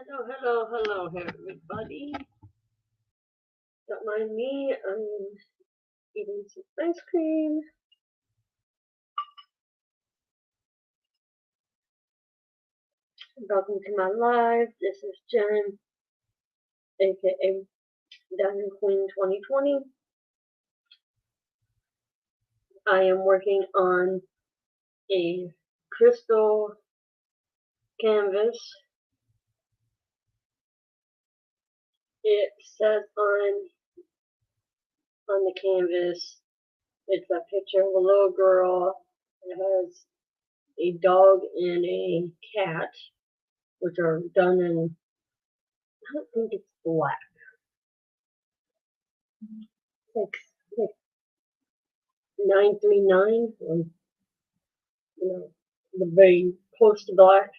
Hello, hello, hello, everybody. Don't mind me, I'm eating some ice cream. Welcome to my live. This is Jen, aka Diamondqueen 2020. I am working on a crystal canvas. It says on the canvas, it's a picture of a little girl. It has a dog and a cat, which are done in, I don't think it's black. Like, like 939, the very close to black.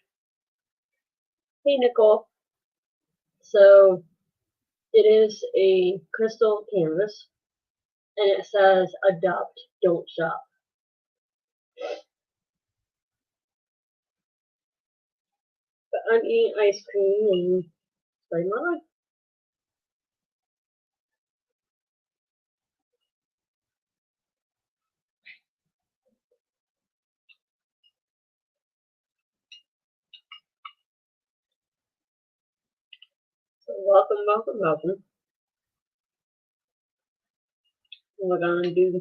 Hey, Nicole. So it is a crystal canvas, and it says adopt, don't shop. But I'm eating ice cream and starting my life. So welcome, welcome, welcome. We're gonna do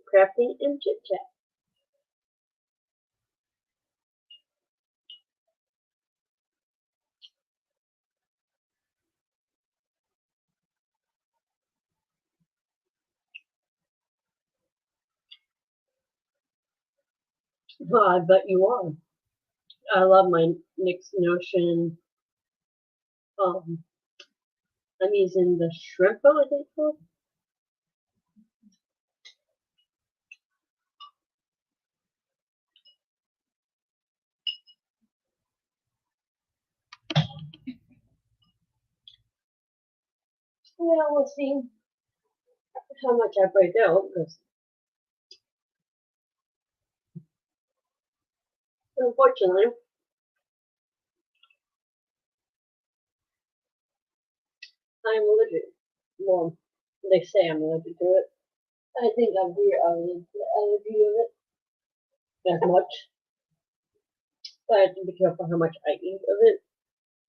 crafting and chit chat. Oh, I bet you are. I love my Nick's Notion. I'm using the shrimp bowl, I think it's called. Yeah, we'll see how much I break out, because unfortunately, I'm allergic. Well, they say I'm allergic to it. I think I'm the allergy of it as much. But I have to be careful how much I eat of it.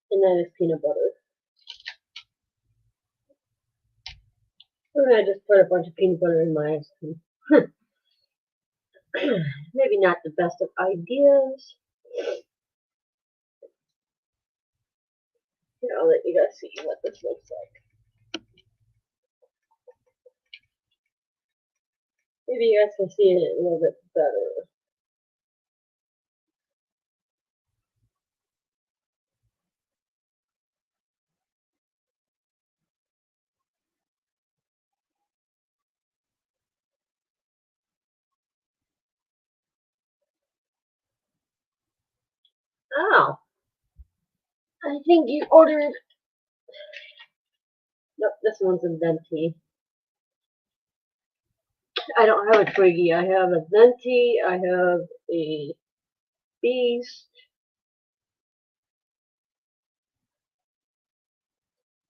And that is peanut butter. And I just put a bunch of peanut butter in my ice cream. Maybe not the best of ideas. Here, I'll let you guys see what this looks like. Maybe you guys can see it a little bit better. Oh, I think you ordered. Nope, this one's a venti. I don't have a Twiggy. I have a venti. I have a beast.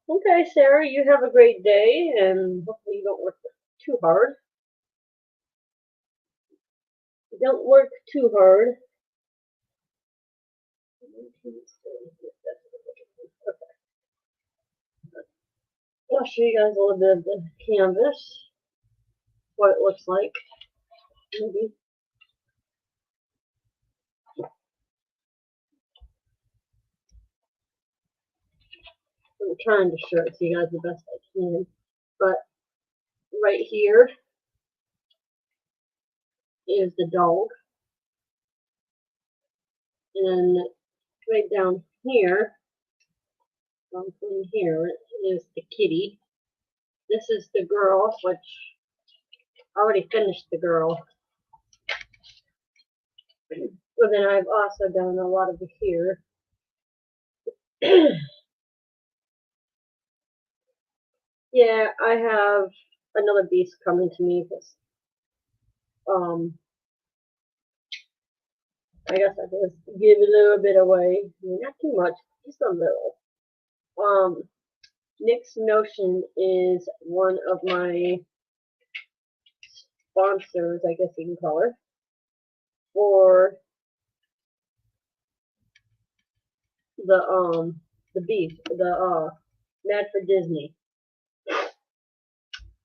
Okay, Sarah, you have a great day, and hopefully you don't work too hard. Don't work too hard. I'll show you guys a little bit of the canvas, what it looks like. Maybe. I'm trying to show it to you guys the best I can, but right here is the dog, and then right down here, here is the kitty. This is the girl, which I already finished the girl. But then I've also done a lot of the here. Yeah, I have another beast coming to me because I guess I just give a little bit away. Not too much, just a little. Nick's Notion is one of my sponsors, I guess you can call her, for the beef, the Mad for Disney.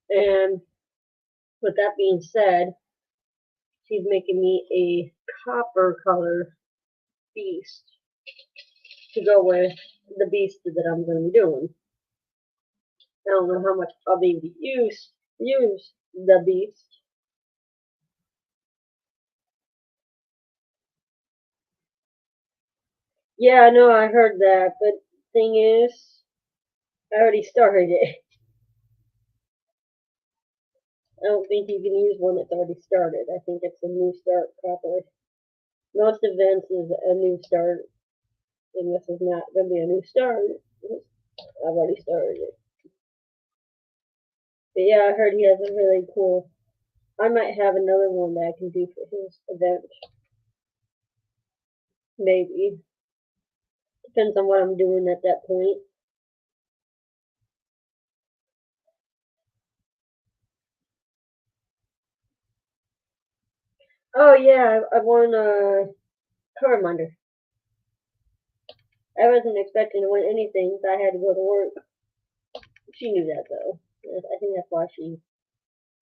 And with that being said, she's making me a copper color beast to go with the beast that I'm going to be doing. I don't know how much I'll be able to use the beast. Yeah, I know, I heard that, but thing is, I already started it. I don't think you can use one that's already started. I think it's a new start properly. Most events is a new start, and this is not going to be a new start. I've already started it. But yeah, I heard he has a really cool. I might have another one that I can do for his event. Maybe. Depends on what I'm doing at that point. Oh yeah, I won a car reminder. I wasn't expecting to win anything, so I had to go to work. She knew that though. I think that's why she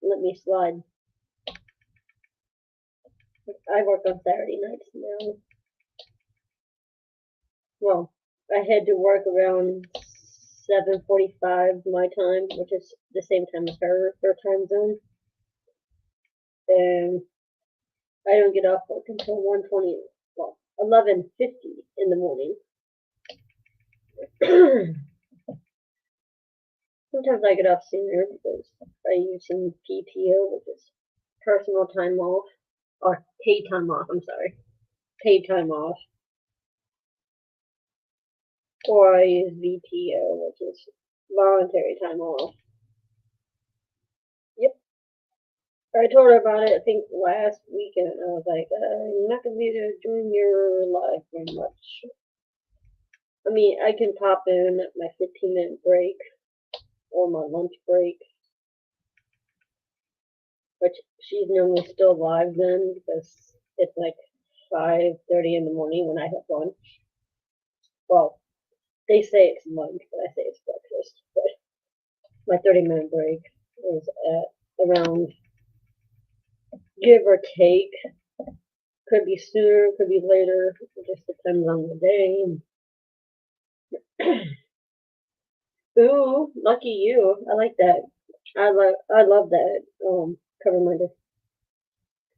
let me slide. I work on Saturday nights now. Well, I had to work around 7:45 my time, which is the same time as her time zone, and I don't get off work until 1:20. Well, 11:50 in the morning. Sometimes I get off sooner because I use some PTO, which is personal time off, or paid time off. I'm sorry, paid time off, or I use VTO, which is voluntary time off. Yep. I told her about it, I think, last weekend. I was like, you're not going to be able to join your life very much. I mean, I can pop in at my 15-minute break or my lunch break, which she's normally still live then because it's like 5:30 in the morning when I have lunch. Well, they say it's lunch, but I say it's breakfast. But my 30-minute break is at around, give or take, could be sooner, could be later. It just depends on the day. Ooh, lucky you. I like that. I love that cover reminder.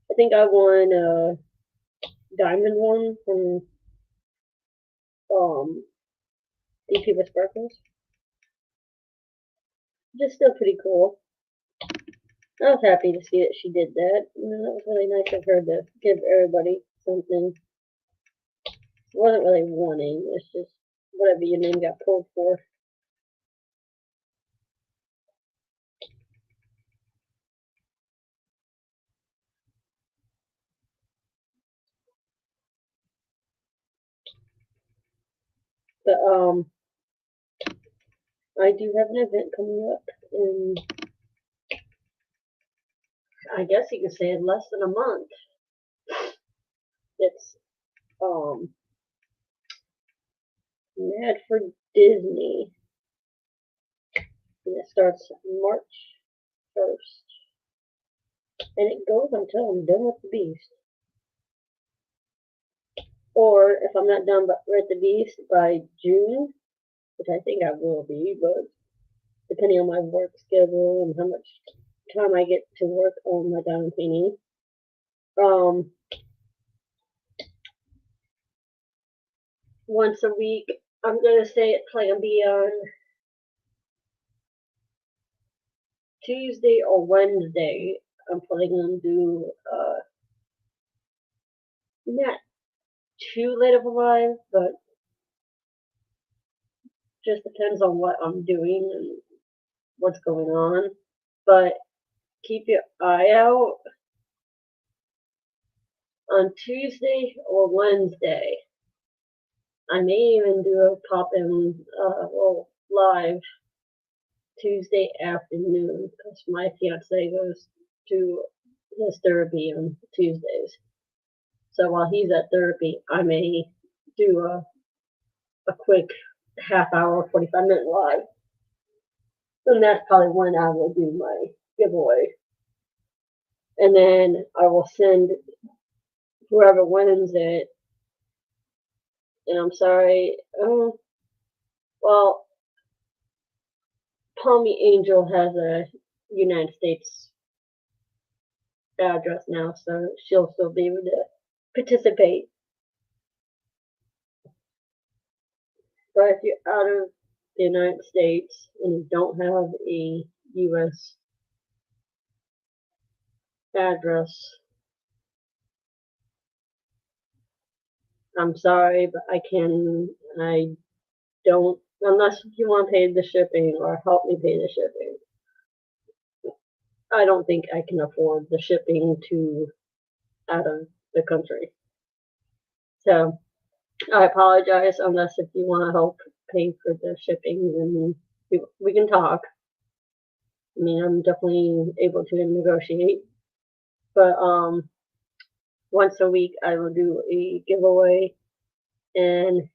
I think I won a diamond one from DP with Sparkles. Just still pretty cool. I was happy to see that she did that. That was really nice of her to give everybody something. It wasn't really wanting. It's just whatever your name got pulled for. But I do have an event coming up in, I guess you could say, in less than a month. It's Mad for Disney, and it starts March 1st, and it goes until I'm done with the Beast. Or if I'm not done with the Beast by June, which I think I will be, but depending on my work schedule and how much time I get to work on my Diamondqueen, once a week, I'm gonna say it's like gonna be on Tuesday or Wednesday. I'm probably gonna do not too late of a live, but just depends on what I'm doing and what's going on. But keep your eye out on Tuesday or Wednesday. I may even do a pop-in live Tuesday afternoon because my fiance goes to his therapy on Tuesdays. So while he's at therapy, I may do a quick half-hour, 45-minute live. And that's probably when I will do my giveaway. And then I will send whoever wins it. And I'm sorry. Well, Palmy Angel has a United States address now, so she'll still be able to participate. But if you're out of the United States and you don't have a U.S. address, I'm sorry, but I don't, unless you want to pay the shipping or help me pay the shipping. I don't think I can afford the shipping to out of the country. So I apologize, unless if you want to help pay for the shipping, then we can talk. I mean, I'm definitely able to negotiate. But once a week I will do a giveaway, and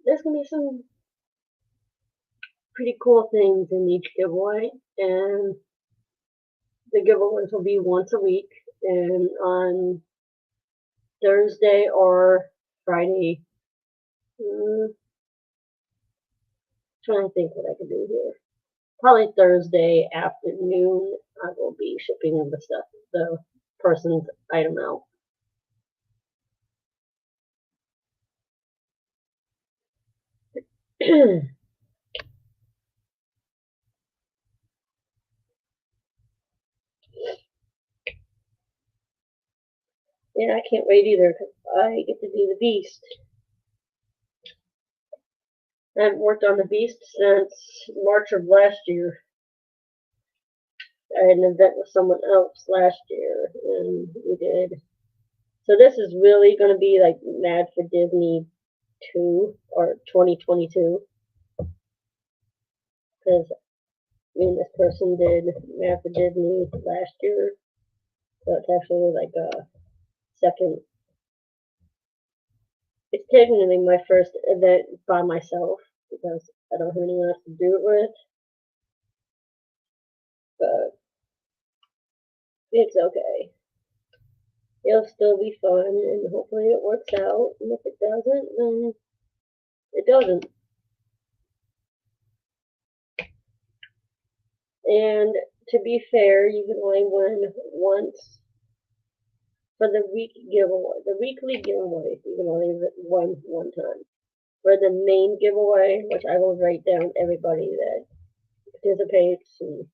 there's gonna be some pretty cool things in each giveaway, and the giveaways will be once a week, and on Thursday or Friday. Trying to think what I can do here. Probably Thursday afternoon I will be shipping the person's item out. Yeah, I can't wait either because I get to do the Beast. I haven't worked on the Beast since March of last year. I had an event with someone else last year, and we did. So this is really going to be like Mad for Disney 2 or 2022. Because this person did Mad for Disney last year. So it's actually like a second. It's technically my first event by myself because I don't have anyone else to do it with. But it's okay. It'll still be fun, and hopefully it works out. And if it doesn't, then it doesn't. And to be fair, you can only win once for the weekly giveaway. You can only win one time. For the main giveaway, which I will write down everybody that participates and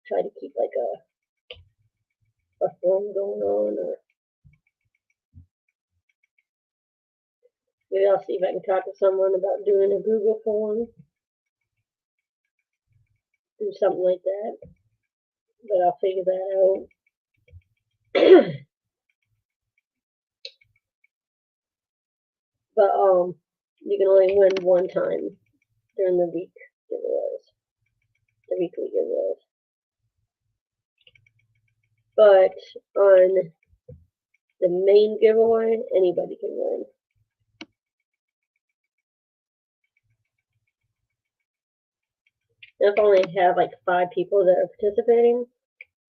try to keep like a form going on, or maybe I'll see if I can talk to someone about doing a Google form. Do something like that. But I'll figure that out. But you can only win one time during the week giveaways. The weekly giveaways. But on the main giveaway, anybody can win. If I only have like 5 people that are participating,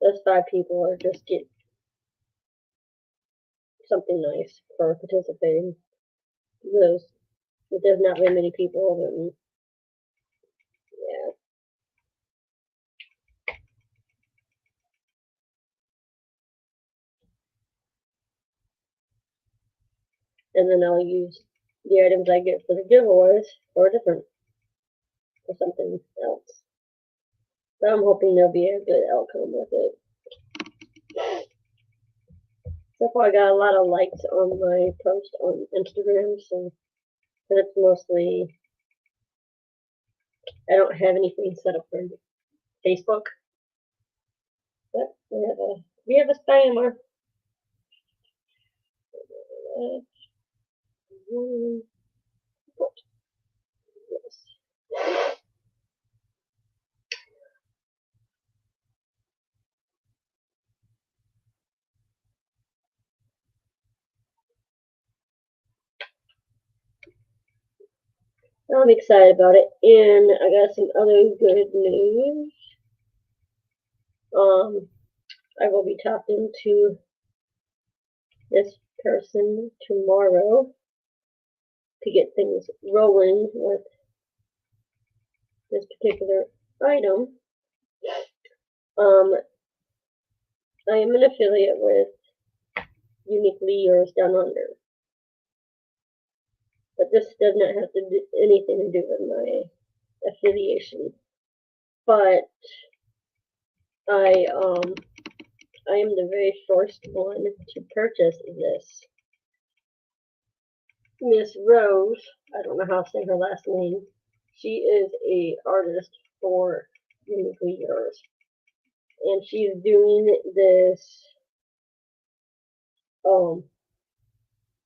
those 5 people are just get something nice for participating. Because if there's not very many people, then yeah. And then I'll use the items I get for the giveaways for something else. But I'm hoping there'll be a good outcome with it. So far I got a lot of likes on my post on Instagram, so it's mostly, I don't have anything set up for Facebook. But we have a spammer. I'm excited about it, and I got some other good news. I will be talking to this person tomorrow to get things rolling with this particular item. I am an affiliate with Uniquely Yours Down Under, but this does not have to do anything to do with my affiliation. But I am the very first one to purchase this. Miss Rose, I don't know how to say her last name. She is a artist for Uniquely Yours, and she's doing this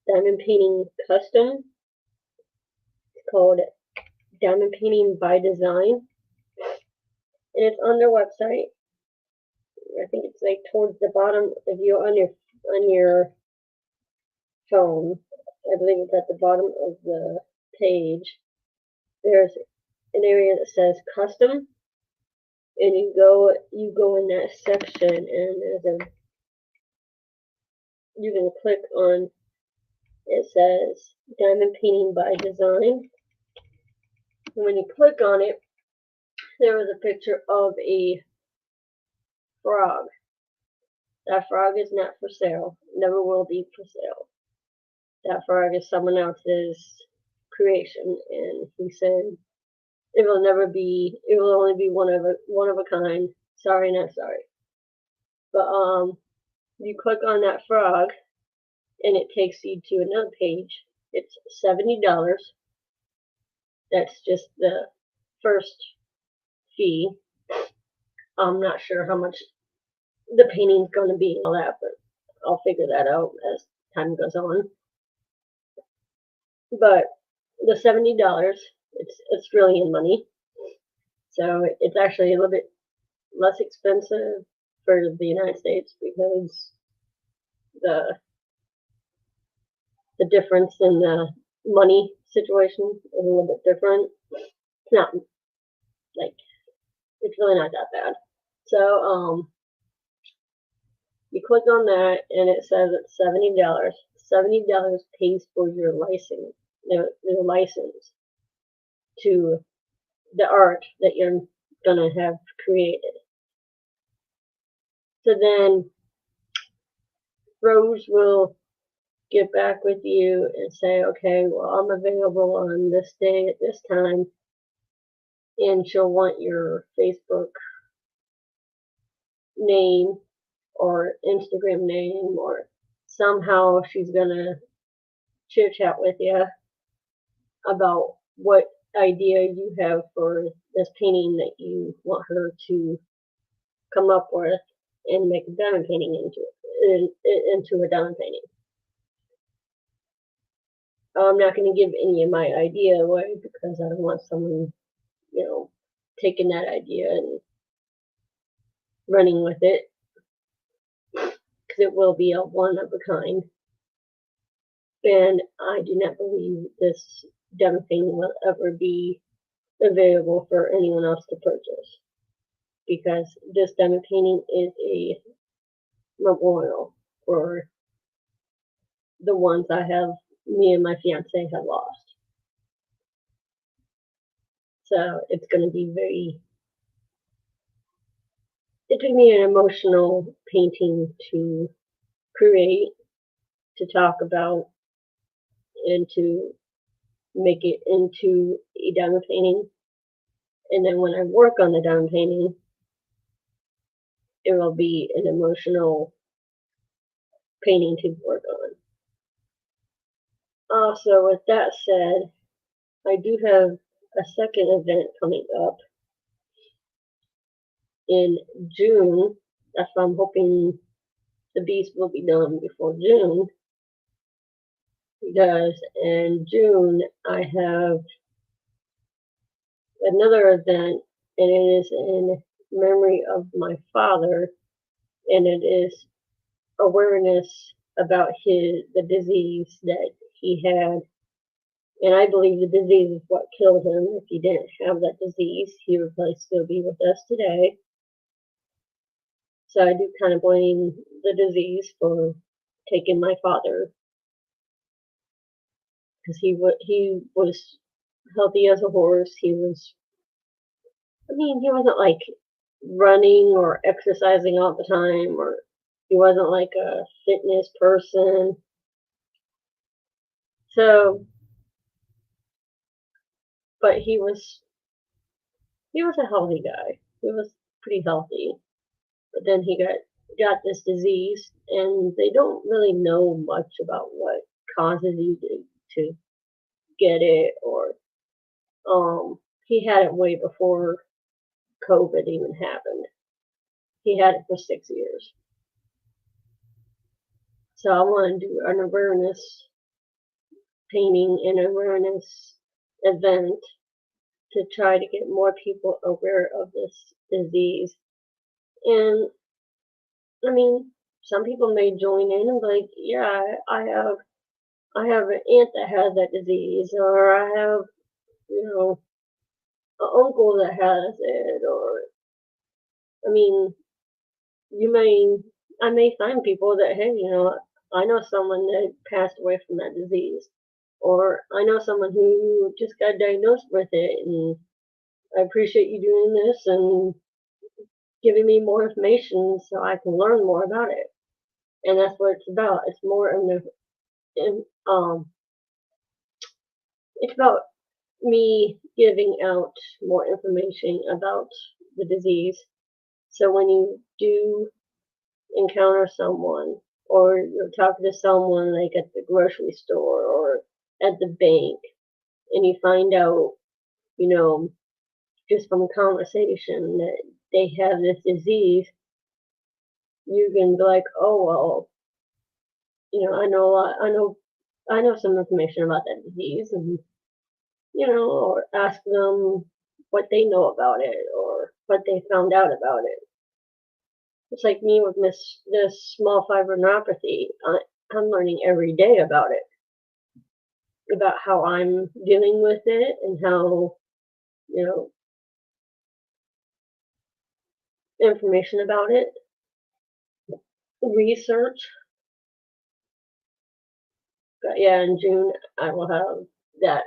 diamond painting custom. It's called Diamond Painting by Design, and it's on their website. I think it's like towards the bottom if you're on your phone. I believe it's at the bottom of the page. There's an area that says custom, and you go in that section, and you can click on, it says Diamond Painting by Design. And when you click on it, there is a picture of a frog. That frog is not for sale, never will be for sale. That frog is someone else's creation, and he said it will only be one of a kind. Sorry, not sorry. But you click on that frog, and it takes you to another page. It's $70. That's just the first fee. I'm not sure how much the painting's going to be and all that, but I'll figure that out as time goes on. But the $70, it's really in money. So it's actually a little bit less expensive for the United States because the difference in the money situation is a little bit different. It's not like, it's really not that bad. So you click on that, and it says it's $70. $70 pays for your license, your license to the art that you're gonna have created. So then Rose will get back with you and say, okay, well, I'm available on this day at this time, and she'll want your Facebook name or Instagram name, or somehow she's gonna chit chat with you about what idea you have for this painting that you want her to come up with and make a diamond painting into a diamond painting. I'm not going to give any of my idea away because I don't want someone, taking that idea and running with it, because it will be a one of a kind. And I do not believe this diamond painting will ever be available for anyone else to purchase, because this diamond painting is a memorial for the ones me and my fiance have lost. So it's going to be it took me an emotional painting to create, to talk about, and to make it into a diamond painting. And then when I work on the diamond painting, it will be an emotional painting to work on. Also, with that said, I do have a second event coming up in June. That's why I'm hoping the beast will be done before June. He does. In June, I have another event, and it is in memory of my father, and it is awareness about the disease that he had. And I believe the disease is what killed him. If he didn't have that disease, he would probably still be with us today. So I do kind of blame the disease for taking my father, because he was healthy as a horse. He wasn't like running or exercising all the time, or he wasn't like a fitness person. So, but he was a healthy guy. He was pretty healthy. But then he got this disease, and they don't really know much about what causes you to get it, or he had it way before COVID even happened. He had it for 6 years. So I want to do an awareness painting and awareness event to try to get more people aware of this disease. And I mean, some people may join in and be like, yeah, I have an aunt that has that disease, or I have, an uncle that has it, or I mean, I may find people that, hey, I know someone that passed away from that disease, or I know someone who just got diagnosed with it, and I appreciate you doing this and giving me more information so I can learn more about it. And that's what it's about. It's more it's about me giving out more information about the disease. So when you do encounter someone, or you're talking to someone like at the grocery store or at the bank, and you find out, just from conversation, that they have this disease, you can be like, oh well, I know a lot. I know some information about that disease, and or ask them what they know about it or what they found out about it. It's like me with this small fiber neuropathy. I'm learning every day about it, about how I'm dealing with it, and how, information about it, research. But yeah, in June I will have that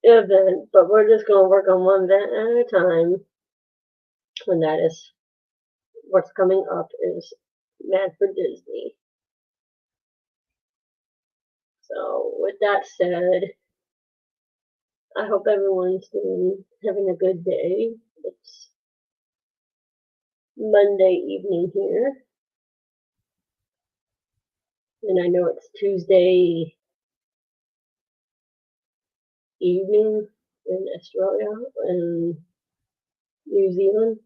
event, but we're just going to work on one event at a time. And that is what's coming up is Mad for Disney. So with that said, I hope everyone's having a good day. It's Monday evening here, and I know it's Tuesday evening in Australia and New Zealand.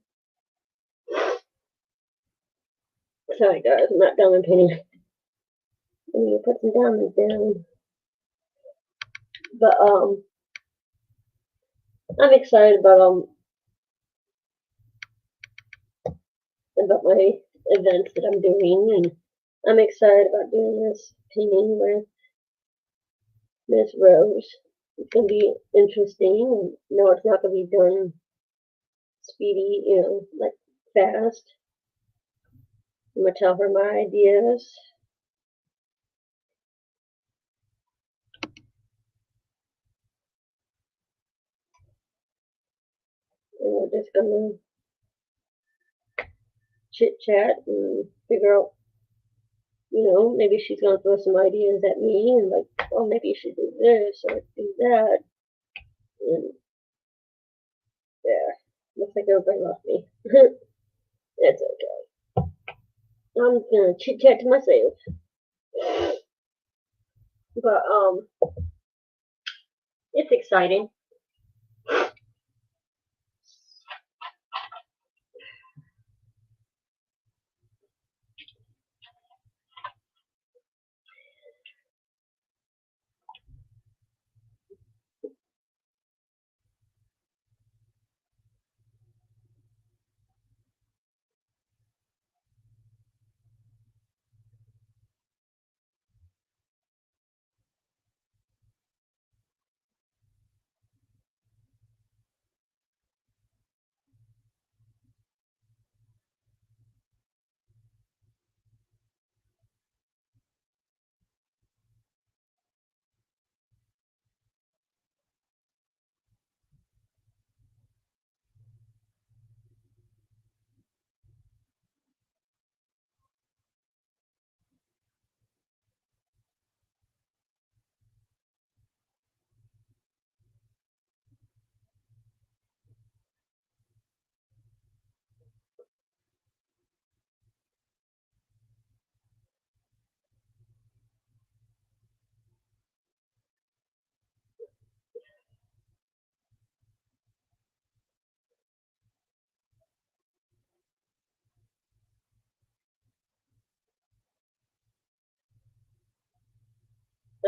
Sorry guys, I'm not diamond painting. I need to put some diamonds down. But I'm excited about my events that I'm doing, and I'm excited about doing this painting with Miss Rose. It's gonna be interesting. No, it's not gonna be done speedy, like fast. I'm gonna tell her my ideas. And we're just gonna chit chat and figure out, maybe she's gonna throw some ideas at me and like, oh, maybe you should do this or do that. And yeah, looks like everybody lost me. It's okay. I'm gonna chit chat to myself. But it's exciting.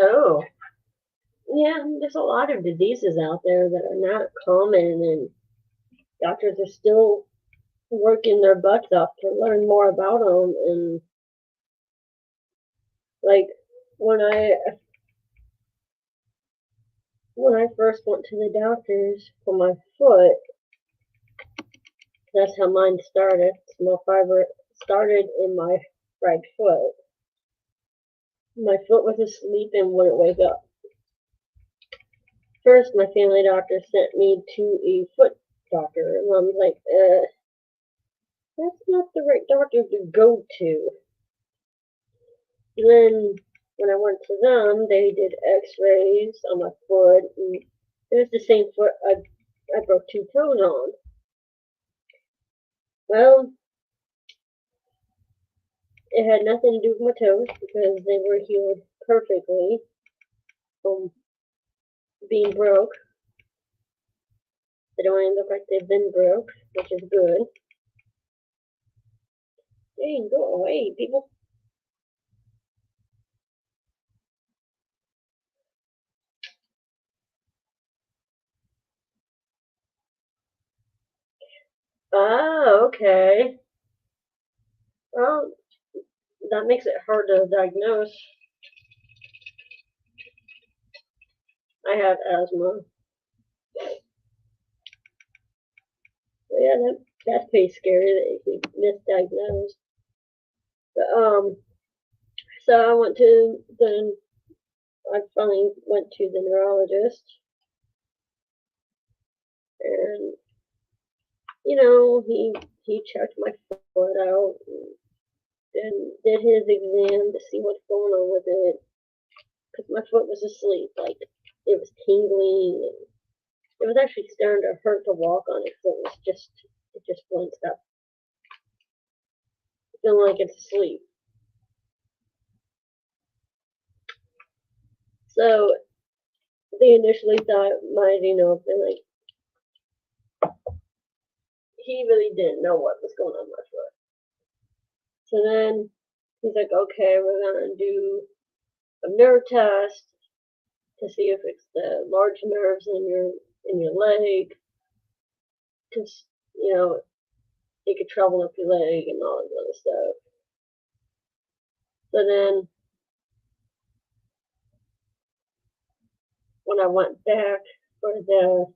Oh, yeah, there's a lot of diseases out there that are not common, and doctors are still working their butts off to learn more about them. And like when I when I first went to the doctors for my foot, that's how mine started. Small fiber started in my right foot. My foot was asleep and wouldn't wake up. First, my family doctor sent me to a foot doctor, and I'm like, that's not the right doctor to go to. And then when I went to them, they did x-rays on my foot, and it was the same foot I broke 2 toes on. Well, it had nothing to do with my toes because they were healed perfectly from being broke. They don't even look like they've been broke, which is good. Hey, go away, people. Ah, okay. Well, that makes it hard to diagnose. I have asthma. So yeah, that's pretty scary that it could be misdiagnosed. But so I finally went to the neurologist, and he checked my foot out and did his exam to see what's going on with it, because my foot was asleep, like it was tingling, and it was actually starting to hurt to walk on it, so it just wouldn't stop feeling like it's asleep. So they initially thought might, been like, he really didn't know what was going on with my foot. So then he's like, okay, we're gonna do a nerve test to see if it's the large nerves in your leg, because it could travel up your leg and all this other stuff. So then when I went back for the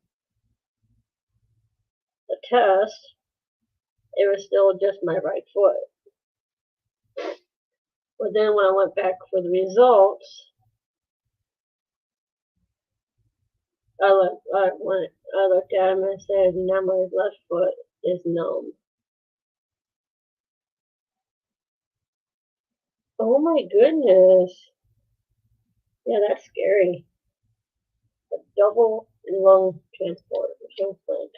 test, it was still just my right foot. But then when I went back for the results, I looked at him and I said, now my left foot is numb. Oh my goodness. Yeah, that's scary. A double lung transplant.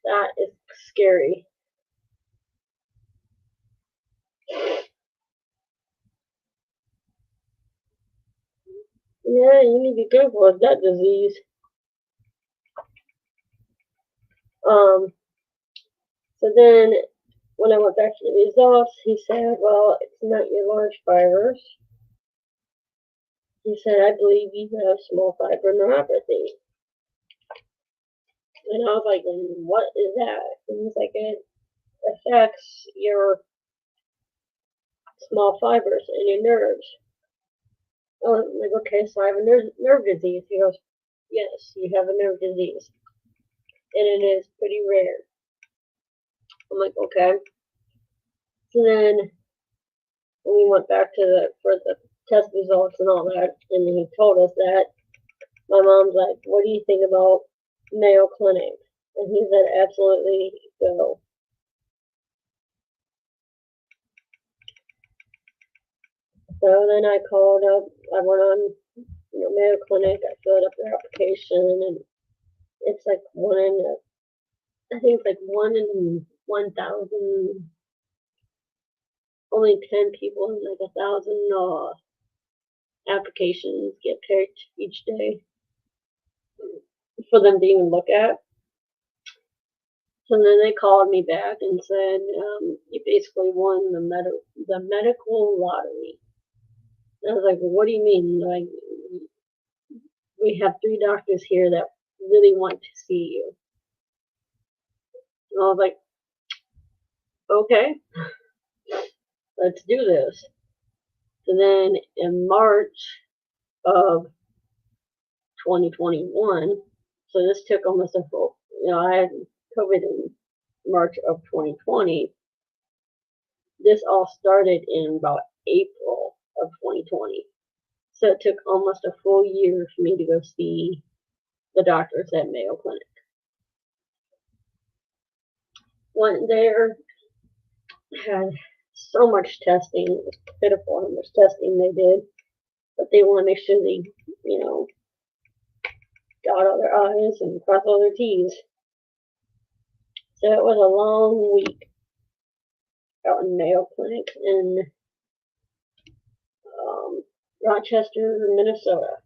That is scary. Yeah, you need to be careful with that disease. So then when I went back to the results, he said, well, it's not your large fibers. He said, I believe you have small fiber neuropathy. And I was like, what is that? And he's like, it affects your small fibers and your nerves. Oh, I'm like, okay, so I have a nerve disease. He goes, yes, you have a nerve disease. And it is pretty rare. I'm like, okay. So then when we went back for the test results and all that, and he told us that, my mom's like, what do you think about Mayo Clinic? And he said, absolutely go. So then I called up, I went on Mayo Clinic, I filled up their application, and it's like I think it's like 1 in 1,000, only 10 people in like 1,000 applications get picked each day for them to even look at. So then they called me back and said, you basically won the medical lottery. I was like, what do you mean? Like, we have 3 doctors here that really want to see you. And I was like, okay, let's do this. So then in March of 2021, so this took almost a full, I had COVID in March of 2020. This all started in about April of 2020. So it took almost a full year for me to go see the doctors at Mayo Clinic. Went there, had so much testing. It was pitiful how much testing they did. But they want to make sure they, dot all their I's and cross all their T's. So it was a long week out in Mayo Clinic in Rochester, Minnesota.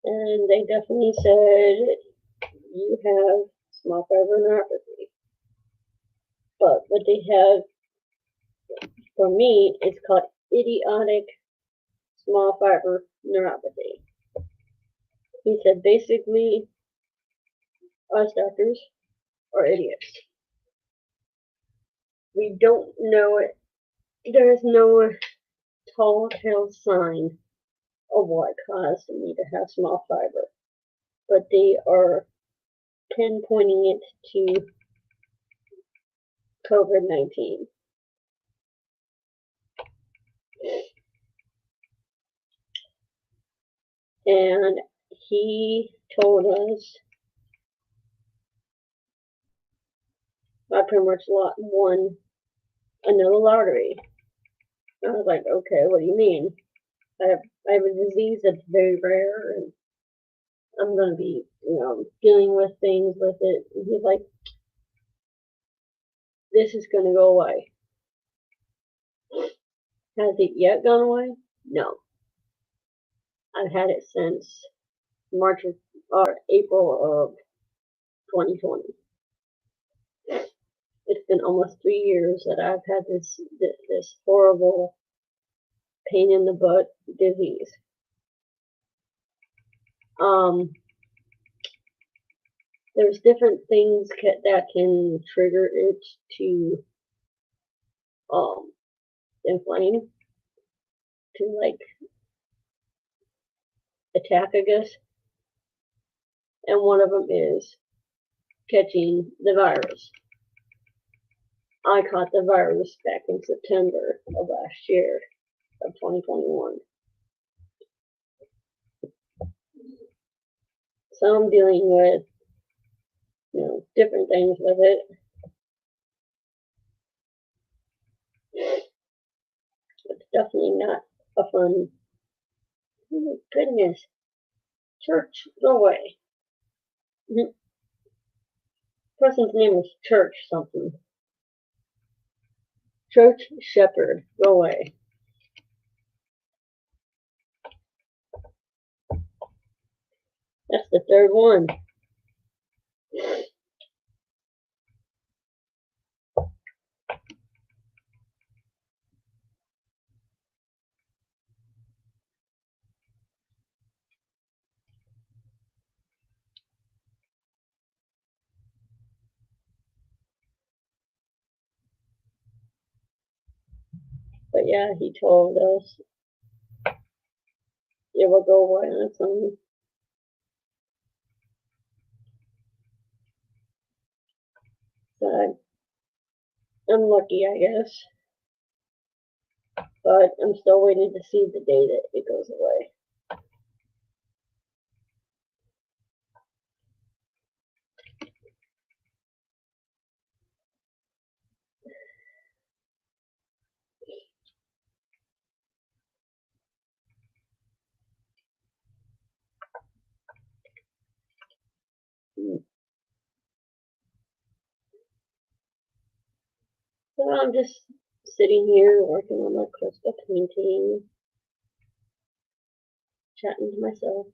And they definitely said, you have small fiber neuropathy. But what they have for me is called idiotic small fiber neuropathy. He said basically us doctors are idiots. We don't know it. There's no telltale sign of what caused me to have small fiber, but they are pinpointing it to COVID-19. And he told us I pretty much won another lottery. I was like, okay, what do you mean? I have a disease that's very rare, and I'm going to be, dealing with things with it. And he's like, this is going to go away. Has it yet gone away? No. I've had it since March or April of 2020. It's been almost 3 years that I've had this horrible pain in the butt disease. There's different things that can trigger it to inflame, to like attack, I guess. And one of them is catching the virus. I caught the virus back in September of last year, of 2021. So I'm dealing with, different things with it. It's definitely not a fun. Oh, goodness. Church, go away. Person's name is Church something. Church Shepherd, go away. That's the third one. But yeah, he told us it will go away on its own. So I'm lucky, I guess. But I'm still waiting to see the day that it goes away. So I'm just sitting here working on my crystal painting, chatting to myself.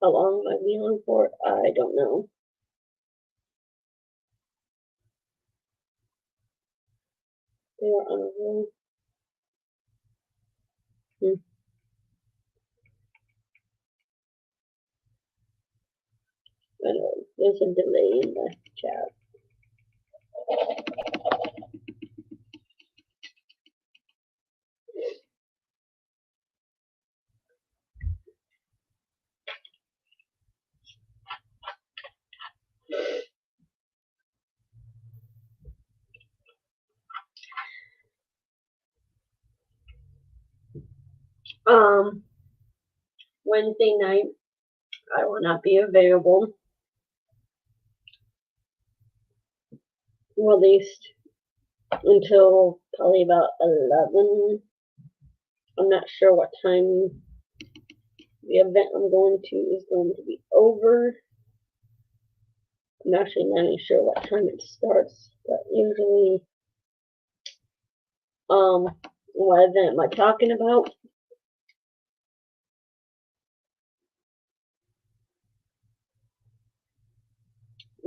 How long am I be on for? I don't know. they were on a roll. Anyway, there's a delay in the chat. Wednesday night, I will not be available. Well, at least until probably about 11. I'm not sure what time the event I'm going to is going to be over. I'm actually not even sure what time it starts, but usually, what event am I talking about?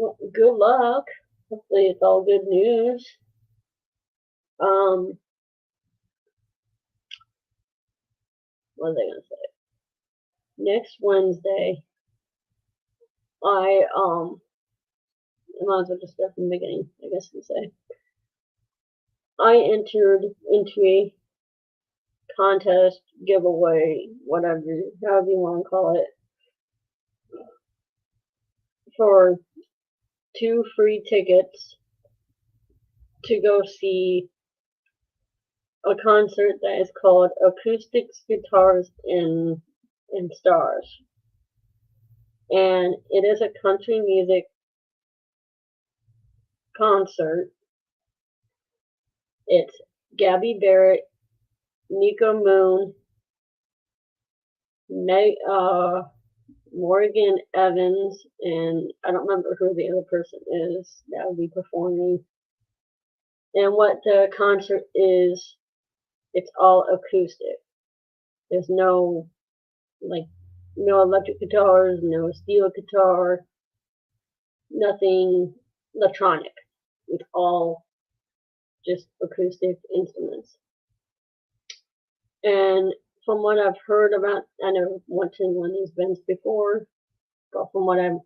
Well, good luck. Hopefully it's all good news. What was I gonna say? Next Wednesday, I might as well just start from the beginning, I guess you could say. I entered into a contest, giveaway, whatever, however you want to call it, for 2 free tickets to go see a concert that is called Acoustics, Guitars, and Stars. And it is a country music concert. It's Gabby Barrett, Nico Moon, Morgan Evans, and I don't remember who the other person is that will be performing. And what the concert is, it's all acoustic. There's no electric guitars, no steel guitar, nothing electronic. It's all just acoustic instruments. And from what I've heard about, I never went to one of these events before, but from what I've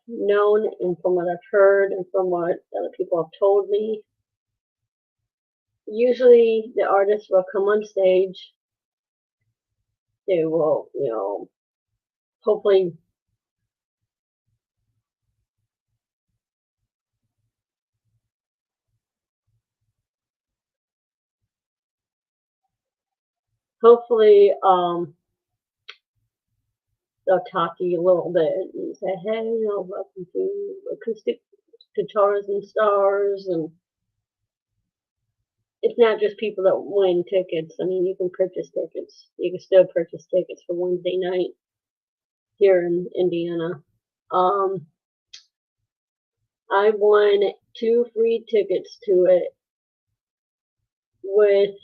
known and from what I've heard and from what other people have told me, usually the artists will come on stage. They will, hopefully they'll talk to you a little bit and say, hey, welcome to Acoustic Guitars and Stars. And it's not just people that win tickets. I mean, you can purchase tickets. You can still purchase tickets for Wednesday night here in Indiana. I won 2 free tickets to it with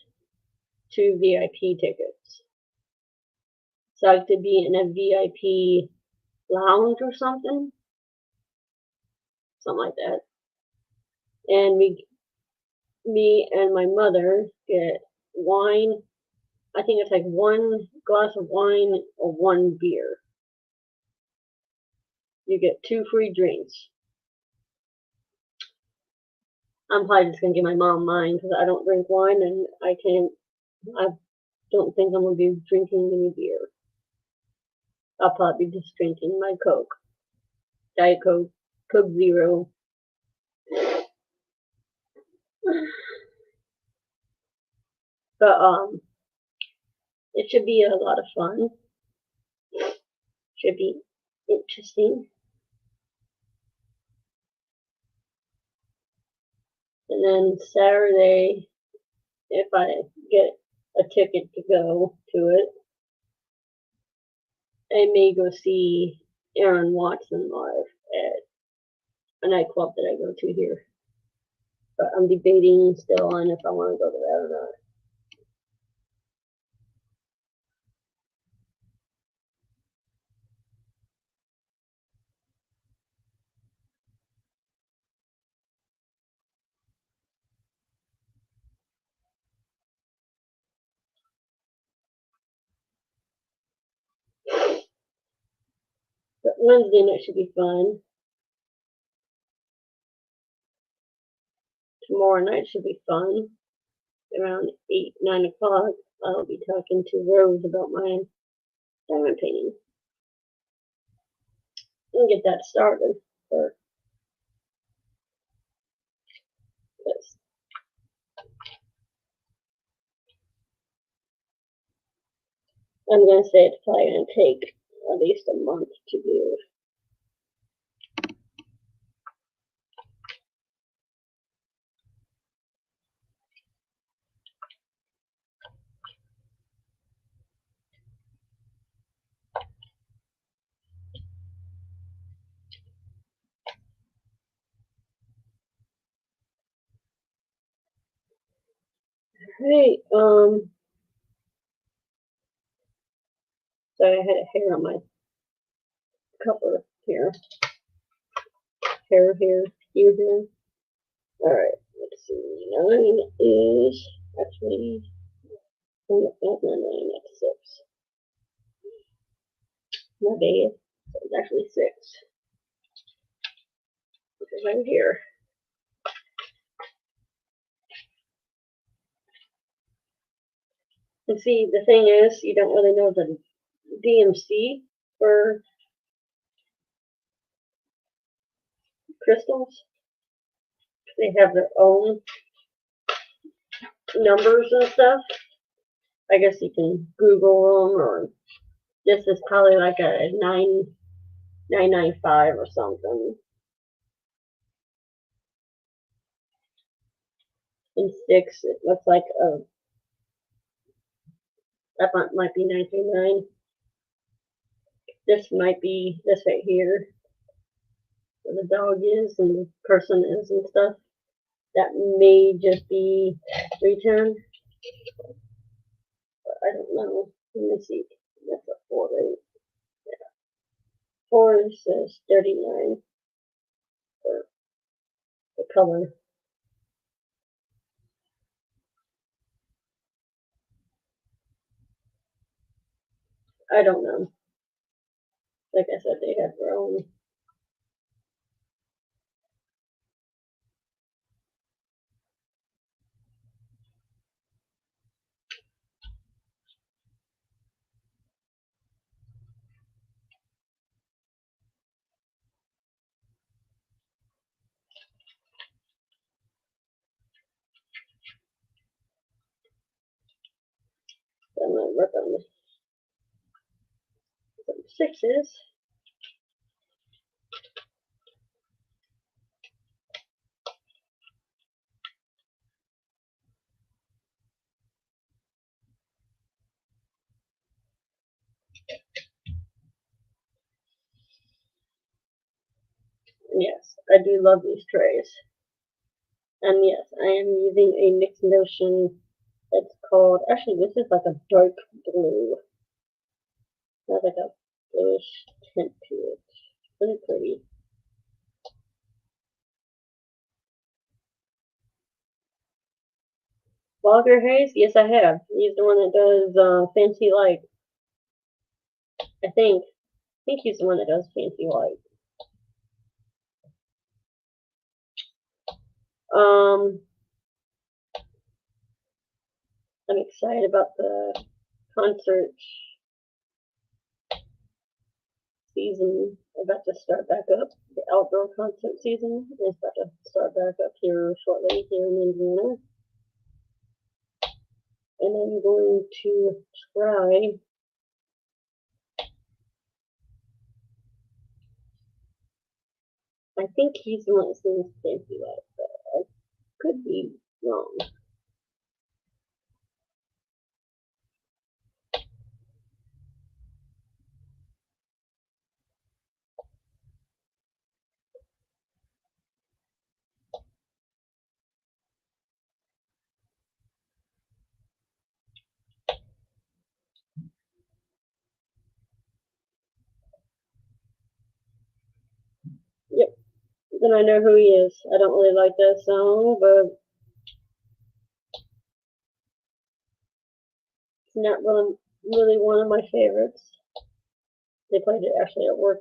2 VIP tickets. So I could be in a VIP lounge or something like that. And me and my mother get wine. I think it's like 1 glass of wine or 1 beer. You get 2 free drinks. I'm probably just gonna give my mom mine because I don't drink wine and I don't think I'm gonna be drinking any beer. I'll probably be just drinking my Coke. Diet Coke, Coke Zero. But it should be a lot of fun. Should be interesting. And then Saturday, if I get a ticket to go to it, I may go see Aaron Watson live at a nightclub that I go to here. But I'm debating still on if I want to go to that or not. But Wednesday night should be fun. Tomorrow night should be fun. Around 8, 9 o'clock, I'll be talking to Rose about my diamond painting. And get that started. For this. I'm going to say it's probably going to take at least a month to do. Hey, sorry, I had a hair on my cover here. Hair here, ear here. Alright, let's see. 9 is actually, oh, that's not 9, that's 6. My bad. So it's actually 6. Because I'm here. And see, the thing is, you don't really know the DMC for crystals. They have their own numbers and stuff. I guess you can Google them, or this is probably like a 995 or something. And 6, it looks like that might be 939. This might be this right here, where the dog is and the person is and stuff. That may just be 310. But I don't know. Let me see. That's a 4 right? Yeah. 4 says 39 for the color. I don't know. Like I said, they have their own. So I'm going to work on the 6s. Yes, I do love these trays. And yes, I am using a mixed notion that's called, actually this is like a dark blue. It has like a bluish tint to it. Really pretty. Walker Hayes? Yes, I have. He's the one that does Fancy Light. I think he's the one that does Fancy Light. I'm excited about the concert season about to start back up. The outdoor concert season is about to start back up here shortly here in Indiana. And I'm going to try I think he's the one that sings Fancy Light, but I could be wrong. Yep. Then I know who he is. I don't really like that song, but it's not really one of my favorites. They played it actually at work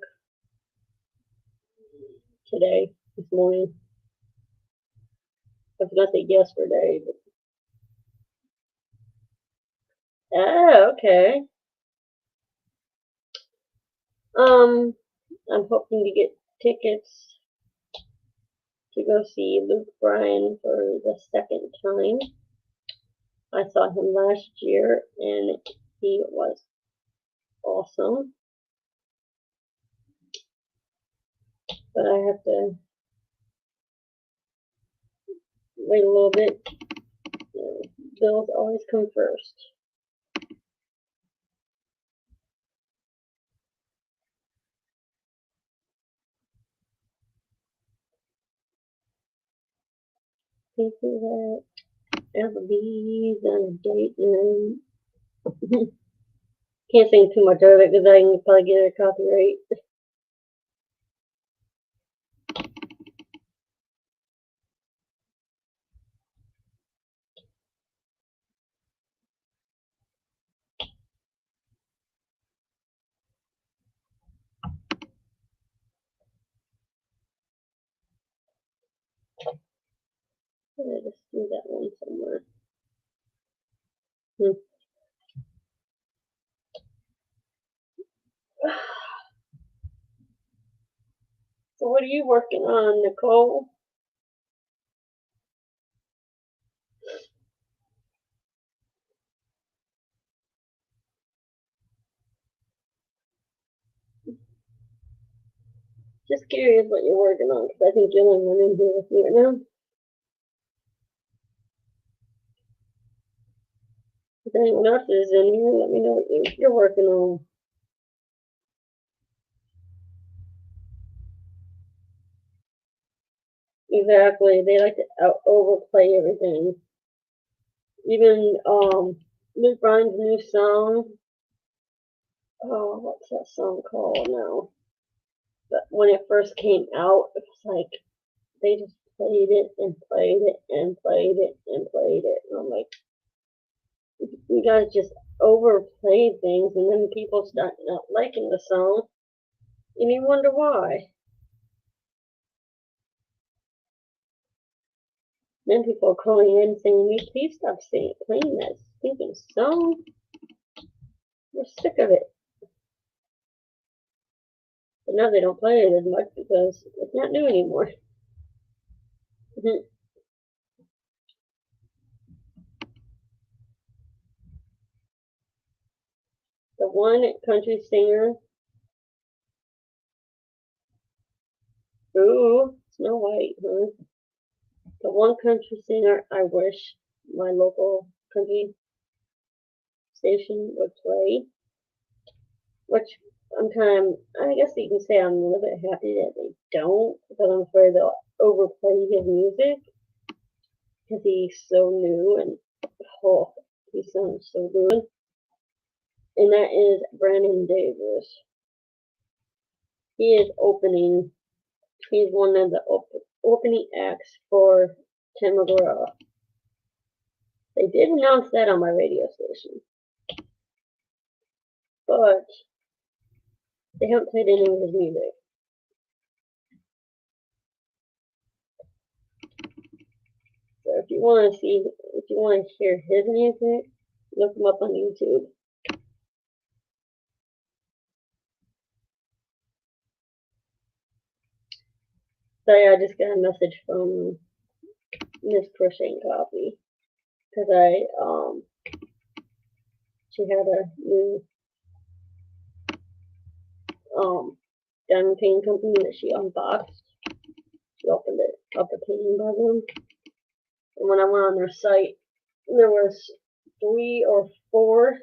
today, this morning. I forgot to say yesterday. But... Oh, okay. I'm hoping to get tickets to go see Luke Bryan for the second time. I saw him last year and he was awesome. But I have to wait a little bit. Bills always come first. People that Applebee's and a date and can't sing too much of it because I can probably get a copyright. Let's just do that one somewhere. So what are you working on, Nicole? Just curious what you're working on, because I think you're the only one in here with me right now. If anyone else is in here, let me know what you're working on. Exactly. They like to overplay everything. Even Luke Bryan's new song. Oh, what's that song called now? But when it first came out, it was like they just played it and played it and played it and played it. And I'm like, you guys just overplayed things, and then people start not liking the song, and you wonder why. Then people are calling in saying, please stop playing that stupid song. We're sick of it. But now they don't play it as much because it's not new anymore. The one country singer, ooh, Snow White, huh? The one country singer I wish my local country station would play, which I guess you can say I'm a little bit happy that they don't, because I'm afraid they'll overplay his music, because he's so new and oh, he sounds so good. And that is Brandon Davis. He is opening, he's one of the opening acts for Tim McGraw. They did announce that on my radio station, but they haven't played any of his music. So if you want to hear his music, look him up on YouTube. So yeah, I just got a message from Miss Crocheting Coffee, because she had a new Diamondqueen company that she unboxed. She opened it up a painting by them, and when I went on their site, there was 3 or 4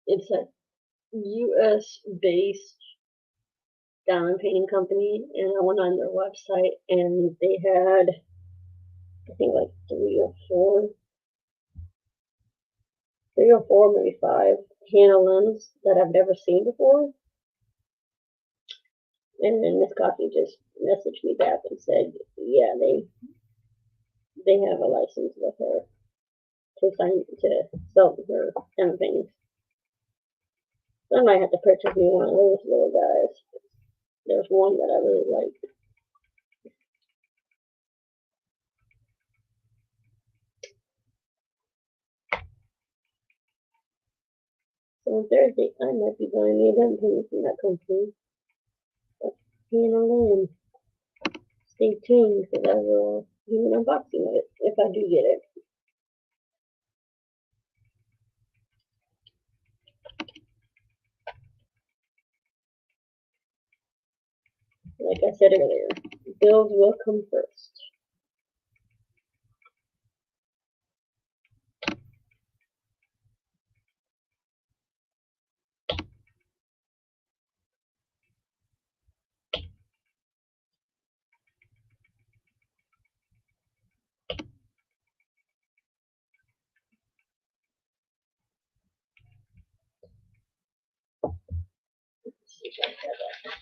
it's a US based diamond painting company, and I went on their website and they had, I think, like 3 or 4, maybe 5 Hannah that I've never seen before. And then Miss Coffee just messaged me back and said, yeah, they have a license with her to sell her kind of things. So I might have to purchase me one of those little guys. There's one that I really like. So on Thursday, I might be buying me a dumpling from that company. But being alone, stay tuned because I will do an unboxing of it if I do get it. Like I said earlier, bills will come first. Let's see if I have that.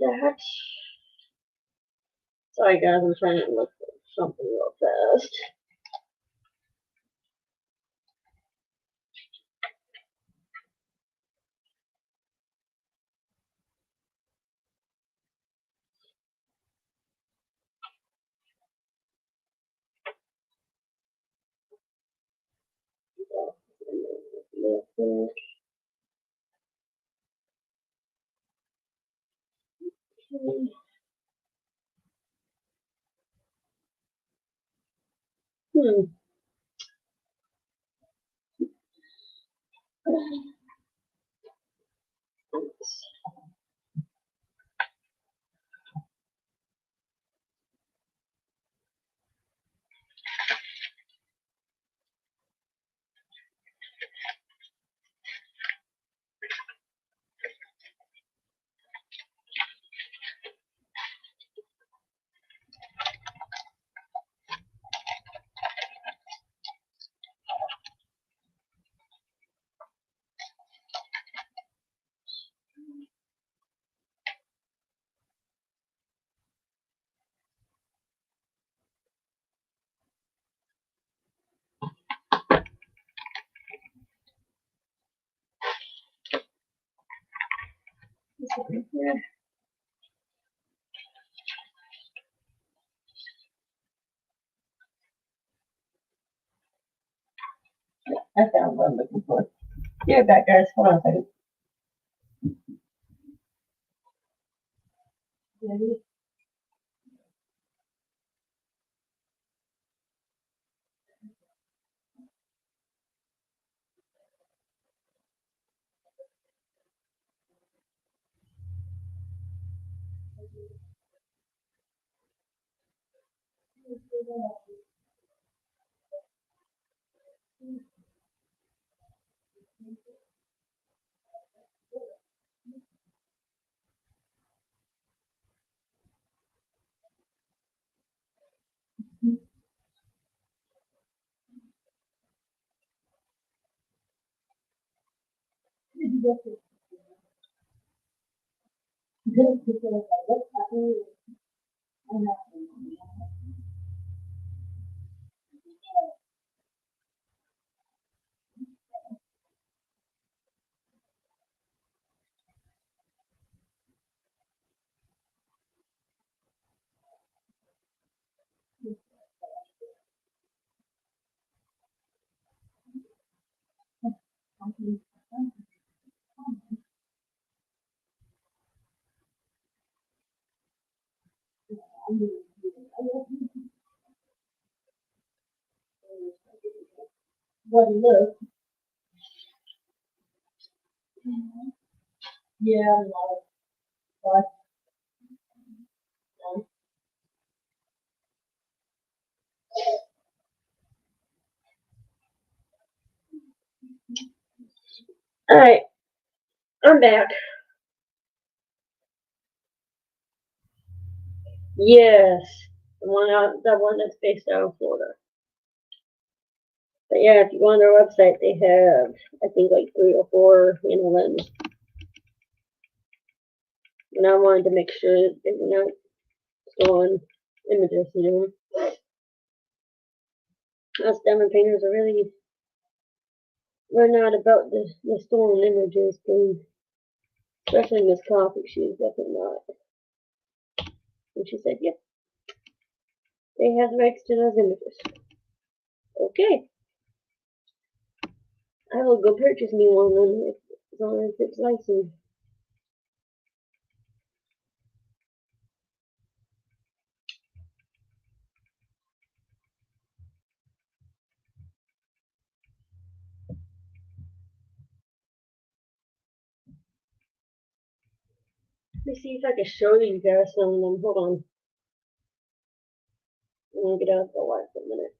That. Sorry guys, I'm trying to look for something real fast. Hmm. Yeah. I found what I'm looking for. Here, back guys, hold on a second. What look? Yeah, but Alright, I'm back. Yes, the one that's based out of Florida. But yeah, if you go on their website, they have, I think, like 3 or 4 lens. And I wanted to make sure they were not stolen images, Us diamond painters are really, we're not about the stolen images, especially Miss Coffee, she's definitely not. And she said, yep, they have the rights to those images. Okay, I will go purchase me one then, as long as it's licensed. Let me see if I can show you guys some of them. Hold on. I'm gonna get out of the light for a minute.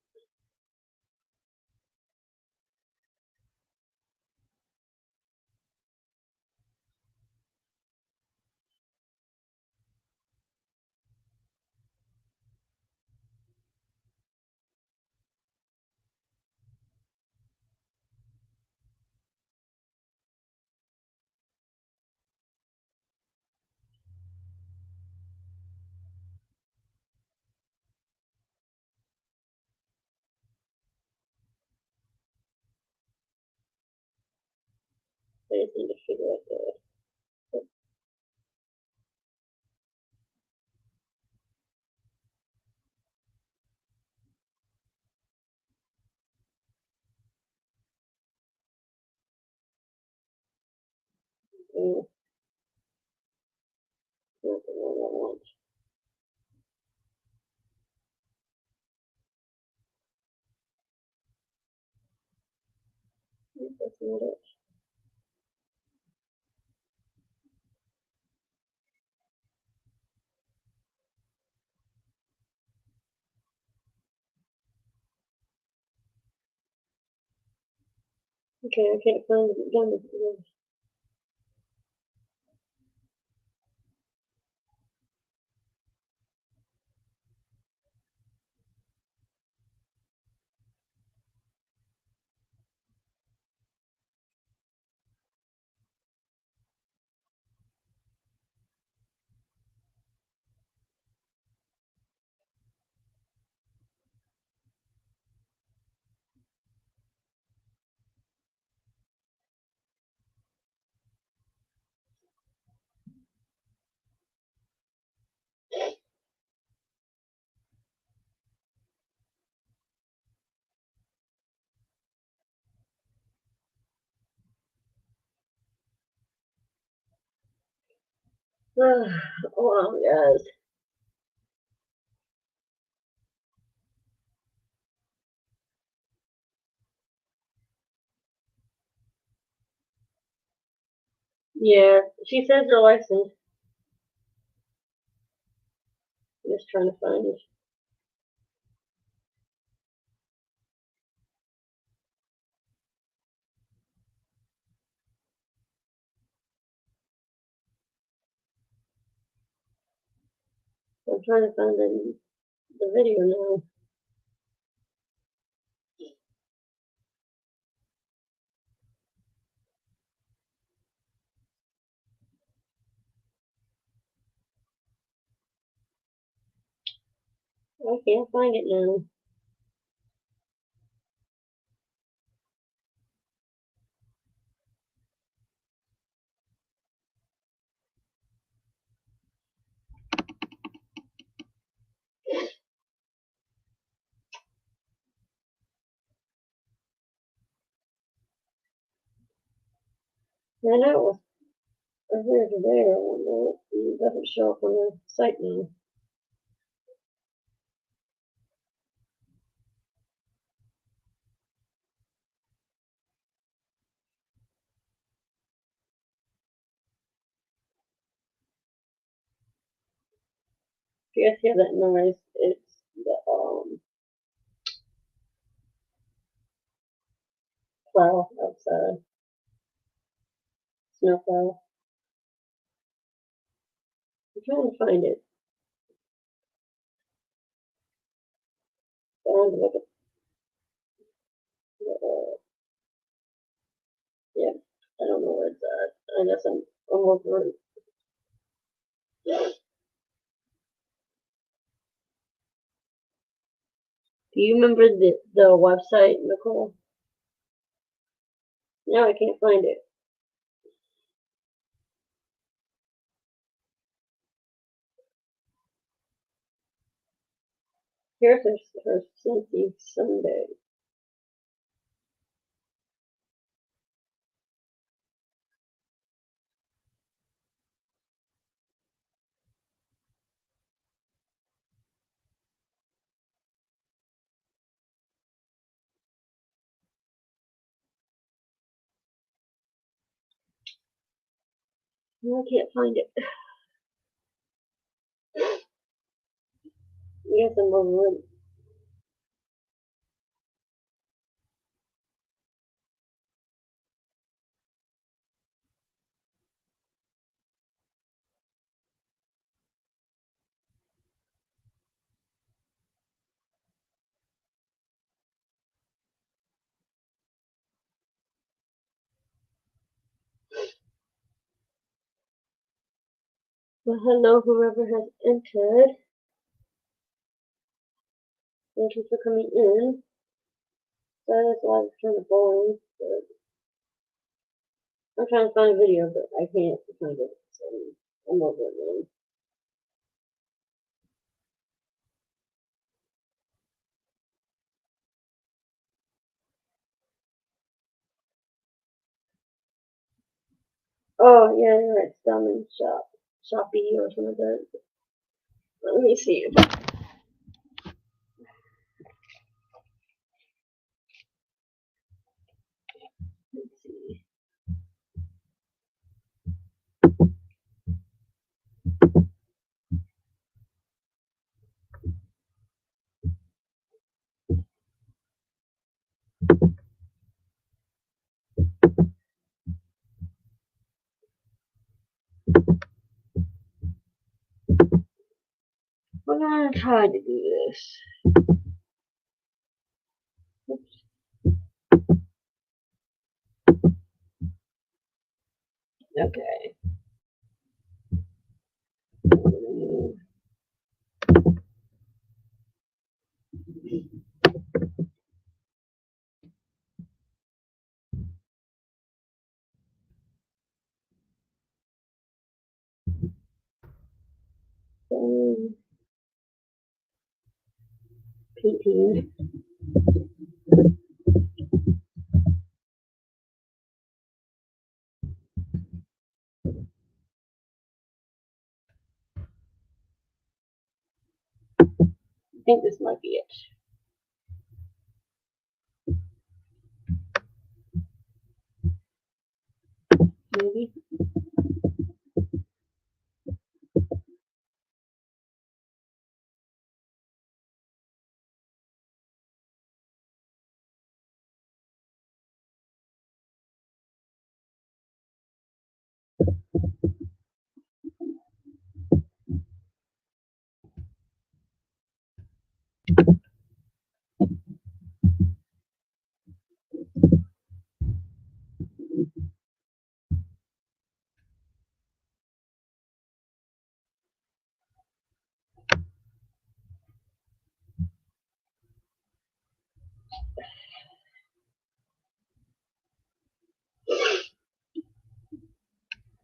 I just need to figure out the. Not the one I want. That's not it. Okay, I can't find the diamond. Hold on, guys. Yeah, she says they're licensed. I'm just trying to find it. I'm trying to find the video now. I can't find it now. I know it was here today or whatnot. It doesn't show up on the site now. If you guys hear that noise, it's the plow outside. Snow plow. I'm trying to find it. Found like a yeah. I don't know where it's at. I guess I'm over it. Do you remember the website, Nicole? No, I can't find it. Here's her Cincy Sunday. No, I can't find it. Yes, I'm over it. Well, hello, whoever has entered. Thank you for coming in. Sorry, that's why it's kind of boring. But I'm trying to find a video, but I can't find it. So I'm over it, man. Oh, yeah, you're right. It's down in Shopee or something like that. Let me see. Let's see. We're gonna try to do this. Oops. Okay. PT. I think this might be it. Maybe.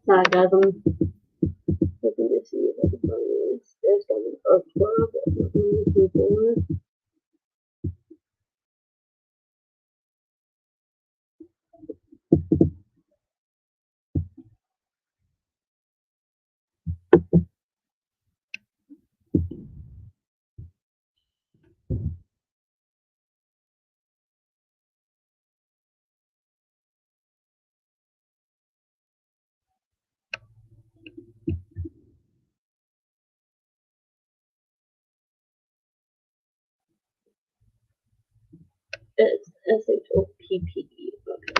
Sorry, guys. I'm looking to see if I can find this. There's an Earth Club. Looking for. It's SHOPPE.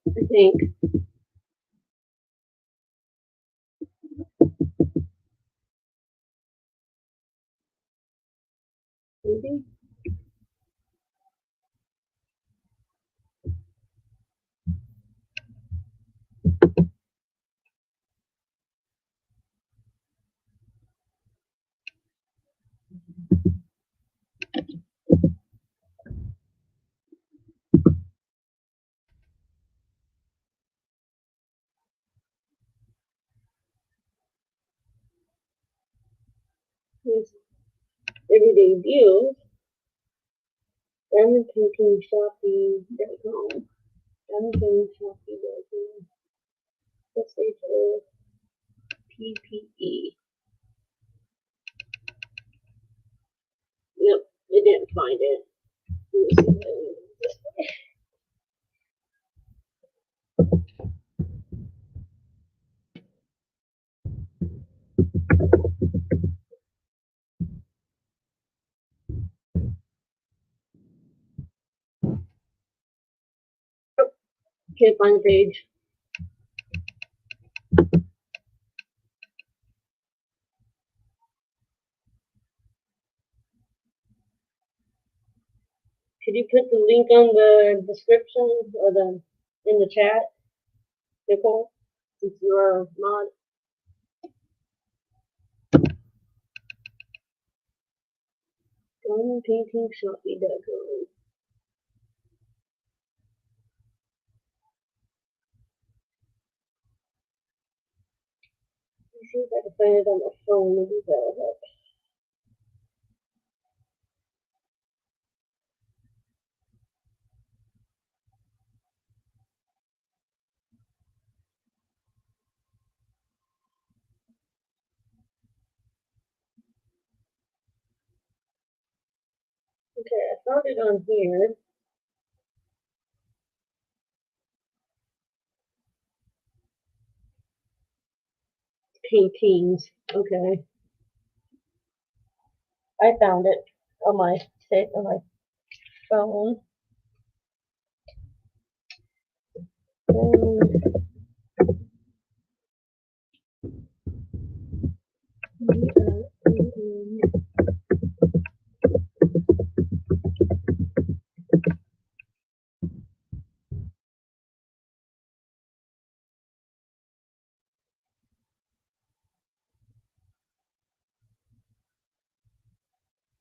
I think. Maybe. Here's everyday views. Diamondqueen shopping.com. Diamondqueen shopping.com. Let's say for PPE. Yep, it didn't find it. Let me see. Can't find the page. Could you put the link on the description or in the chat, Nicole? Since you're a mod. Diamondpaintingshopy.com. Let me see if I can find it on my phone. Maybe that'll help. Okay, I found it on here. Paintings. Okay. I found it on my phone.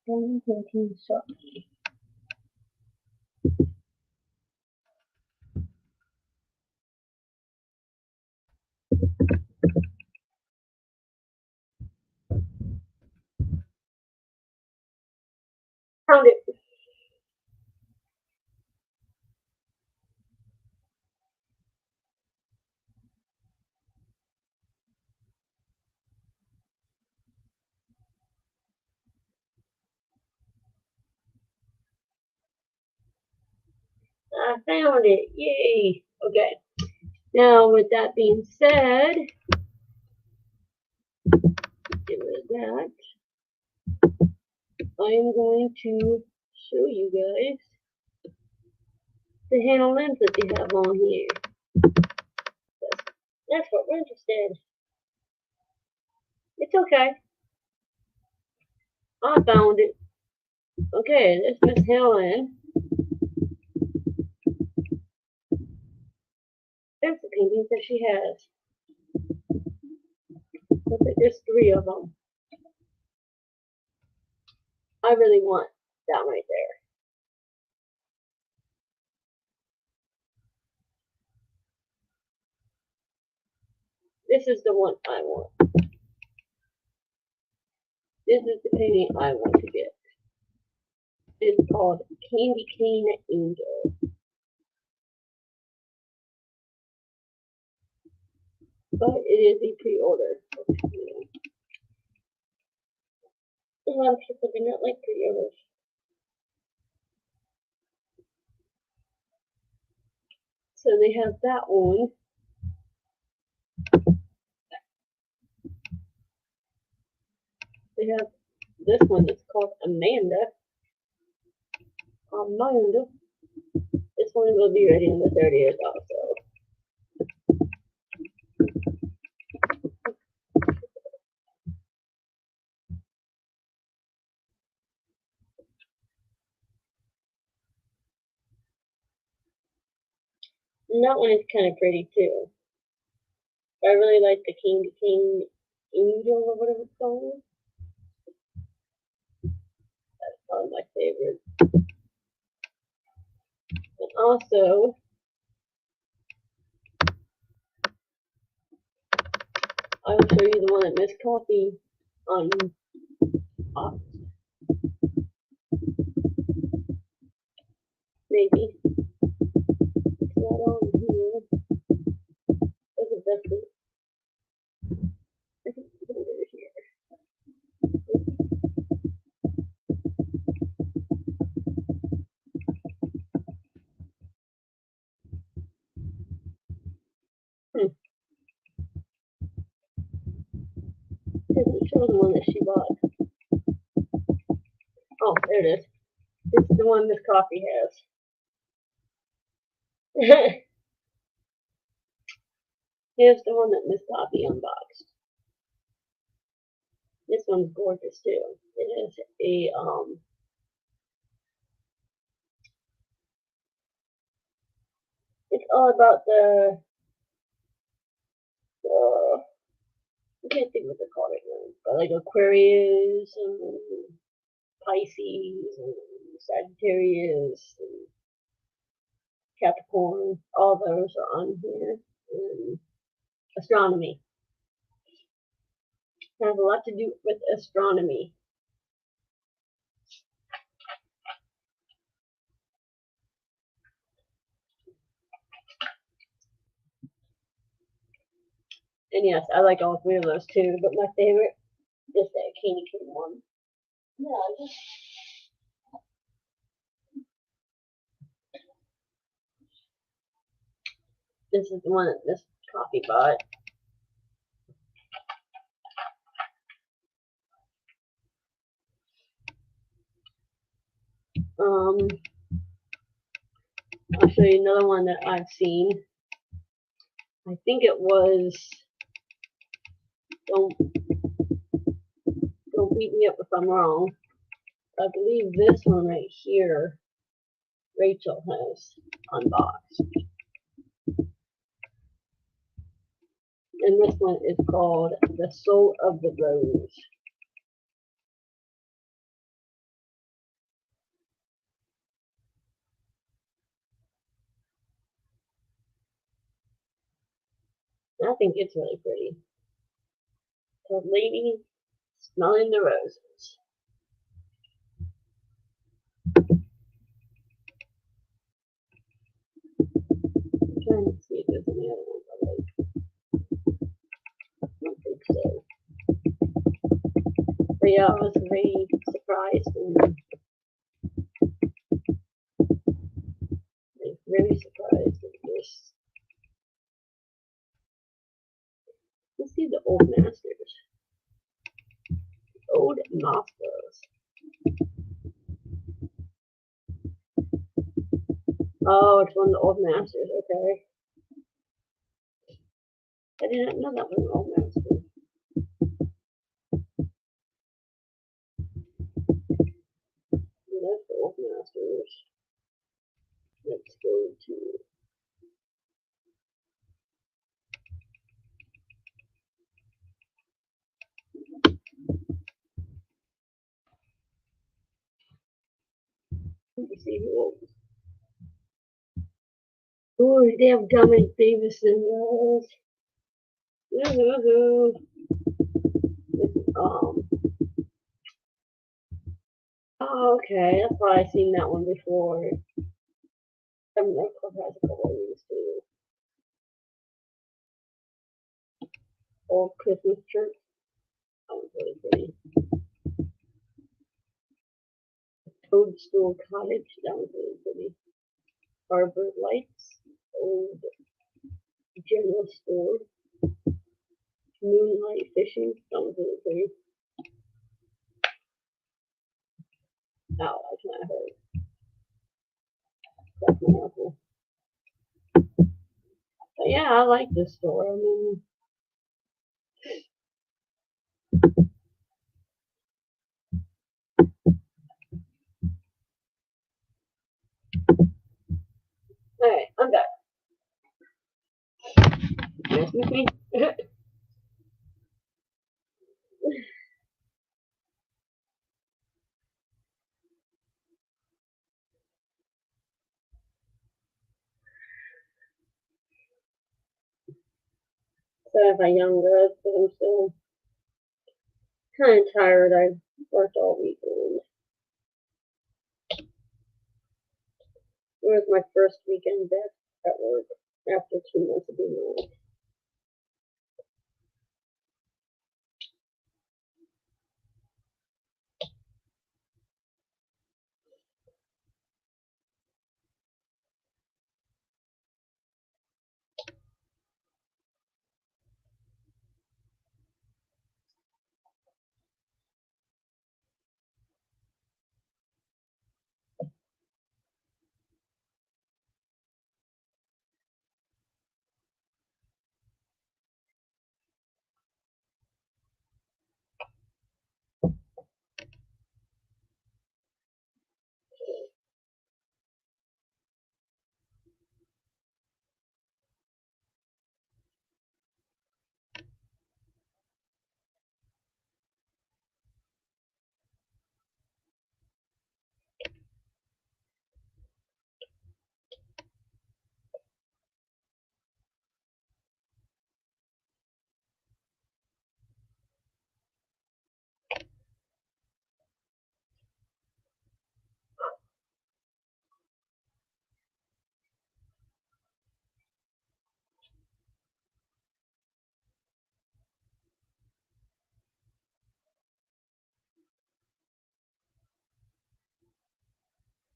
Painting shop. Found it. I found it. Yay. Okay. Now, with that being said, get rid of that. I am going to show you guys the handle lens that they have on here. That's what we're interested. It's okay. I found it. Okay, this Miss Helen. There's the paintings that she has. Looks like there's 3 of them. I really want that right there. This is the one I want. This is the painting I want to get. It's called Candy Cane Angel. But it is a pre-order. A lot of people do not like pre-orders. So they have that one. They have this one that's called Amanda. This one will be ready on the 30th also. And that one is kind of pretty too. I really like the King Angel or whatever it's called. That's probably my favorite. And also, I will show you the one that Miss Coffee on maybe. It's not on here. Look at this one. I can put it over here. Doesn't show the one that she bought. Oh, there it is. This is the one Miss Coffee has. Here's the one that Miss Coffee unboxed. This one's gorgeous too. It is a it's all about the I can't think what they call it now, but like Aquarius and Pisces and Sagittarius and Capricorn, all those are on here. And astronomy. It has a lot to do with astronomy. And yes, I like all three of those too, but my favorite is that Candy Cane one. Yeah, this is the one that Miss Coffee bought. I'll show you another one that I've seen. I think it was, don't beat me up if I'm wrong. I believe this one right here, Rachel has unboxed. And this one is called The Soul of the Rose. I think it's really pretty. The lady smelling the roses. I'm trying to see if there's any other ones I like. I don't think so. But yeah, I was very surprised and very surprised at this. Let's see the old masters. Old masters. Oh, it's one of the old masters, okay. I didn't know that was an old master. That's the old masters. Let's go to let me see who else. Oh, they have Gummy Davison rolls. Woohoo! Oh, okay, that's why I've seen that one before. I mean, that club has a couple of these too. Old Christmas church. That was really pretty. Toadstool Cottage. That was really pretty. Harbor Lights. Old General Store. Moonlight Fishing. That was really pretty. Ow, I can't hurt. That's my apple. But yeah, I like this store. I mean, alright, I'm back. So if I'm younger, but I'm still kind of tired. I worked all weekend. It was my first weekend back at work after 2 months of being off.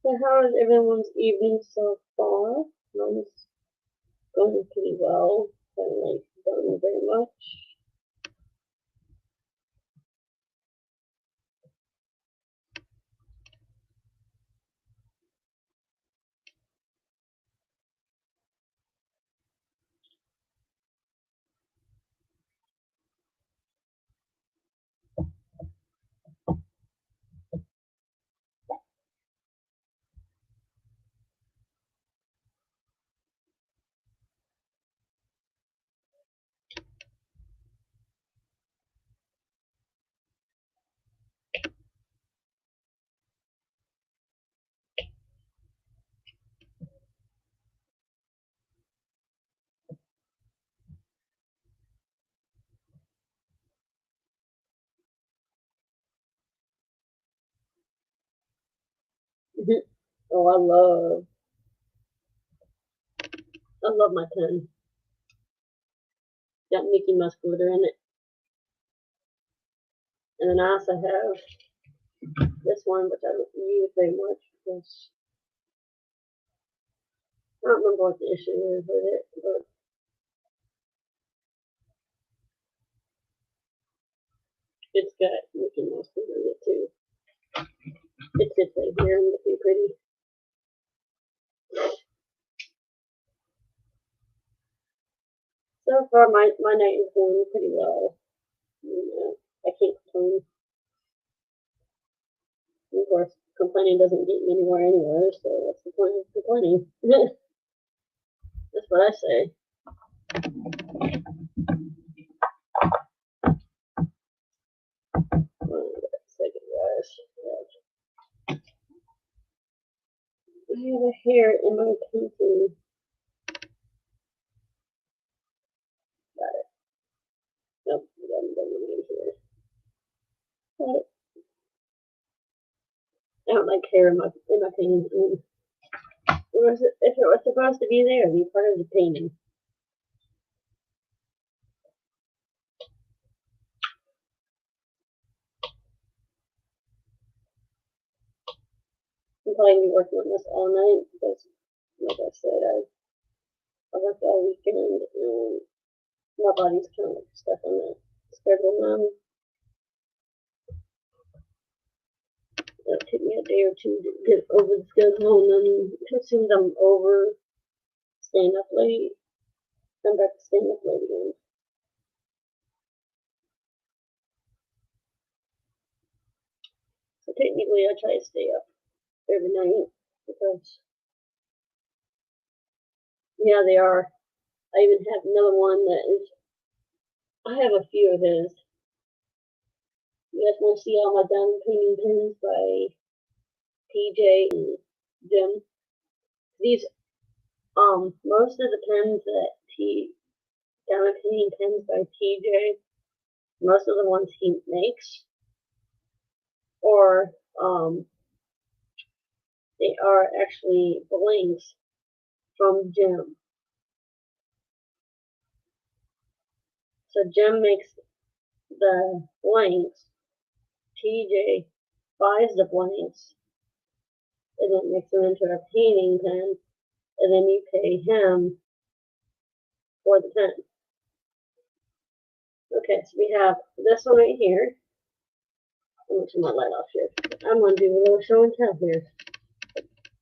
So how is everyone's evening so far? Mine's going pretty well. I haven't like done very much. Oh, I love my pen. Got Mickey Mouse glitter in it. And then I also have this one, which I don't use very much because I don't remember what the issue is with it, but it's got Mickey Mouse glitter in it too. It sits right here and looking pretty. So far, my night is going pretty well. I can't complain. Of course, complaining doesn't get you anywhere anywhere, so what's the point of complaining? That's what I say. Second, guys. I have a hair in my painting. Got it. Nope, I haven't done anything here. Got it. I don't like hair in my painting. If it was supposed to be there, it'd be part of the painting. I'm probably be working on this all night because, like I said, I worked all weekend and my body's kind of stuck on that schedule now. It'll take me a day or two to get over the schedule, and then as soon as I'm over staying up late, I'm back to staying up late again. So technically, I try to stay up every night because, yeah, they are. I even have another one that is. I have a few of his. You guys want to see all my Diamondqueen pins by PJ and Jim? These, most of the pens that Diamondqueen pens by TJ. Most of the ones he makes, or they are actually blanks from Jim. So Jim makes the blanks, TJ buys the blanks, and then makes them into a painting pen, and then you pay him for the pen. Okay, so we have this one right here. I'm going to turn my light off here. I'm going to do a little show and tell here.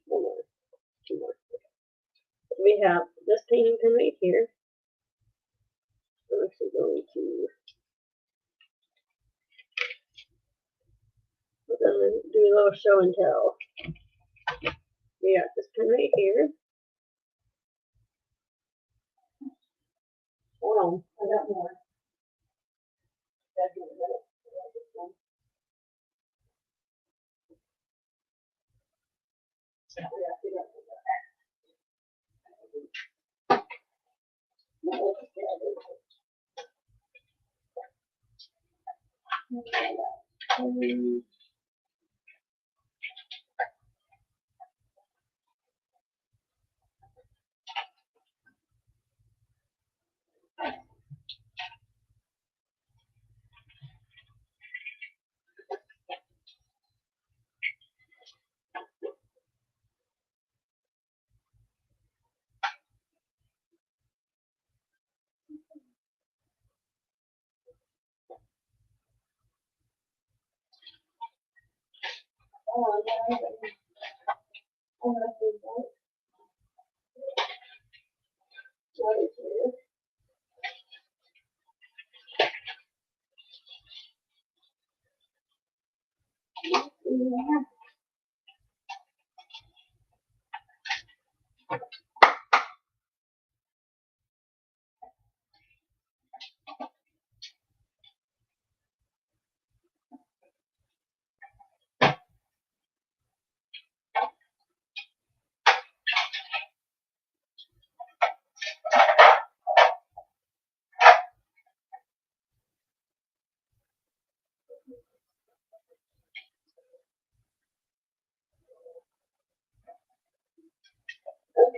One more, two more. So we have this painting pen right here. I'm actually going to do a little show and tell. We got this pen right here. Hold on, I got more.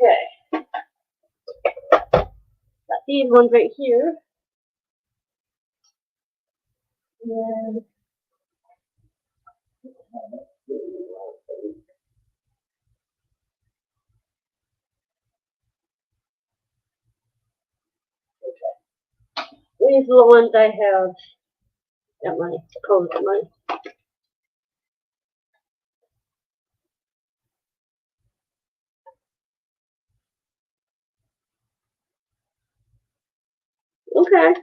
Okay, got these ones right here. And these are the ones I have at my clothes at my. Okay.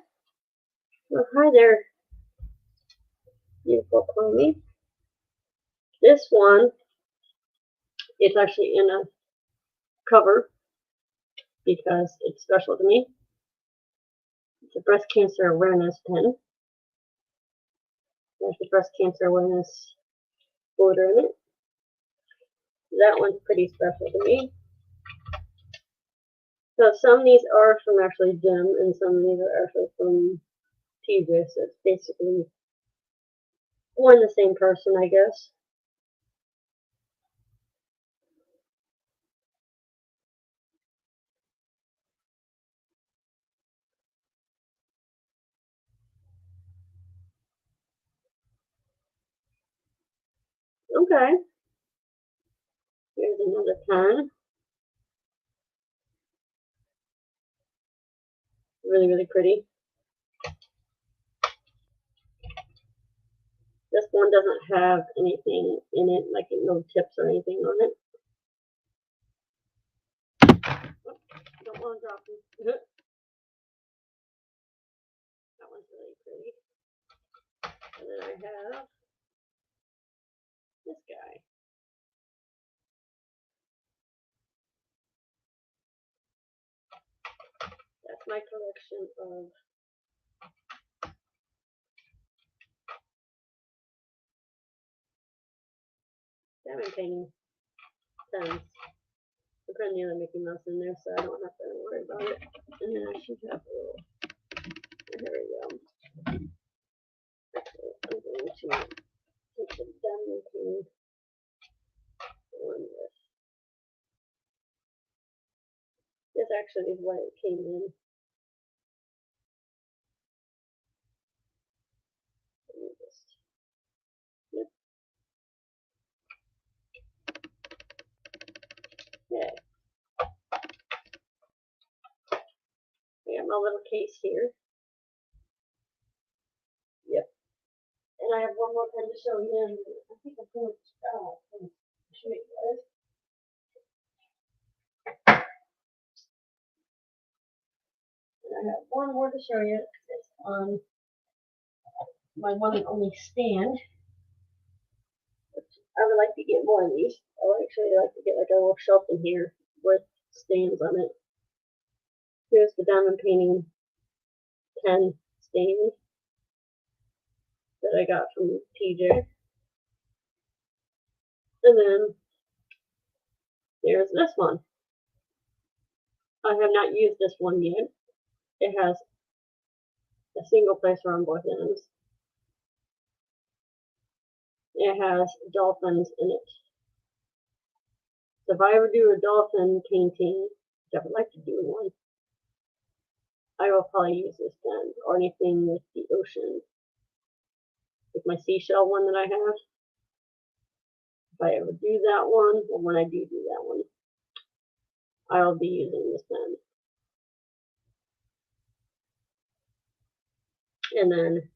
Well, hi there, beautiful pony. This one is actually in a cover because it's special to me. It's a breast cancer awareness pen. There's the breast cancer awareness border in it. That one's pretty special to me. So some of these are from actually Jim, and some of these are actually from TJ. So it's basically one and the same person, I guess. Okay. Here's another pen. Really, really pretty. This one doesn't have anything in it, like no tips or anything on it. Don't want to drop them. That one's really pretty. And then I have this guy. That's my collection of diamond painting pens. I'm putting the other Mickey Mouse in there so I don't have to worry about it. And then I should have a little Here we go. Actually, I'm going to take the Diamondqueen on this. This actually is what it came in. Let me just, yep. Okay. I got my little case here. Yep. And I have one more pen to show you. And I think I'm going to show you guys. And I have one more to show you. It's on my one and only stand. I would like to get more of these. I would actually like to get like a little shelf in here with stands on it. Here's the diamond painting pen stand that I got from TJ. And then there's this one. I have not used this one yet. It has a single placer on both ends. It has dolphins in it. So if I ever do a dolphin painting, which I would like to do one, I will probably use this pen or anything with the ocean. With my seashell one that I have. If I ever do that one, or when I do that one, I'll be using this pen. And then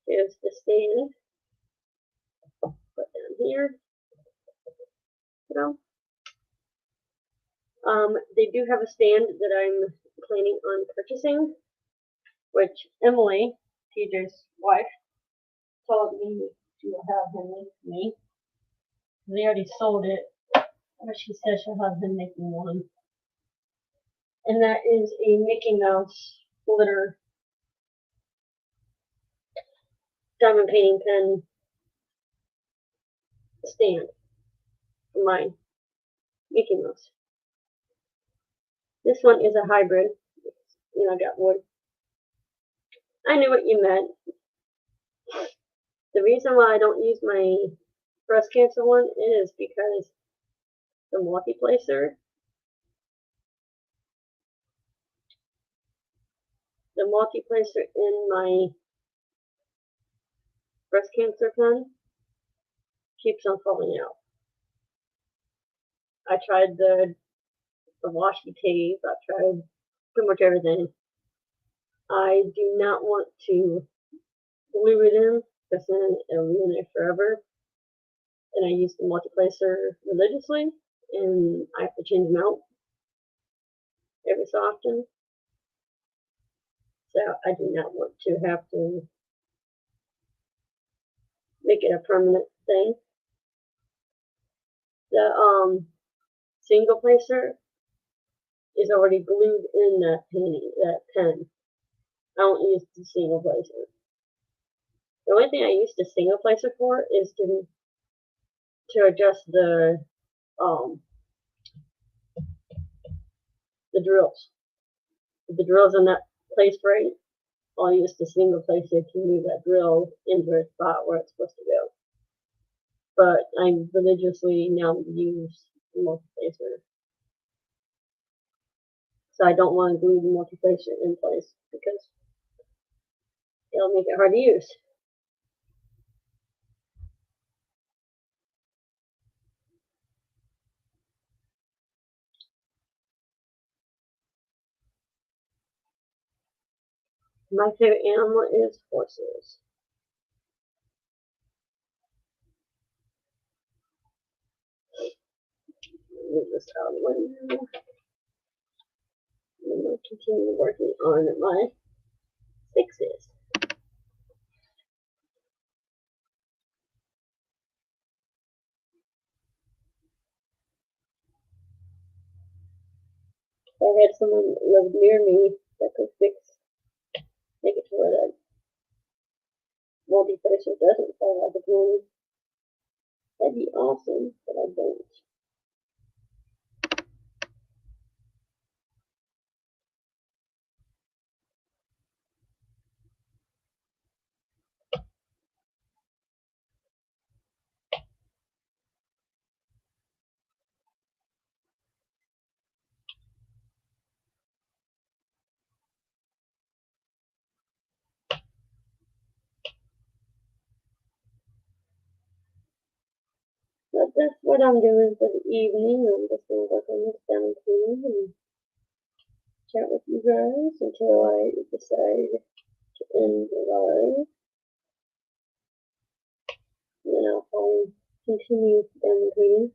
here's the stand. Put down here. You know. They do have a stand that I'm planning on purchasing, which Emily, TJ's wife, told me she will have him make me. They already sold it, but she said she'll have him make me one. And that is a Mickey Mouse glitter diamond painting pen stand for my Mickey Mouse. This one is a hybrid. You know, I got wood. I knew what you meant. The reason why I don't use my breast cancer one is because the multi-placer in my breast cancer pen keeps on falling out. I tried the washi tape, I tried pretty much everything. I do not want to glue it in because then it'll ruin it forever. And I use the multi-placer religiously, and I have to change them out every so often. So I do not want to have to make it a permanent thing. The single placer is already glued in that pen. I don't use the single placer. The only thing I use the single placer for is to adjust the drills. If the drill's in that place right, I'll use the single placer to move that drill into a spot where it's supposed to go. But I religiously now use the multi-placer. So I don't want to glue the multi-placer in place because it'll make it hard to use. My favorite animal is horses. Move this out of the way now. I'm going to continue working on my fixes. If I had someone live near me that could make it to where that multi-placer doesn't fall out of the room, that'd be awesome, but I don't. that's what I'm doing for the evening. I'm just gonna work on this Diamondqueen and chat with you guys until I decide to end the live. And then I'll probably continue Diamondqueen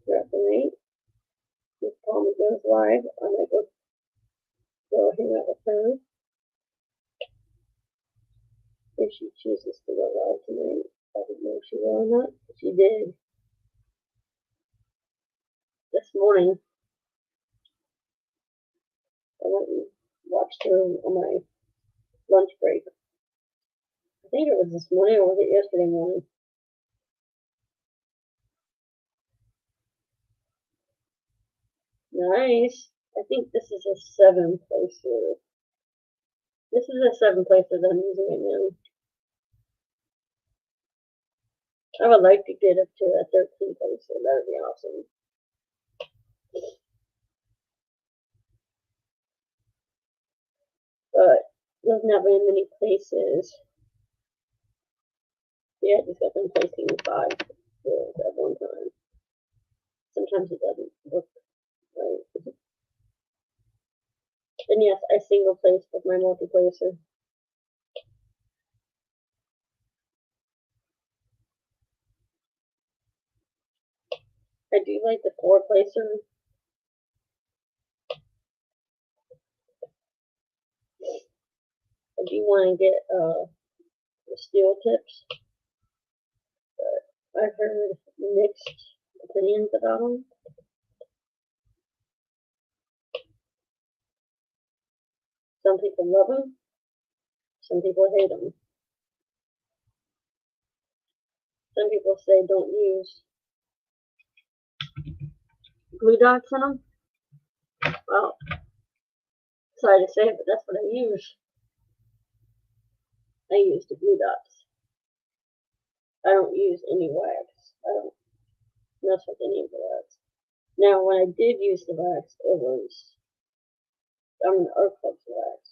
throughout the night. If Palmy goes live, I might go hang out with her if she chooses to go live tonight. I don't know if she will or not. She did this morning. I went and watched her on my lunch break. I think it was this morning or was it yesterday morning? Nice. I think this is a 7 placer. This is a 7 placer that I'm using right now. I would like to get up to a 13 placer. That would be awesome. But there's not very many places. Yeah, I just got them placing 5 at one time. Sometimes it doesn't work right. And yes, I single place with my multi-placer. I do like the 4 placer. I do want to get the steel tips, but I've heard mixed opinions about them. Some people love them, some people hate them. Some people say don't use glue dots in them. Well, sorry to say it, but that's what I use. I use the glue dots. I don't use any wax. I don't mess with any of the wax. Now, when I did use the wax, it was an Earth Club's wax.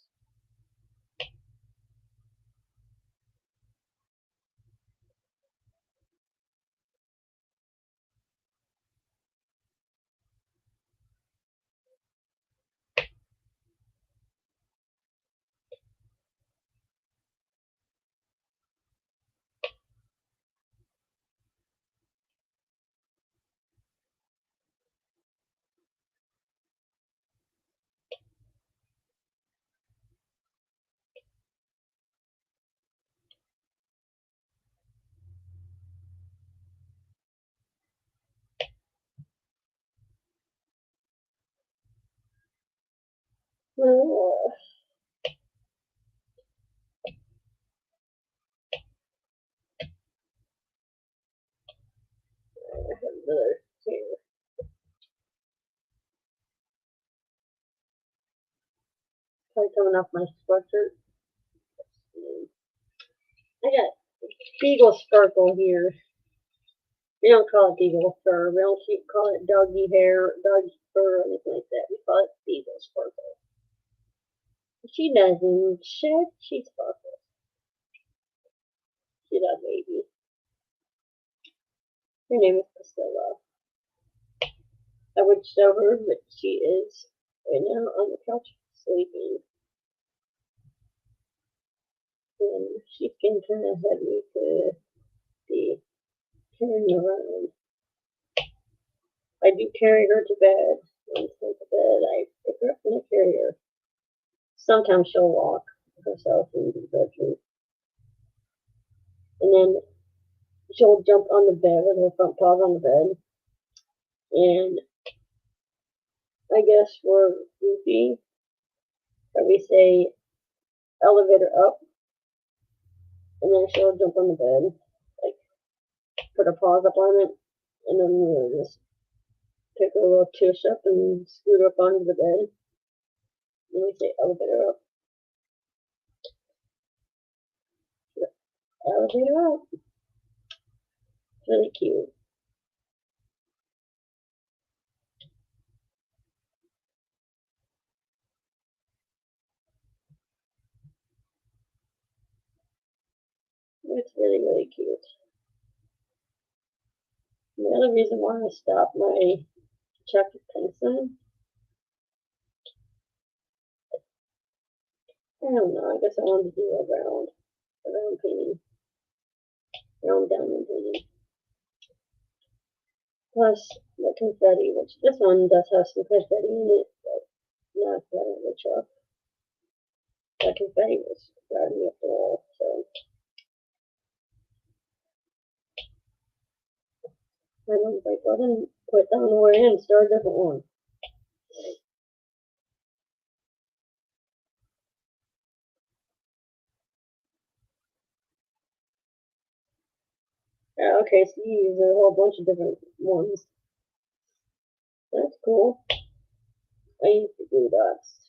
Well, I have another here. Probably coming off my sweatshirt. I got Beagle Sparkle here. We don't call it Beagle Fur. We don't call it doggy hair, doggy fur, or anything like that. We call it Beagle Sparkle. She doesn't shed, she sparkles. She's a baby. Her name is Priscilla. I would show her, but she is right now on the couch sleeping. And she's getting kind of heavy to be carrying around. I do carry her to bed. When I go to bed, I pick her up and I carry her. Sometimes she'll walk herself into the bedroom. And then she'll jump on the bed with her front paws on the bed. And I guess we're goofy. But we say elevator up. And then she'll jump on the bed. Like, put her paws up on it. And then we'll just pick her little tush up and scoot her up onto the bed. And we say elevator up. Elevator up. It's really cute. It's really, really cute. Yeah, Another reason why I stopped my chocolate pencil, I don't know, I guess I wanted to do a round painting, round diamond painting. Plus the confetti, which this one does have some confetti in it, but not the chalk. That confetti was driving me up the wall, so I was like, go ahead and put that one away and start a different one. Yeah, okay, so you use a whole bunch of different ones. That's cool. I use the glue dots.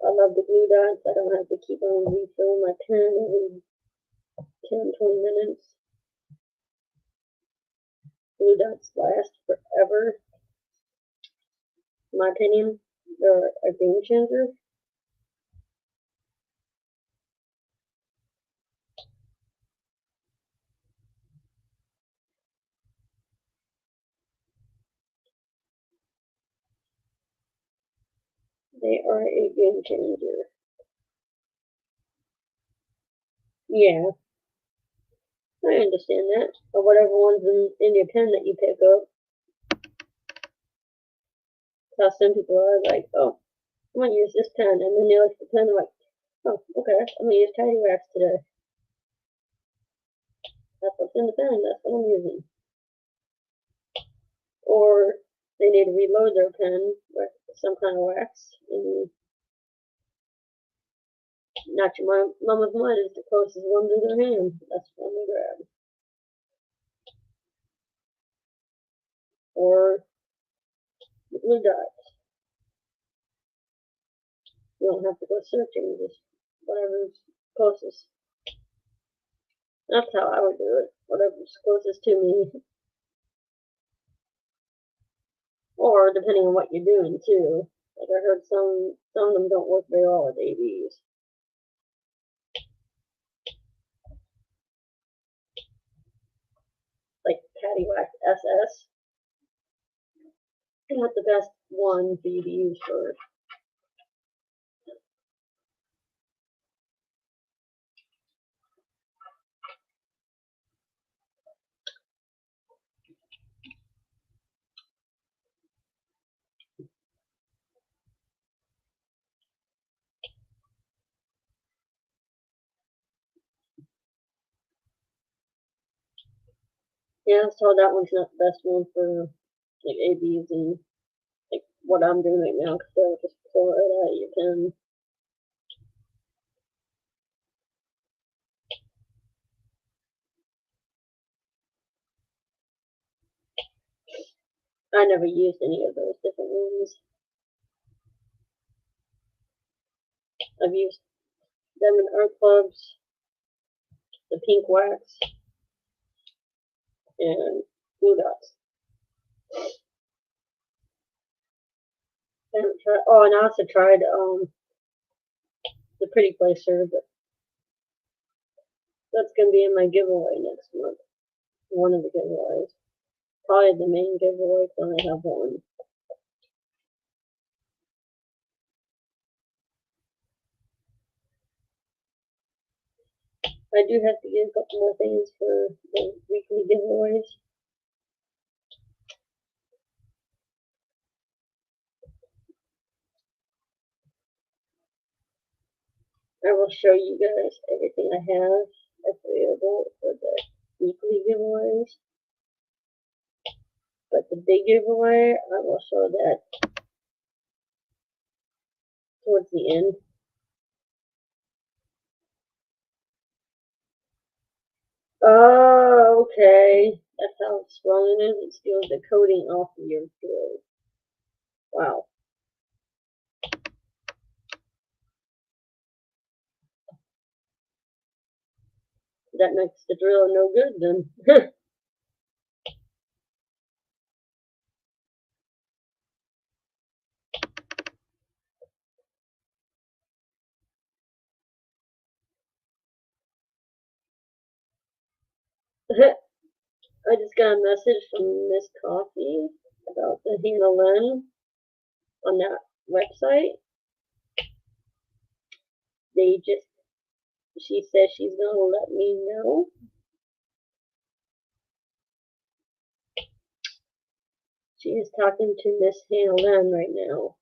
I love the glue dots. I don't have to keep on refilling my pen every 10-20 minutes. Glue dots last forever. In my opinion, they're a game changer. They are a game changer. Yeah, I understand that. Or whatever one's in your pen that you pick up. How some people are like, oh, I'm gonna use this pen, and then they look at the pen and like, oh, okay, I'm gonna use Tidy Wax today. That's what's in the pen, that's what I'm using. Or they need to reload their pen with some kind of wax. And not your mama's mud is the closest one to their hand. That's one they grab. Or the glue dots. You don't have to go searching, just whatever's closest. That's how I would do it. Whatever's closest to me. Or depending on what you're doing too. Like I heard some of them don't work very well with ABs. Like Patty Wax SS. Not the best one for you to use for. Yeah, so that one's not the best one for like ABs and like what I'm doing right now, because they'll just pull it right out of your pen. I never used any of those different ones. I've used them in art clubs, the pink wax, and glue dots. And I also tried the pretty placer, but that's gonna be in my giveaway next month. One of the giveaways. Probably the main giveaway, because I only have one. I do have to get a couple more things for the weekly giveaways. I will show you guys everything I have available for the weekly giveaways. But the big giveaway, I will show that towards the end. Oh, okay. That's how strong it is. It steals the coating off of your drill. Wow. That makes the drill no good then. I just got a message from Miss Coffee about the Hannah Lynn on that website. She says she's gonna let me know. She is talking to Miss Hannah Lynn right now.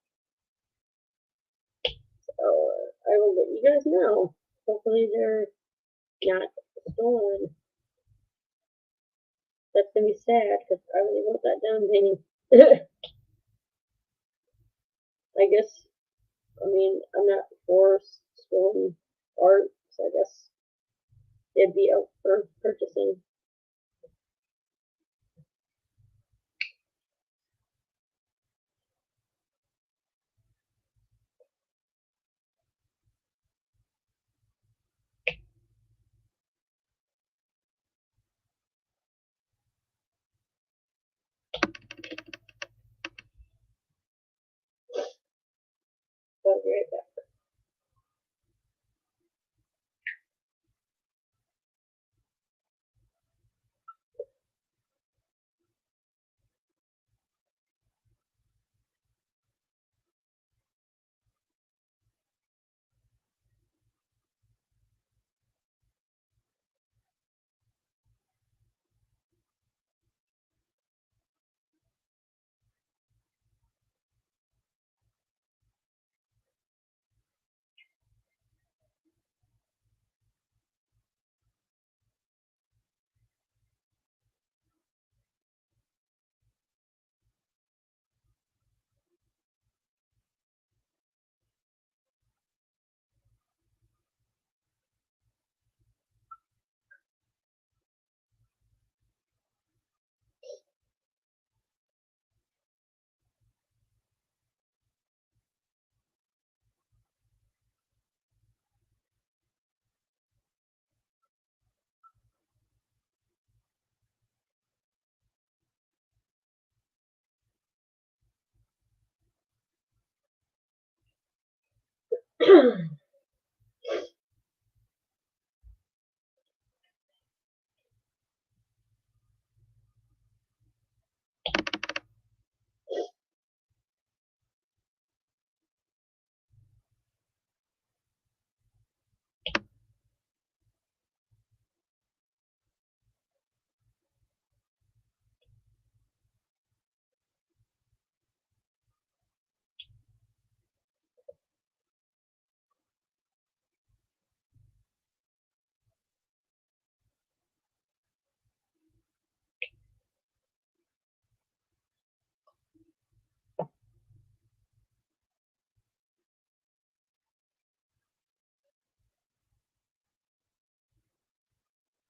So I will let you guys know. Hopefully they're not stolen. That's gonna be sad because I really want that down payment. I guess, I mean, I'm not for stolen art, so I guess it'd be out for purchasing. But I'll be right back.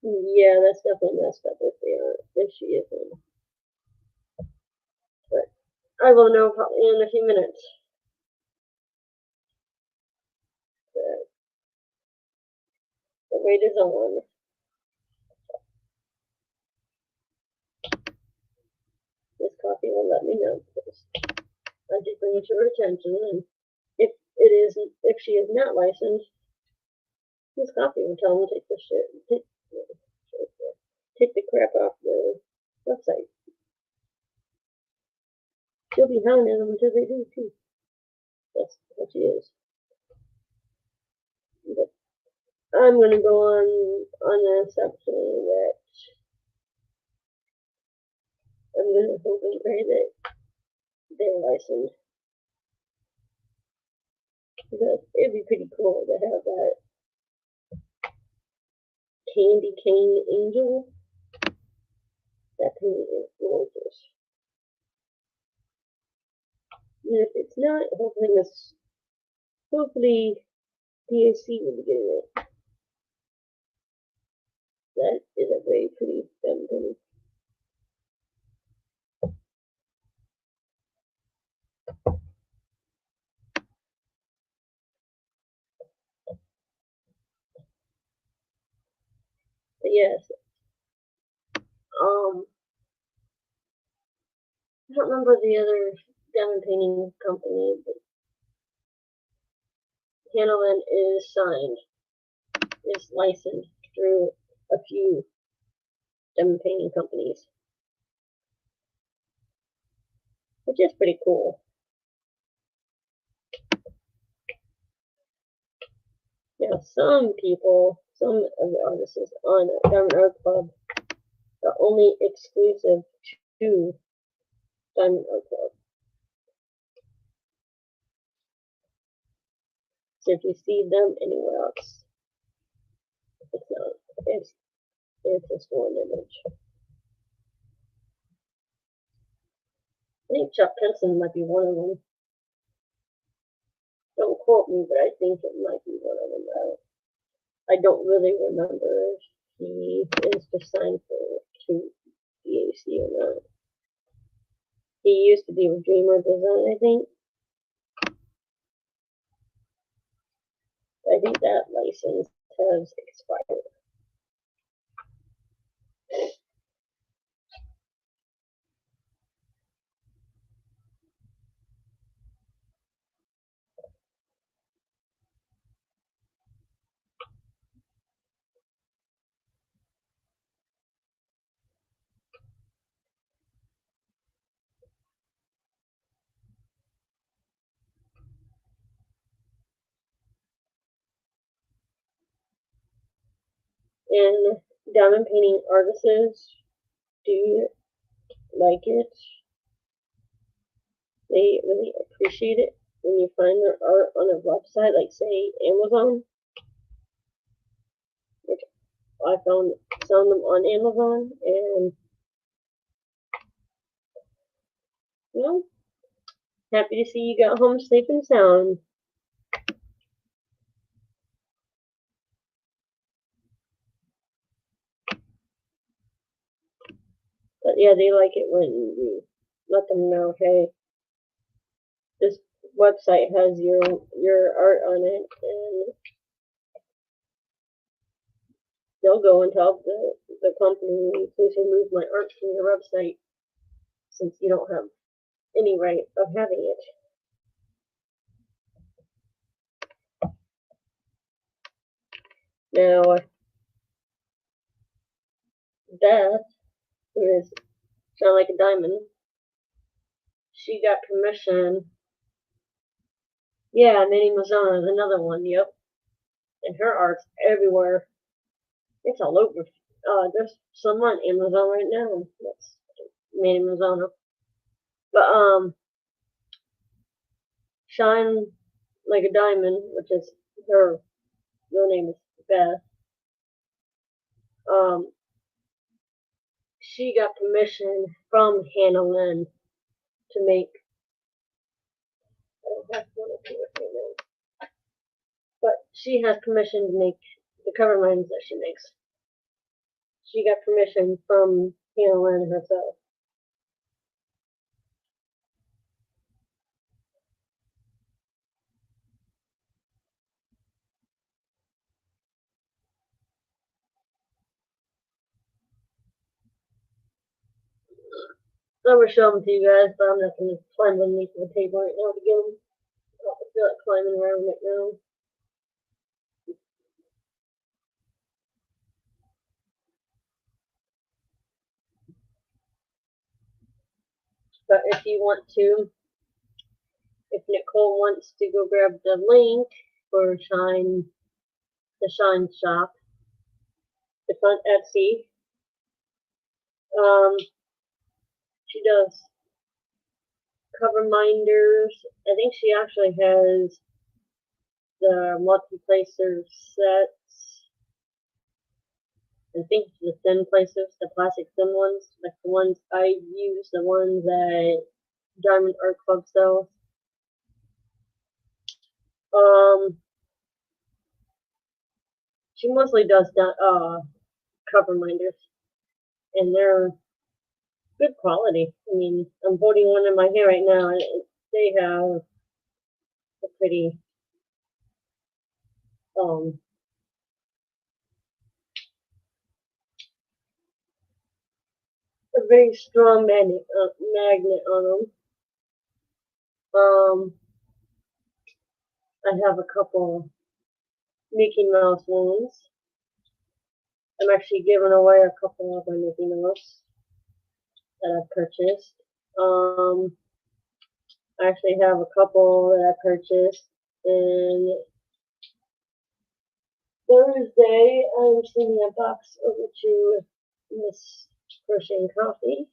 Yeah, that's definitely messed up if she isn't. But I will know probably in a few minutes. But the wait is on. This Coffee will let me know. I just bring it to her attention, and if she is not licensed, Miss Coffee will tell them to take the crap off the website. She'll be hounding them until they do too. That's what she is. But I'm gonna go on the assumption that I'm gonna hope and pray that they're licensed. Because it'd be pretty cool to have that candy cane angel. That painting is gorgeous. And if it's not, hopefully DAC will be getting it. That is a very pretty painting. But yes, I don't remember the other diamond painting company, but Hannah Lynn is signed, is licensed through a few diamond painting companies, which is pretty cool. Now, some people, some of the artists on Diamond Art Club are only exclusive to Diamond Art Club. So if you see them anywhere else, it's not. It's just one image. I think Chuck Pinson might be one of them. Don't quote me, but I think it might be one of them. I don't really remember if he is just signed for DAC or not. He used to be with Dreamer Design, I think. I think that license has expired. And diamond painting artists do like it. They really appreciate it when you find their art on a website, like say Amazon, which I found them on Amazon, and you know, happy to see you got home safe and sound. But yeah, they like it when you let them know, hey, this website has your art on it, and they'll go and tell the company, please remove my art from your website since you don't have any right of having it. Now, Beth, who is Shine Like a Diamond, she got permission. Yeah, Minnie Mazzona is another one, yep. And her art's everywhere. It's all over. There's some on Amazon right now. That's Minnie Mazzona. But, Shine Like a Diamond, which is her real name is Beth. She got permission from Hannah Lynn to make. I don't have one of her, but she has permission to make the cover lines that she makes. She got permission from Hannah Lynn herself. I will show them to you guys, but I'm not going to climb underneath the table right now to get them. I don't feel like climbing around right now. But if you want to, if Nicole wants to go grab the link for the Shine shop, it's on Etsy. She does cover minders. I think she actually has the multi-placer sets. I think the thin placers, the plastic thin ones, like the ones I use, the ones that Diamond Art Club sells. She mostly does cover minders, and they're good quality. I mean, I'm holding one in my hair right now, and they have a pretty a very strong magnet on them. I have a couple Mickey Mouse ones. I'm actually giving away a couple of my Mickey Mouse that I purchased. I actually have a couple that I purchased, and Thursday I'm sending a box over to Miss Crocheting Coffee.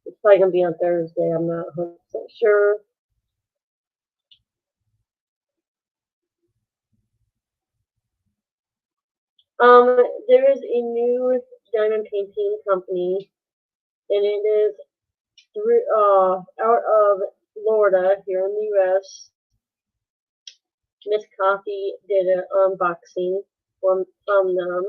It's probably gonna be on Thursday. I'm not 100% sure. There is a new diamond painting company, and it is through out of Florida here in the U.S. Miss Coffee did an unboxing from them.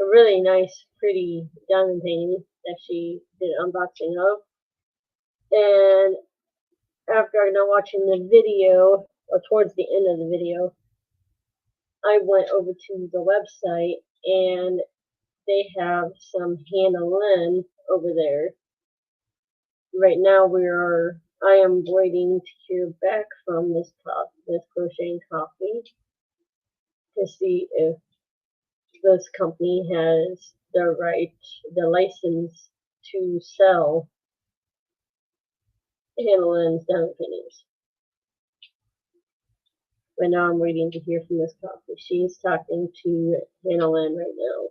A really nice, pretty diamond painting that she did an unboxing of. And after I got watching the video, or towards the end of the video, I went over to the website and they have some handling over there. Right now I am waiting to hear back from this Crocheting Coffee to see if this company has the license to sell handling diamond paintings. Right now I'm waiting to hear from this company. She's talking to Hannah Lynn right now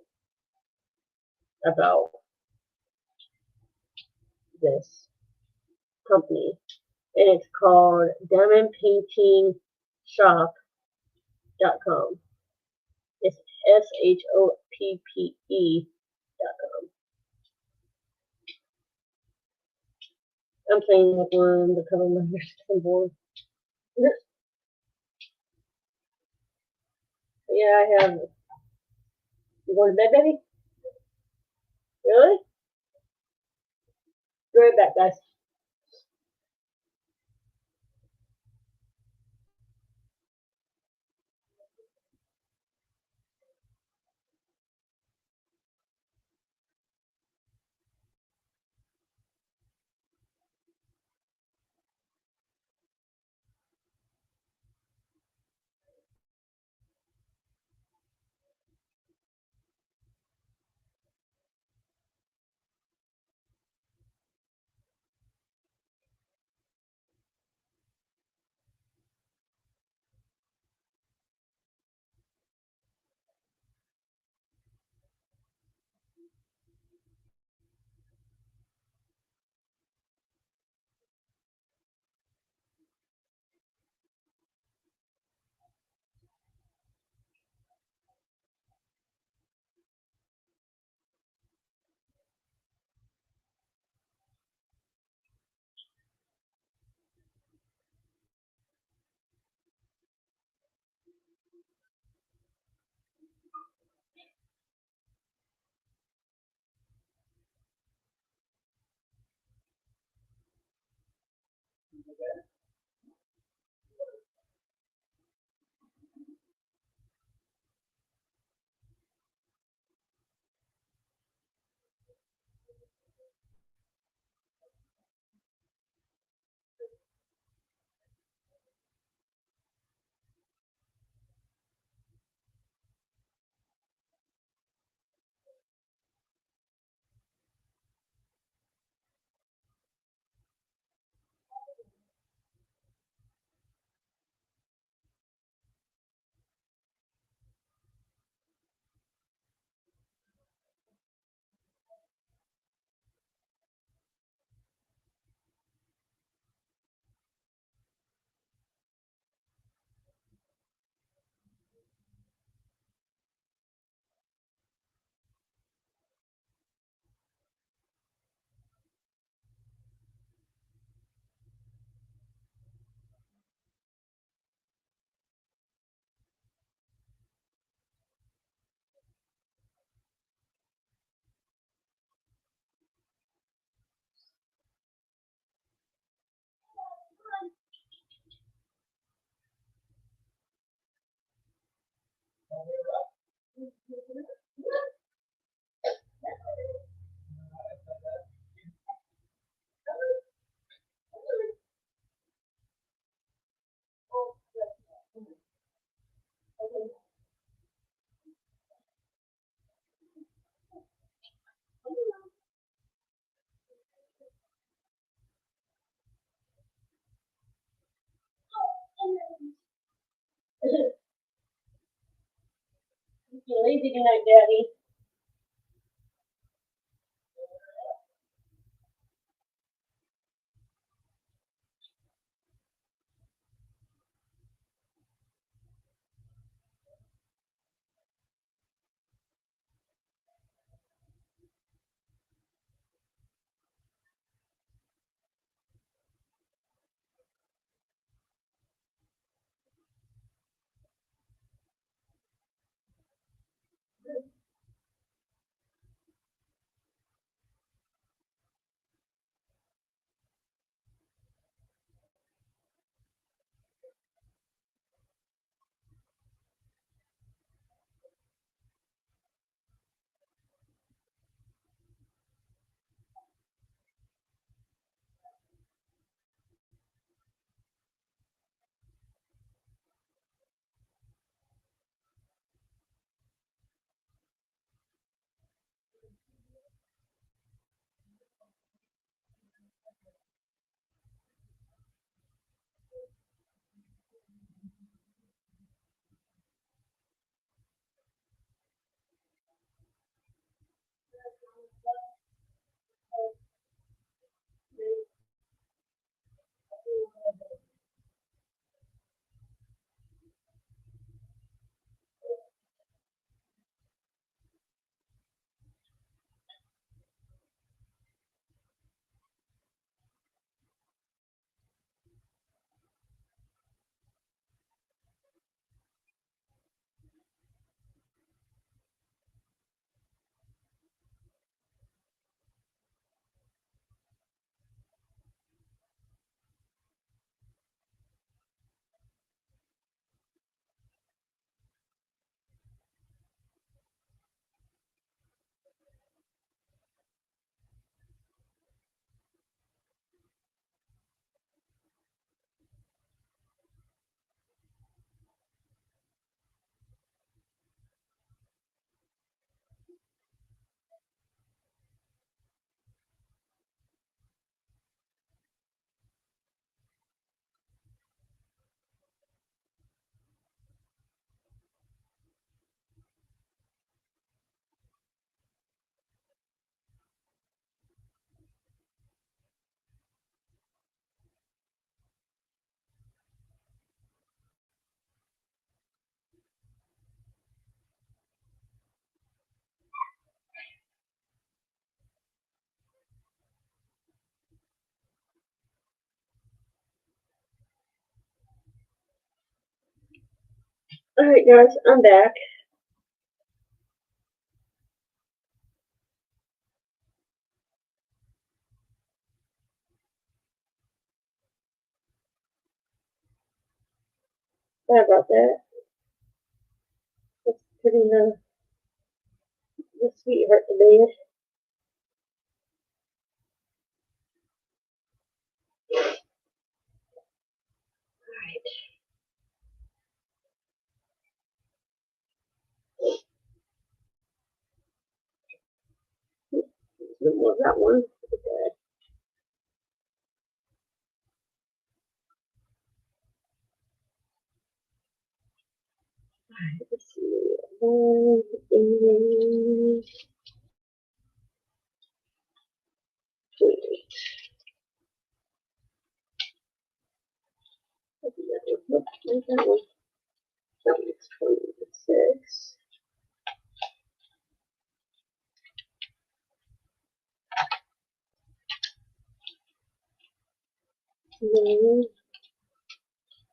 about this company. And it's called diamondpaintingshop.com. It's SHOPPE.com. I'm playing with one to cover my second board. Yeah, I have. You going to bed, baby? Really? Be right back, guys. You lazy tonight, Daddy. Alright guys, I'm back. Sorry about that. Just putting the sweetheart to bed. Alright. No more of that one. Okay. Alright, let's see. 1, 8, 28. Nope, not that one. That one's 26. No,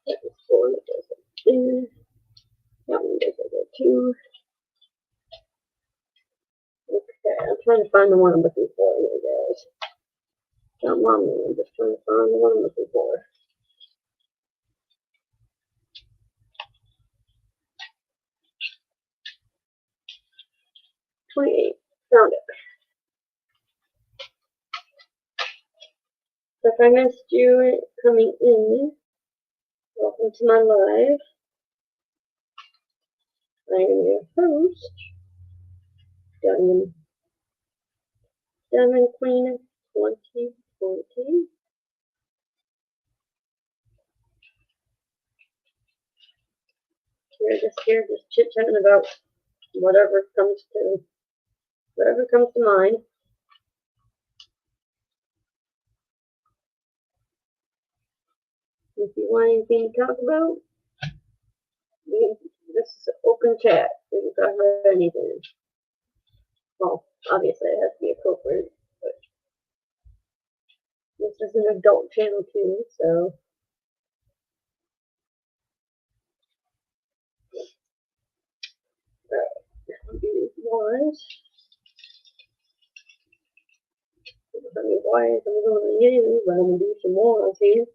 that was 4. That goes up there. That one goes over 2. Okay, I'm trying to find the one I'm looking for here, guys. Don't mind me, I'm just trying to find the one I'm looking for. 28. Found it. So if I missed you coming in, welcome to my live. I am your host, Diamondqueen 2020. We're just here, just chit-chatting about whatever comes to mind. If you want anything to talk about, this is an open chat. We can talk about anything. Well, obviously it has to be appropriate, but this is an adult channel too, so. These ones. I mean, why is I'm going to use, but I'm going to do some more on here.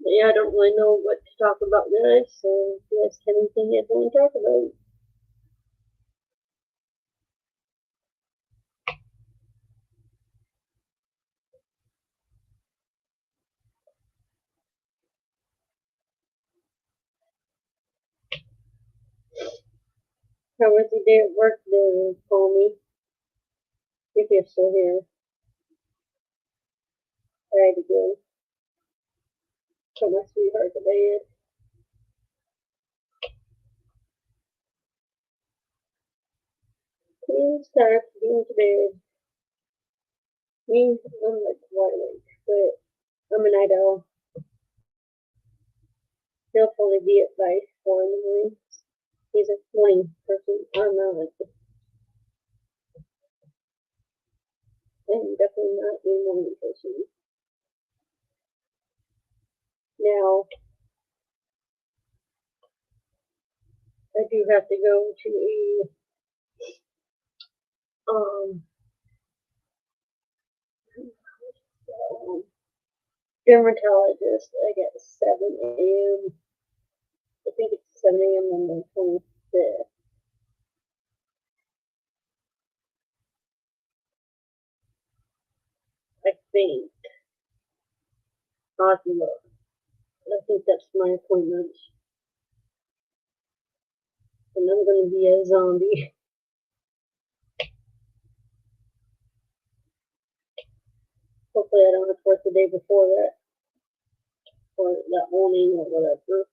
Yeah, I don't really know what to talk about, guys, so if you guys have anything you want to talk about. How was your day at work there, Comey? If you're still here. I had to go put my sweetheart to bed. Please start going to bed. Me, I'm like wide awake, but I'm a night owl. He'll probably be at by 4 in the morning. He's a morning person. I'm not like this. I'm definitely not a morning person. Now, I do have to go to a um dermatologist. I get 7 a.m. I think it's 7 a.m. on the 25th. I think. I'll have to look. I think that's my appointment. And I'm gonna be a zombie. Hopefully I don't have to work the day before that. Or that morning or whatever.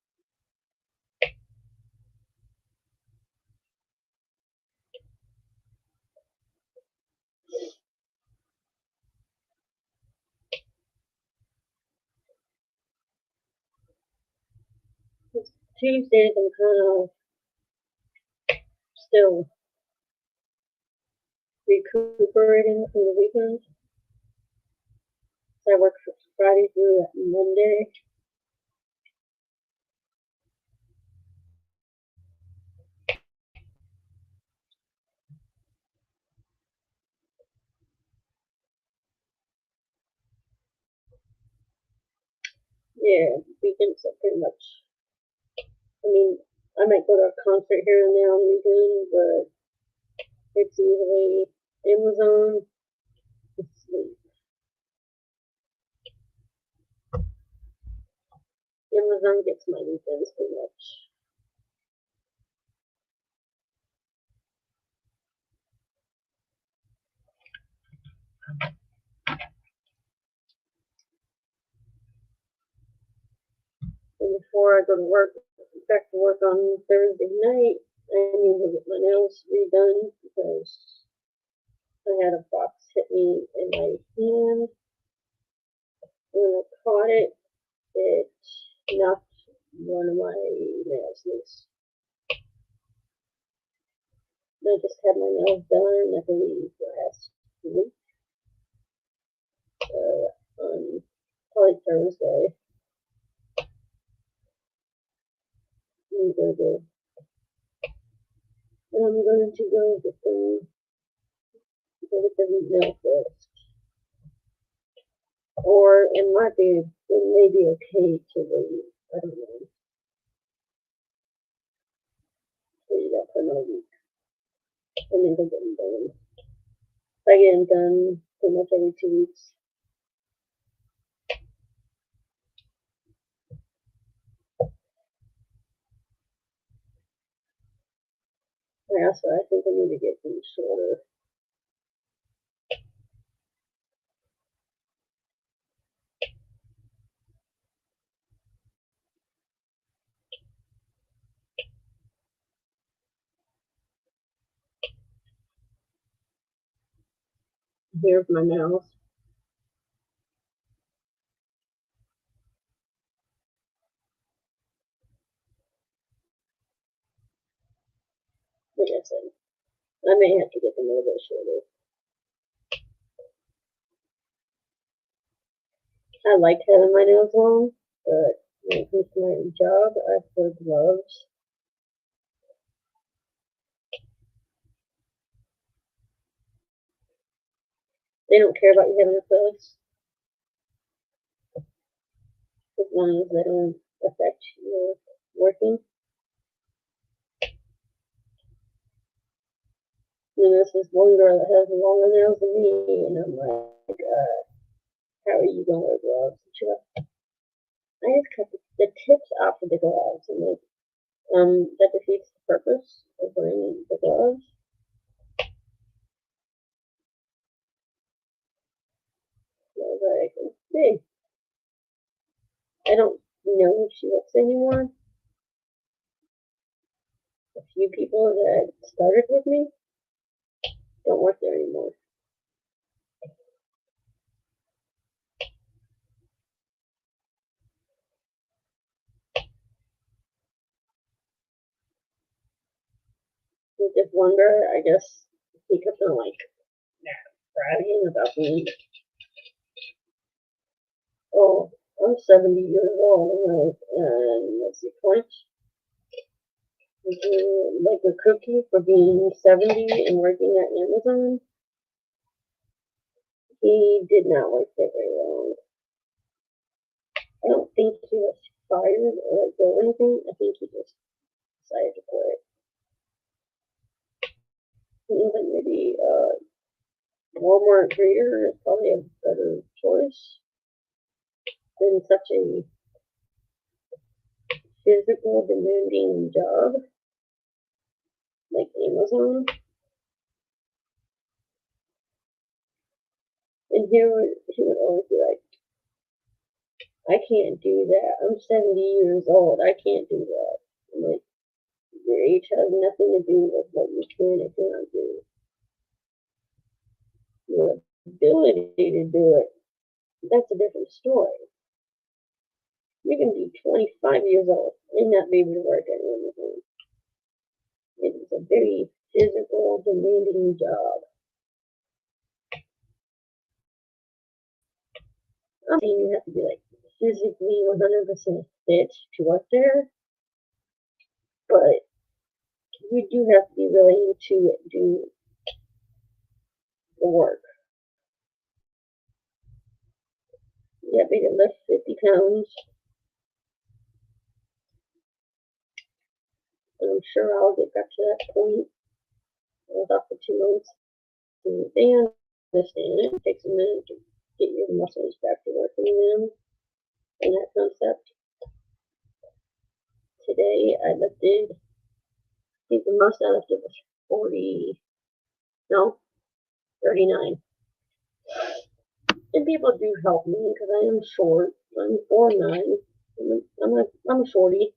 Tuesdays I'm kind of still recuperating from the weekend. So I work Friday through Monday. Yeah, weekends are pretty much. I mean, I might go to a concert here and there on the weekend, but it's usually Amazon and sleep. Amazon gets my weekends pretty much. And before I go to work, back to work on Thursday night, I need to get my nails redone because I had a box hit me in my hand. When I caught it, it knocked one of my nails loose. I just had my nails done, I believe, last week. On probably Thursday. I'm going to go get the nail fixed. Or it may be okay to wait. I don't know. Wait up for another week. And then go get them done. I get them done pretty much every 2 weeks. I think I need to get them shorter. Here's my nails. Like I said, I may have to get them a little bit shorter. I like having my nails long, but when it comes to my job, I prefer gloves. They don't care about you having acrylics, as long as they don't affect your working. And this is one girl that has longer nails than me, and I'm like, how are you going to wear gloves? And she's like, I just cut the tips off of the gloves. I'm like, that defeats the purpose of wearing the gloves. So I was like, okay. I don't know if she works anymore. A few people that started with me don't work there anymore. Just wonder, I guess, because I'm like bragging about being, oh, I'm 70 years old, and what's the point? Like a cookie for being 70 and working at Amazon. He did not work there very long. I don't think he was fired or let go or anything. I think he just decided to quit. Even maybe Walmart greeter is probably a better choice than such a physical demanding job like Amazon. And he would always be like, I can't do that. I'm 70 years old. I can't do that. I'm like, your age has nothing to do with what you can and cannot do. Your ability to do it, that's a different story. You can be 25 years old and not be able to work at Amazon. It is a very physical, demanding job. I'm saying you have to be like physically 100% fit to work there, but you do have to be willing to do the work. You have to lift 50 pounds. And I'm sure I'll get back to that point. I was off for 2 months. And they understand it. It takes a minute to get your muscles back to working in and that concept. Today I lifted, I think the most I lifted was 39. And people do help me because I am short. I'm 4'9". I'm a shorty.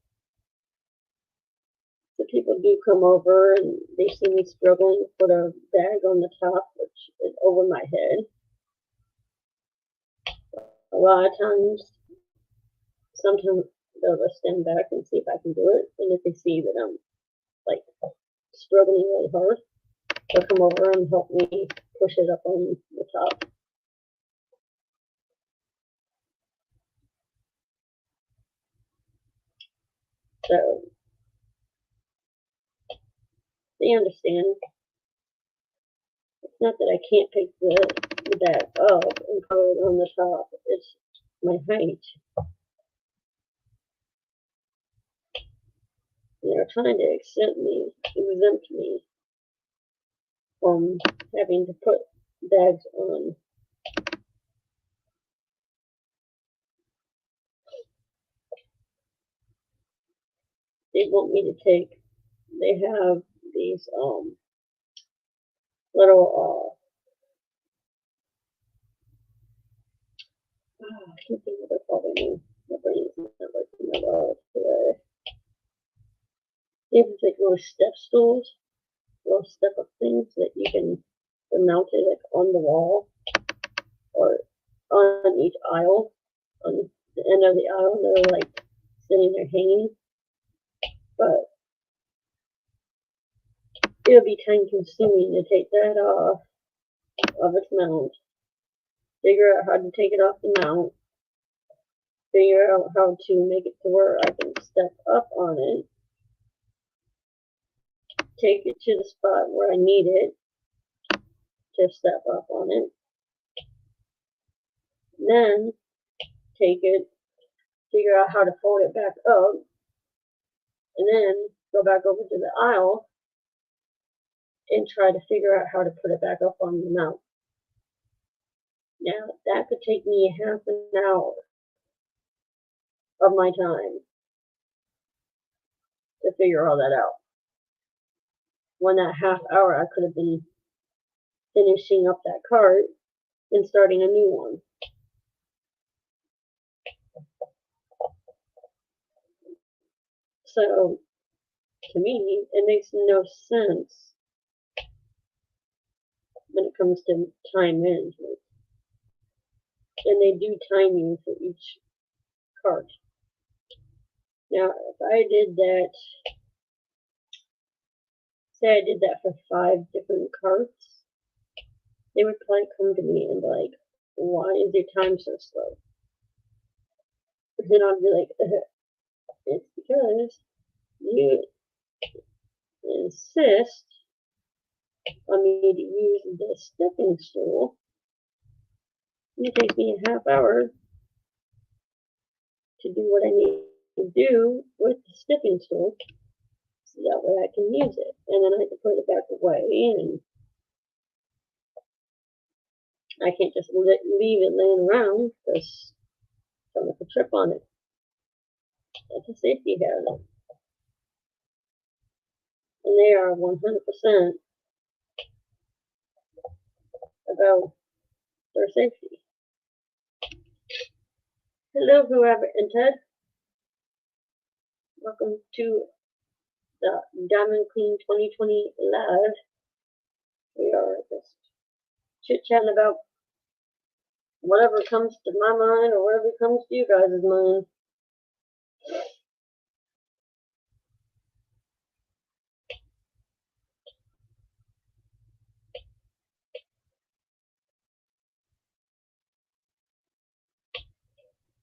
So people do come over and they see me struggling to put a bag on the top, which is over my head. A lot of times, sometimes they'll just stand back and see if I can do it. And if they see that I'm like struggling really hard, they'll come over and help me push it up on the top. So they understand. It's not that I can't pick the bag up and put it on the top. It's my height. They're trying to exempt me from having to put bags on. They want me to take, they have these little I can't think of what they're called anymore. My brain is not working well today. They have like little step stools, little step up things that you can mount it like on the wall or on each aisle, on the end of the aisle. They're like sitting there hanging, but it'll be time consuming to take that off of its mount, figure out how to take it off the mount, figure out how to make it to where I can step up on it, take it to the spot where I need it to step up on it, then take it, figure out how to fold it back up, and then go back over to the aisle and try to figure out how to put it back up on the mount. Now, that could take me half an hour of my time to figure all that out. When that half hour, I could have been finishing up that cart and starting a new one. So, to me, it makes no sense when it comes to time management. And they do time you for each cart. Now, if I did that, say I did that for 5 different carts, they would probably come to me and be like, why is your time so slow? And then I'd be like, it's because you insist on me to use the stepping stool. It takes me a half hour to do what I need to do with the stepping stool, so that way I can use it. And then I have to put it back away, and I can't just leave it laying around because someone could trip on it. That's a safety hazard. And they are 100% about their safety. Hello, whoever entered. Welcome to the Diamondqueen 2020 live. We are just chit-chatting about whatever comes to my mind or whatever comes to you guys' mind.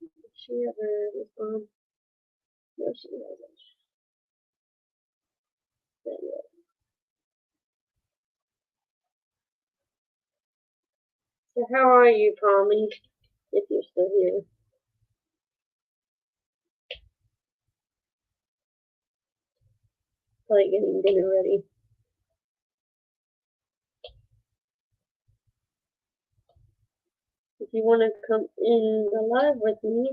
Did she ever respond? No, she hasn't. So how are you, Palmy, if you're still here? like getting dinner ready. If you want to come in the live with me,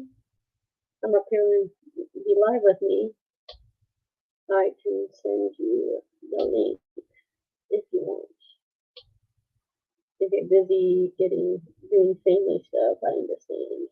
come up here and be live with me. I can send you the link if you want. If you're busy doing family stuff, I understand.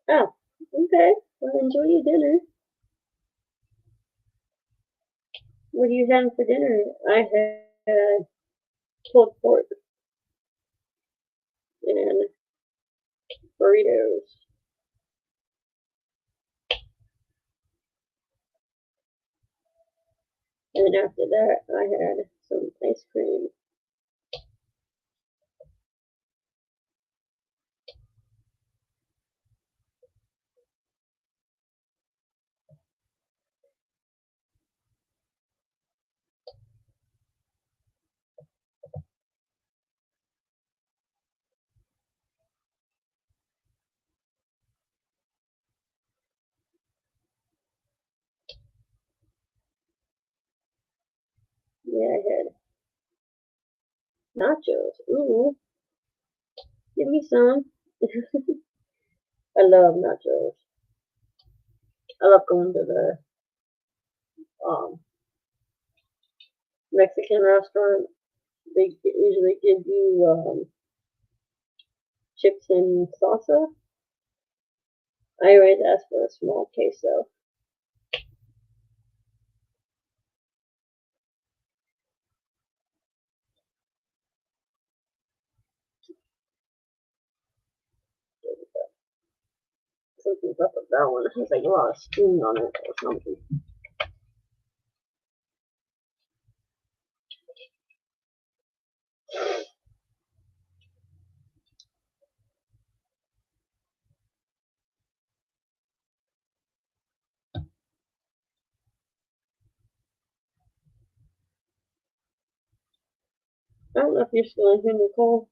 Oh, okay. Well, enjoy your dinner. What are you having for dinner? I had pulled pork and burritos. And then after that, I had some ice cream. Yeah, I had nachos. Ooh, give me some. I love nachos. I love going to the um, Mexican restaurant. They usually give you chips and salsa. I always ask for a small queso. Something's up with that one. It has like a lot of spoon on it or something. I don't know if you're still in here, Nicole,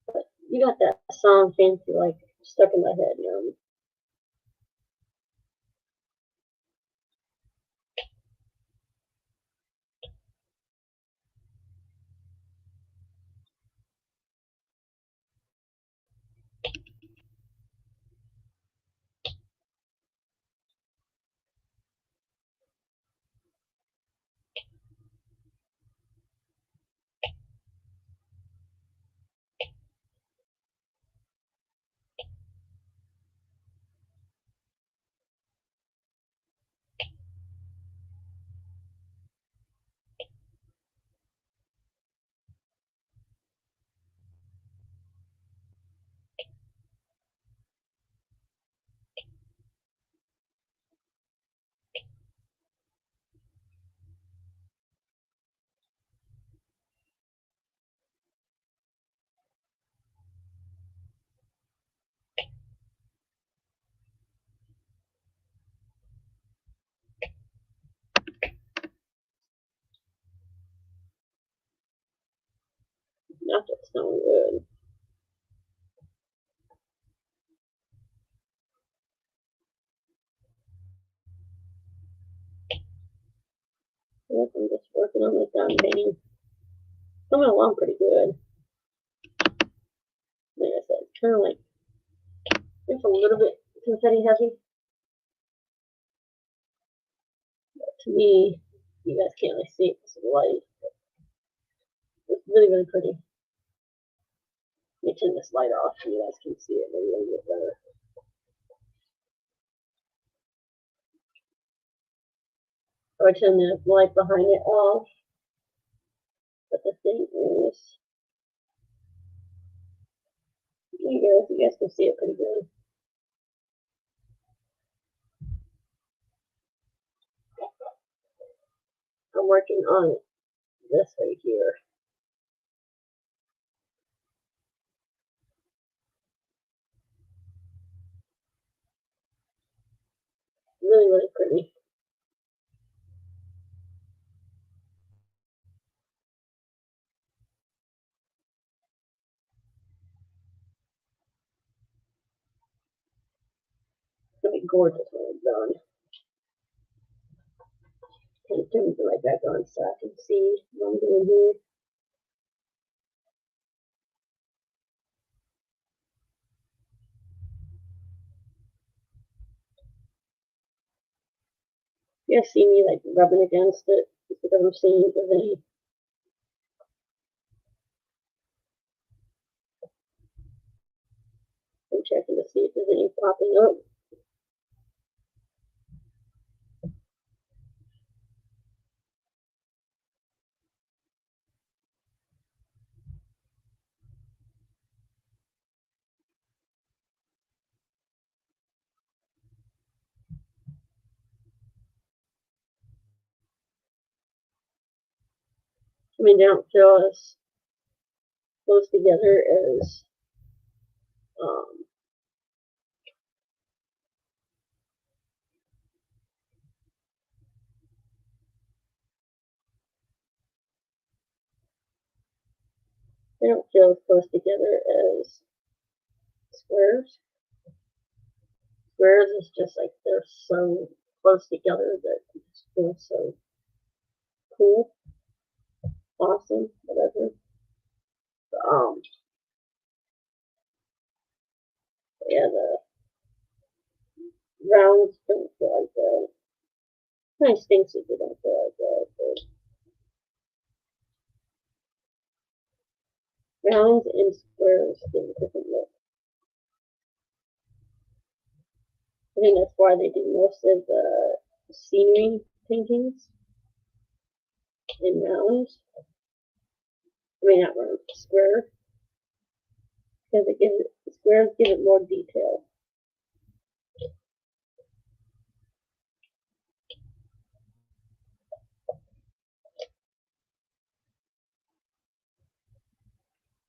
but you got that song fancy like stuck in my head now. Not that sound good. Yep, I'm just working on this down painting. Coming along pretty good. Like I said, it's kind of like It's a little bit confetti heavy. But to me, you guys can't really see it because of the light. It's really, really pretty. Let me turn this light off so you guys can see it maybe a little bit better. So I turn the light behind it off. But the thing is, there you go. You guys can see it pretty good. I'm working on this right here. Really, really pretty. It's gonna be gorgeous when it's done. And turn the light back on so I can see what I'm doing here. You guys see me like rubbing against it because I'm seeing if there's any. I'm checking to see if there's any popping up. I mean, they don't feel as close together as they don't feel as close together as squares. Squares is just like they're so close together that it just feels so cool, awesome, whatever. Um, yeah, the rounds don't feel like that. Kind of stinks if they don't feel like that. But rounds and squares give a different look. I think that's why they do most of the scenery paintings in rounds. I mean, not rounds, square. Because it gives it, squares give it more detail.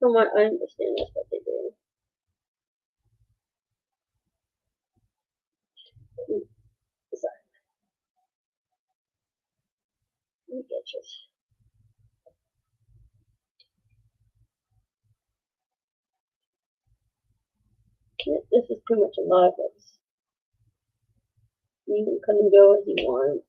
From what I understand, that's what they do. Sorry, let me get you. This is pretty much a live place. You can come and go as you want.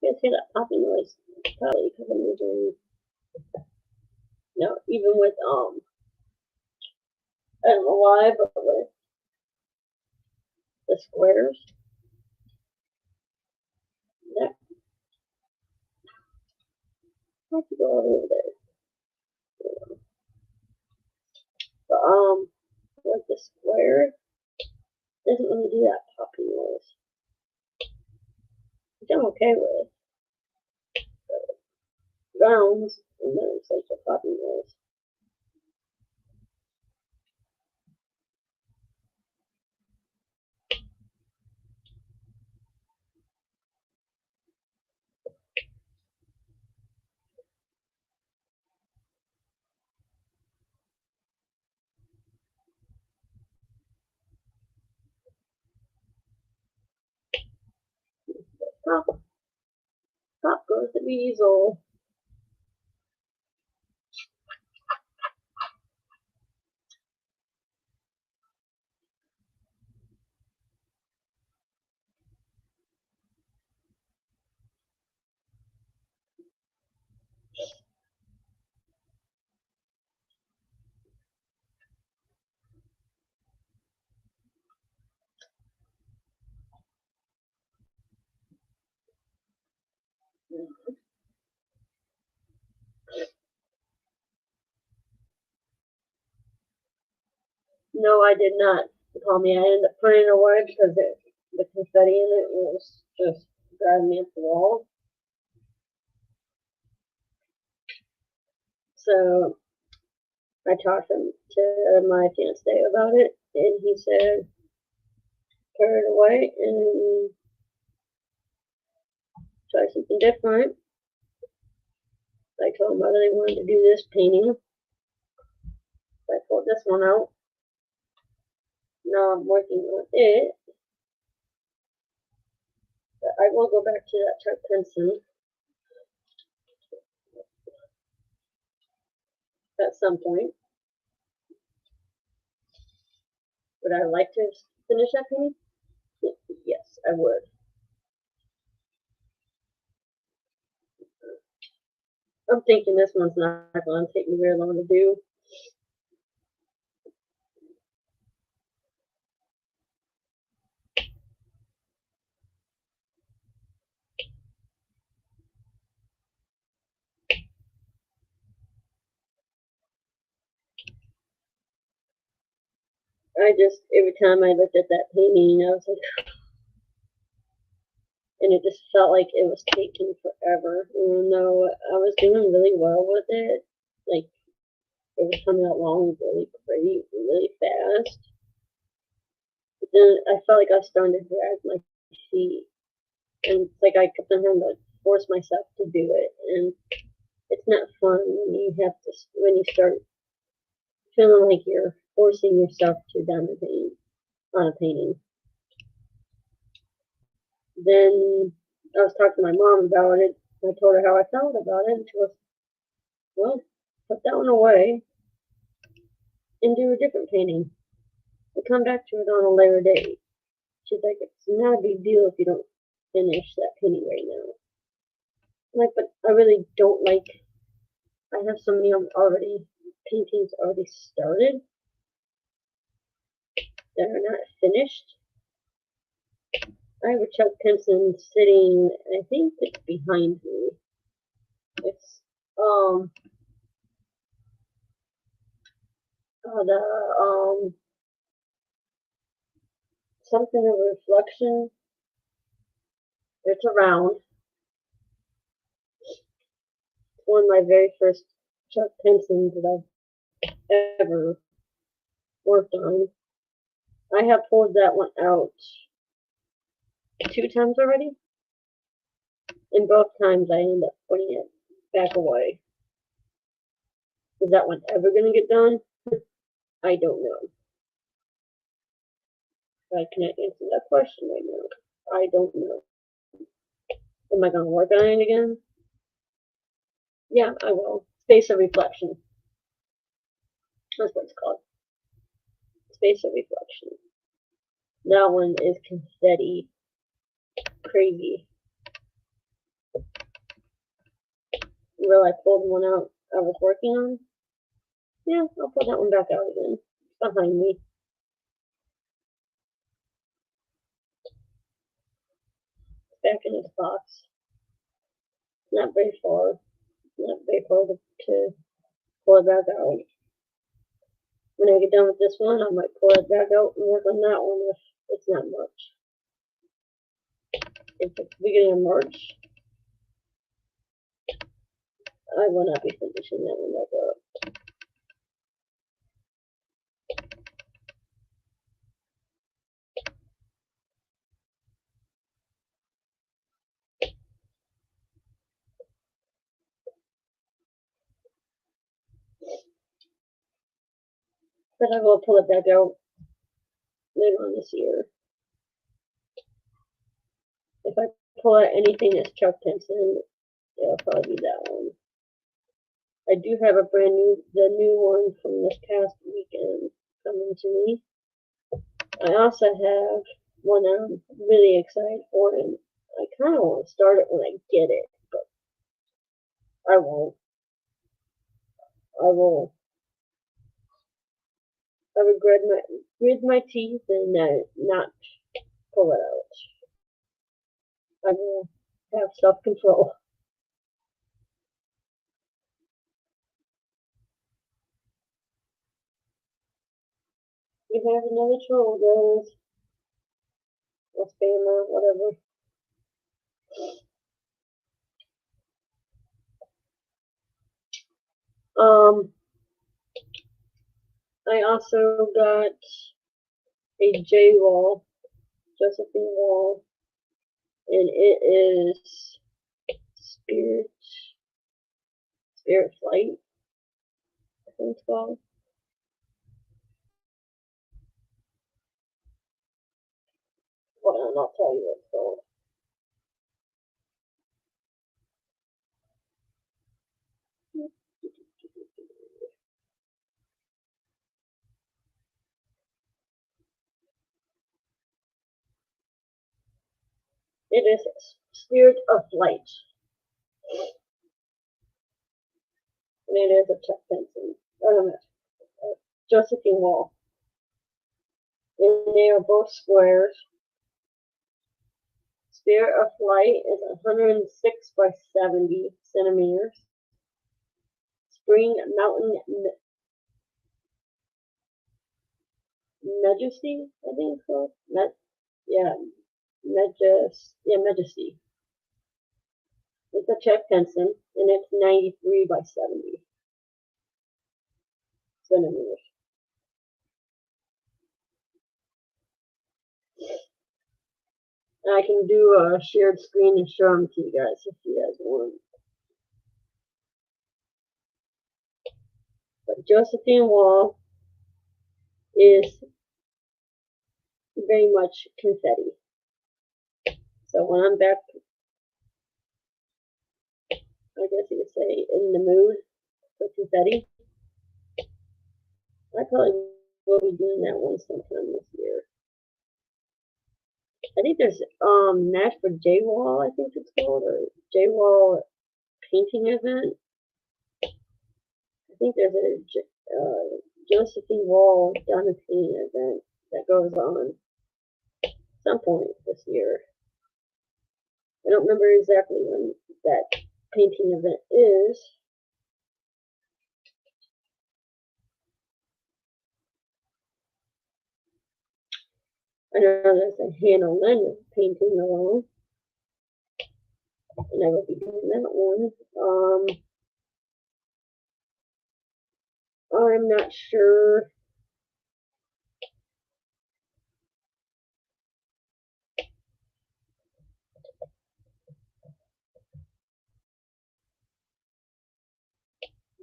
You guys hear that popping noise? Probably because I'm moving. No, even with I don't know why, but with the squares, that I have to go over there. But with the square, it doesn't really do that popping noise, which I'm okay with. Rounds, and then it's like a popping noise. Pop, pop goes the weasel. No, I did not call me. I ended up putting it away because the confetti in it was just driving me up the wall. So I talked to my fiance about it, and he said, put it away and try something different. I told him I really wanted to do this painting. I pulled this one out. Now I'm working on it. But I will go back to that Chuck Penson at some point. Would I like to finish that painting? Yes, I would. I'm thinking this one's not going to take me very long to do. Every time I looked at that painting, I was like, and it just felt like it was taking forever. Even though I was doing really well with it, like it was coming along really pretty, really fast. But then I felt like I was starting to drag my feet, and it's like I kept on having to force myself to do it, and it's not fun when you start feeling like you're forcing yourself to diamond paint on a painting. Then I was talking to my mom about it. I told her how I felt about it, and she goes, "Well, put that one away and do a different painting. We'll come back to it on a later date." She's like, "It's not a big deal if you don't finish that painting right now." I'm like, but I really don't like. I have so many paintings already started that are not finished. I have a Chuck Penson sitting. I think it's behind me. It's the something of a reflection. It's around. It's one of my very first Chuck Pensons that I've ever worked on. I have pulled that one out 2 times already, and both times I end up putting it back away. Is that one ever going to get done? I don't know. I can't answer that question right now. I don't know. Am I going to work on it again? Yeah, I will. Space of reflection. That's what it's called. Space of reflection. That one is confetti. Crazy. Will I pull the one out I was working on? Yeah, I'll pull that one back out again. It's behind me. It's back in its box. Not very far. Not very far to pull it back out. When I get done with this one, I might pull it back out and work on that one if it's not much. If it's the beginning of March, I will not be finishing that one back up. But I will pull it back out later on this year. If I pull out anything that's Chuck Henson, it'll probably be that one. I do have the new one from this past weekend coming to me. I also have one I'm really excited for, and I kind of want to start it when I get it, but I won't. I will. I would grit my teeth and not pull it out. I will have self-control. We have another troll, guys. Or spammer, whatever. I also got a J wall, Josephine wall, and it is Spirit Flight, I think it's called. Hold on, I'll tell you what it's called. It is Spirit of Flight, and it is a Chuck Benson. Josephine wall. And they are both squares. Spirit of Flight is 106 by 70 centimeters. Spring Mountain Majesty, I think it's called. Majesty. It's a Chuck Henson, and it's 93 by 70 centimeters. And I can do a shared screen and show them to you guys if you guys want. But Josephine Wall is very much confetti. So when I'm back, I guess you could say, in the mood for confetti, I probably will be doing that one sometime this year. I think there's Nash for J-Wall, I think it's called, or J-Wall painting event. I think there's a Josephine Wall Diamondqueen event that goes on some point this year. I don't remember exactly when that painting event is. I know there's a Hannah Lynn painting along, and I will be doing that one. I'm not sure.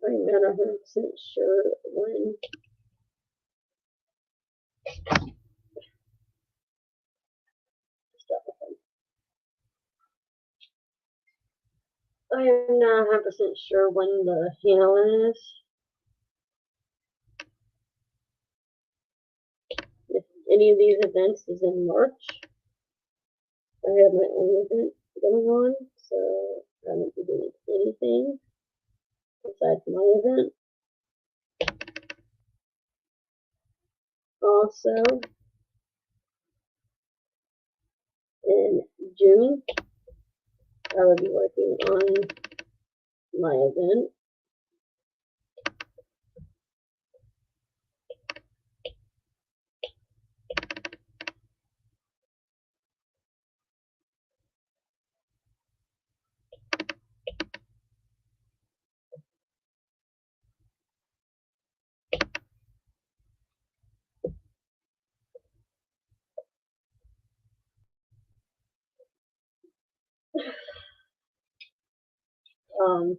I'm not 100% sure when. I am not 100% sure when the Hannah is. If any of these events is in March. I have my own event going on, so I won't be doing anything besides my event. Also, in June, I will be working on my event. Um,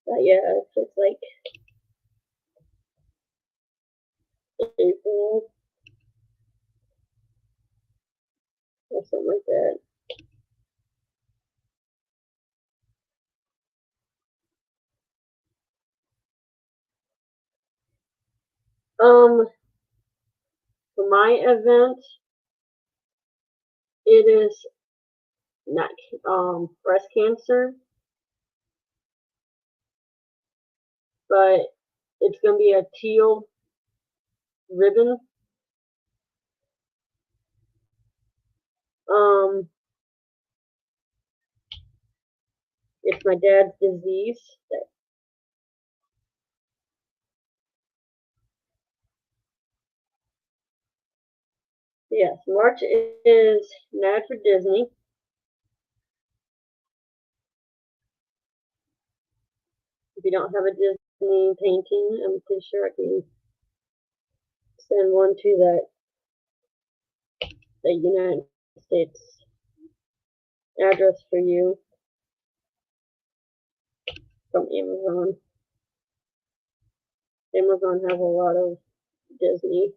But yeah, it's like April or something like that. For my event, it is not breast cancer, but it's gonna be a teal ribbon. Um, it's my dad's disease. Yes, March is Mad for Disney. If you don't have a Disney painting, I'm pretty sure I can send one to the United States address for you from Amazon. Amazon has a lot of Disney.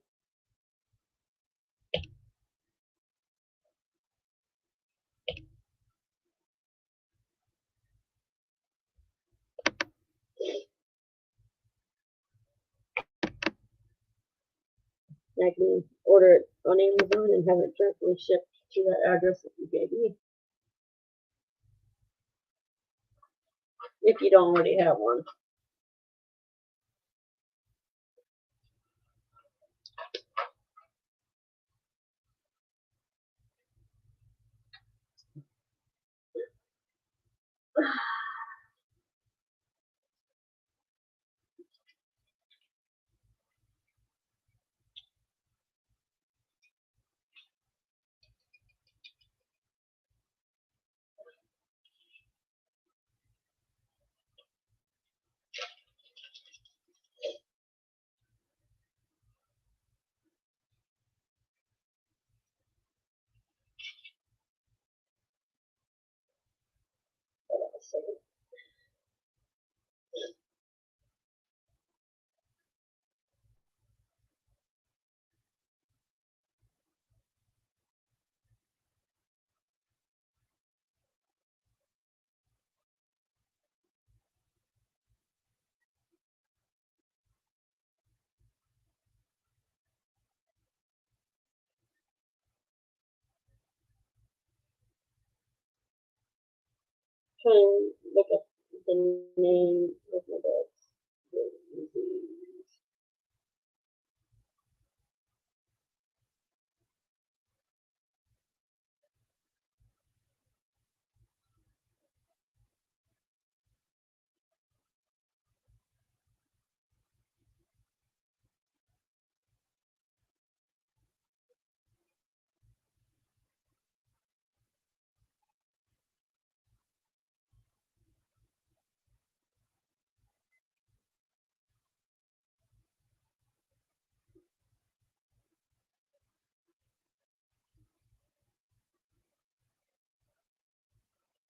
I can order it on Amazon and have it directly shipped to that address that you gave me. If you don't already have one. Try and look up the name of my dad's disease.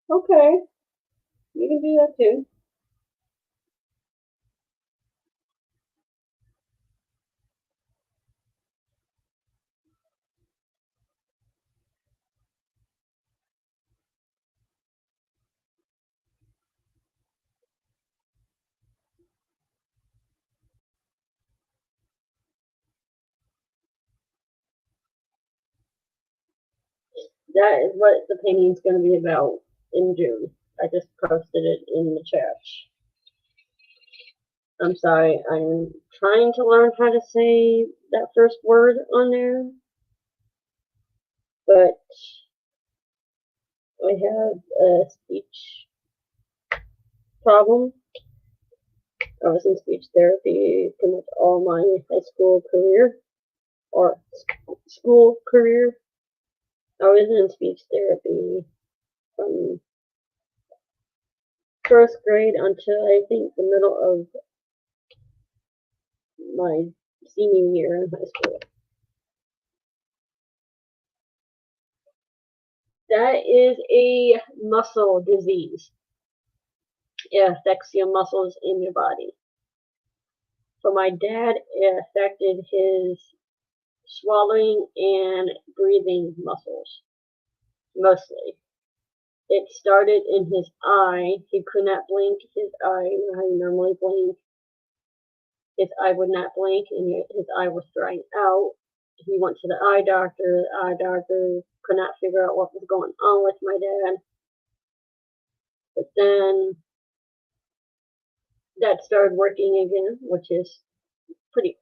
Okay, you can do that too. That is what the painting is going to be about in June. I just posted it in the chat. I'm sorry, I'm trying to learn how to say that first word on there, but I have a speech problem. I was in speech therapy pretty much all my high school career or school career. I was in speech therapy from first grade until I think the middle of my senior year in high school. That is a muscle disease. It affects your muscles in your body. For my dad, it affected his swallowing and breathing muscles, mostly. It started in his eye. He could not blink his eye how he normally blinked. His eye would not blink, and his eye was drying out. He went to the eye doctor. The eye doctor could not figure out what was going on with my dad. But then that started working again, which is pretty,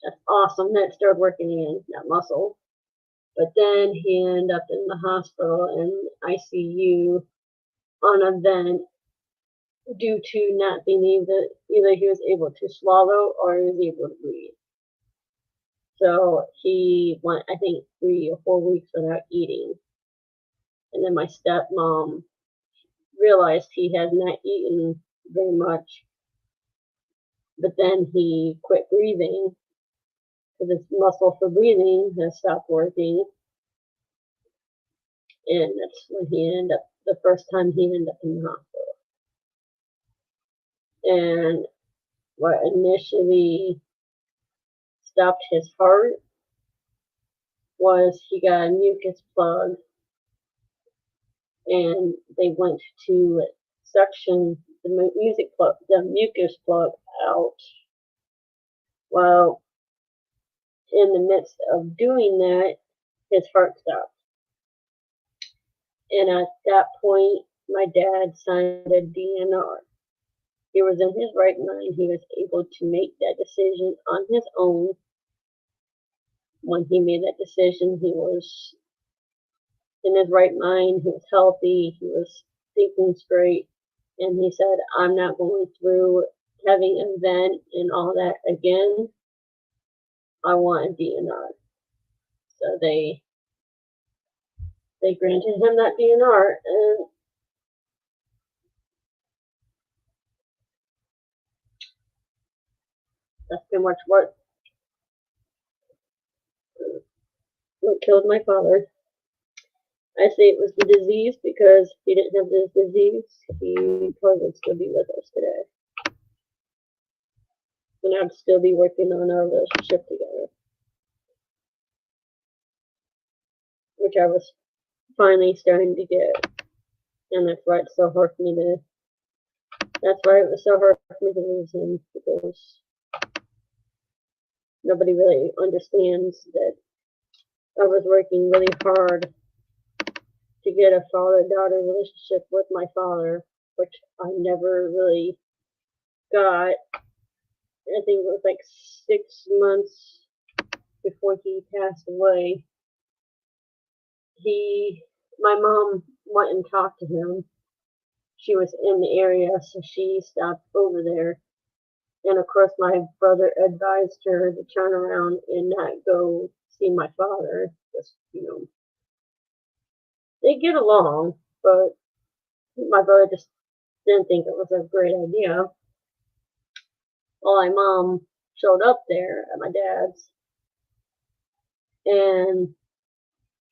that's awesome. That started working again, that muscle. But then he ended up in the hospital in ICU on a vent due to not being able to, either he was able to swallow or he was able to breathe. So he went, I think, 3 or 4 weeks without eating. And then my stepmom realized he had not eaten very much. But then he quit breathing because his muscle for breathing has stopped working. And that's when he ended up, the first time he ended up in the hospital. And what initially stopped his heart was he got a mucus plug, and they went to suction the mucus plug out. Well, in the midst of doing that, his heart stopped. And at that point, my dad signed a DNR. He was in his right mind. He was able to make that decision on his own. When he made that decision, he was in his right mind. He was healthy. He was thinking straight. And he said, I'm not going through having an event and all that again. I want a DNR. So they granted him that DNR, and that's pretty much what killed my father. I say it was the disease because if he didn't have this disease, he probably would still be with us today. And I'd still be working on our relationship together. Which I was finally starting to get. And that's why it's so hard for me to, that's why it was so hard for me to lose him, because nobody really understands that I was working really hard to get a father-daughter relationship with my father, which I never really got. I think it was like 6 months before he passed away. My mom went and talked to him. She was in the area, so she stopped over there. And of course, my brother advised her to turn around and not go see my father. Just, they get along, but my brother just didn't think it was a great idea. Well, my mom showed up there at my dad's, and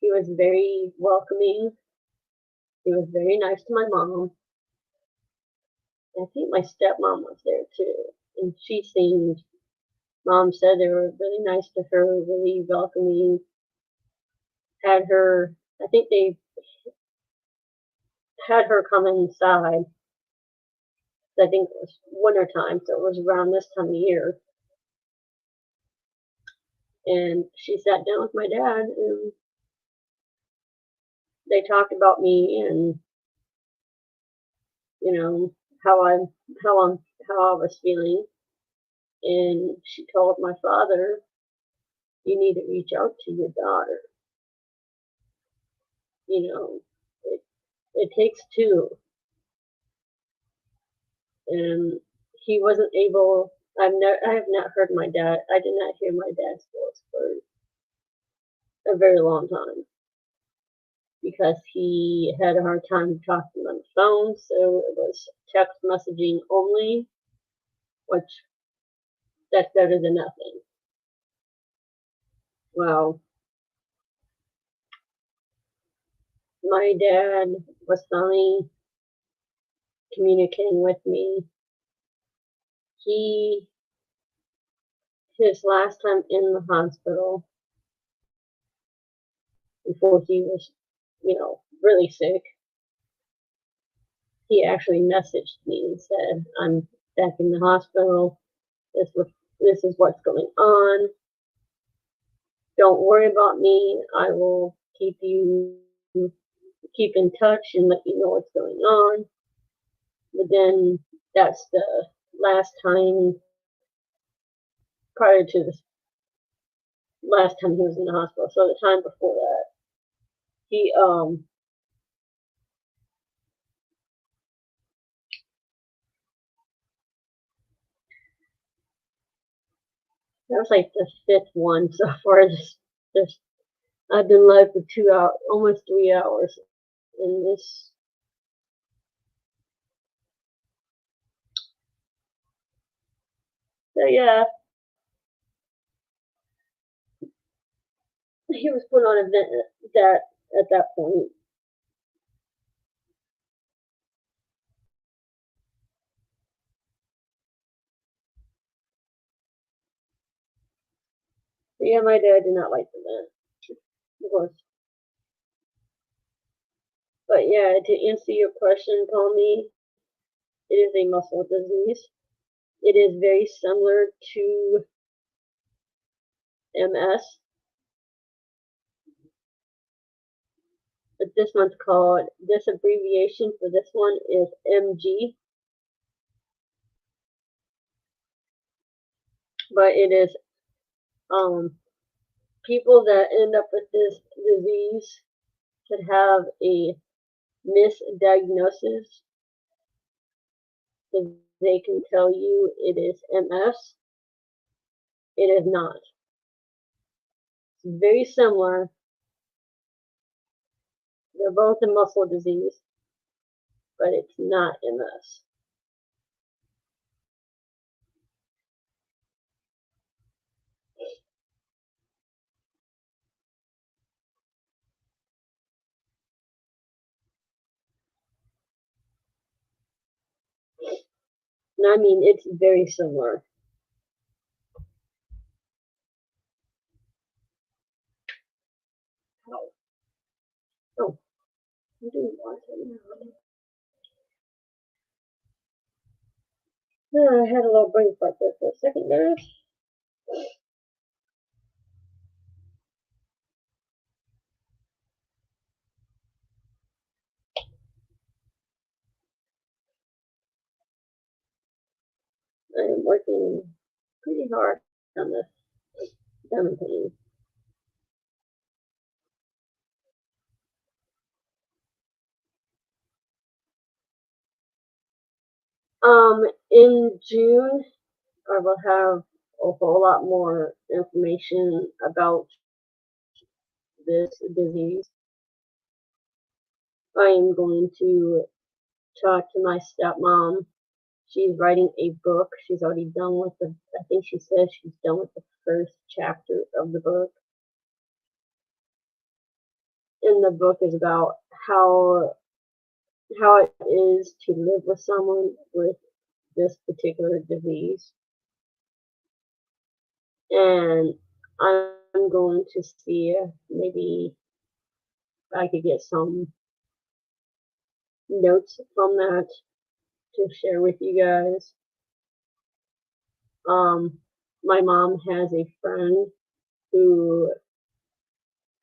he was very welcoming. He was very nice to my mom. I think my stepmom was there too, and Mom said they were really nice to her, really welcoming. Had her, I think they had her come inside. I think it was winter time, so it was around this time of year. And she sat down with my dad, and they talked about me and how I was feeling. And she told my father, "You need to reach out to your daughter. It takes two." And he wasn't able. I have not heard my dad. I did not hear my dad's voice for a very long time because he had a hard time talking on the phone. So it was text messaging only, which that's better than nothing. Well, my dad was finally communicating with me. His last time in the hospital, before he was, really sick, he actually messaged me and said, "I'm back in the hospital. This is what's going on. Don't worry about me. I will keep in touch and let you know what's going on." But then that's the last time prior to the last time he was in the hospital. So the time before that, he that was like the fifth one so far. This I've been live for 2 hours, almost 3 hours in this. So yeah, he was put on a vent that at that point. But yeah, my dad did not like the vent, of course. But yeah, to answer your question, Tommy, it is a muscle disease. It is very similar to MS, but this one's called, this abbreviation for this one is MG, but it is people that end up with this disease could have a misdiagnosis, so they can tell you it is MS. It is not. It's very similar. They're both a muscle disease, but it's not MS. And I mean, it's very similar. Oh, oh, I'm doing water now. I had a little brain fart there for a second there. I am working pretty hard on this Diamondqueen. In June, I will have a whole lot more information about this disease. I am going to talk to my stepmom. She's writing a book. She's already done with I think she says she's done with the first chapter of the book. And the book is about how it is to live with someone with this particular disease. And I'm going to see if maybe I could get some notes from that to share with you guys. My mom has a friend who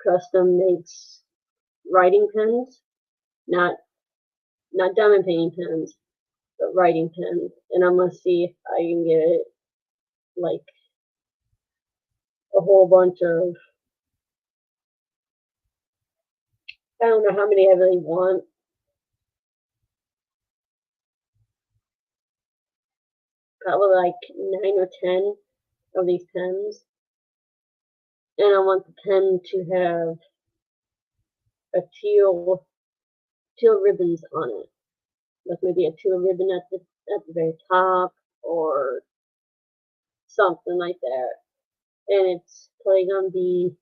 custom makes writing pens, not diamond painting pens, but writing pens, and I'm gonna see if I can get like a whole bunch of, I don't know how many I really want. Probably like 9 or 10 of these pens. And I want the pen to have a teal ribbons on it. Like maybe a teal ribbon at the very top or something like that. And it's Polygon B.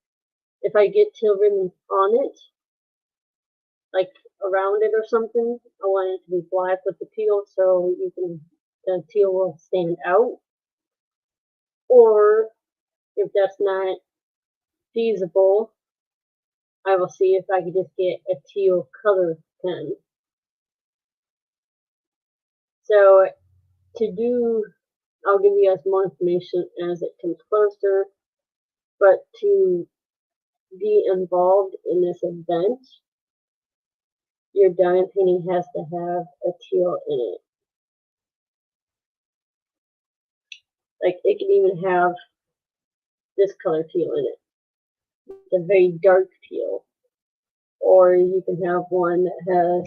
If I get teal ribbons on it, like around it or something. I want it to be black with the teal so the teal will stand out. Or if that's not feasible, I will see if I can just get a teal color pen. So I'll give you guys more information as it comes closer, but to be involved in this event, your diamond painting has to have a teal in it. Like it can even have this color teal in it. It's a very dark teal. Or you can have one that has,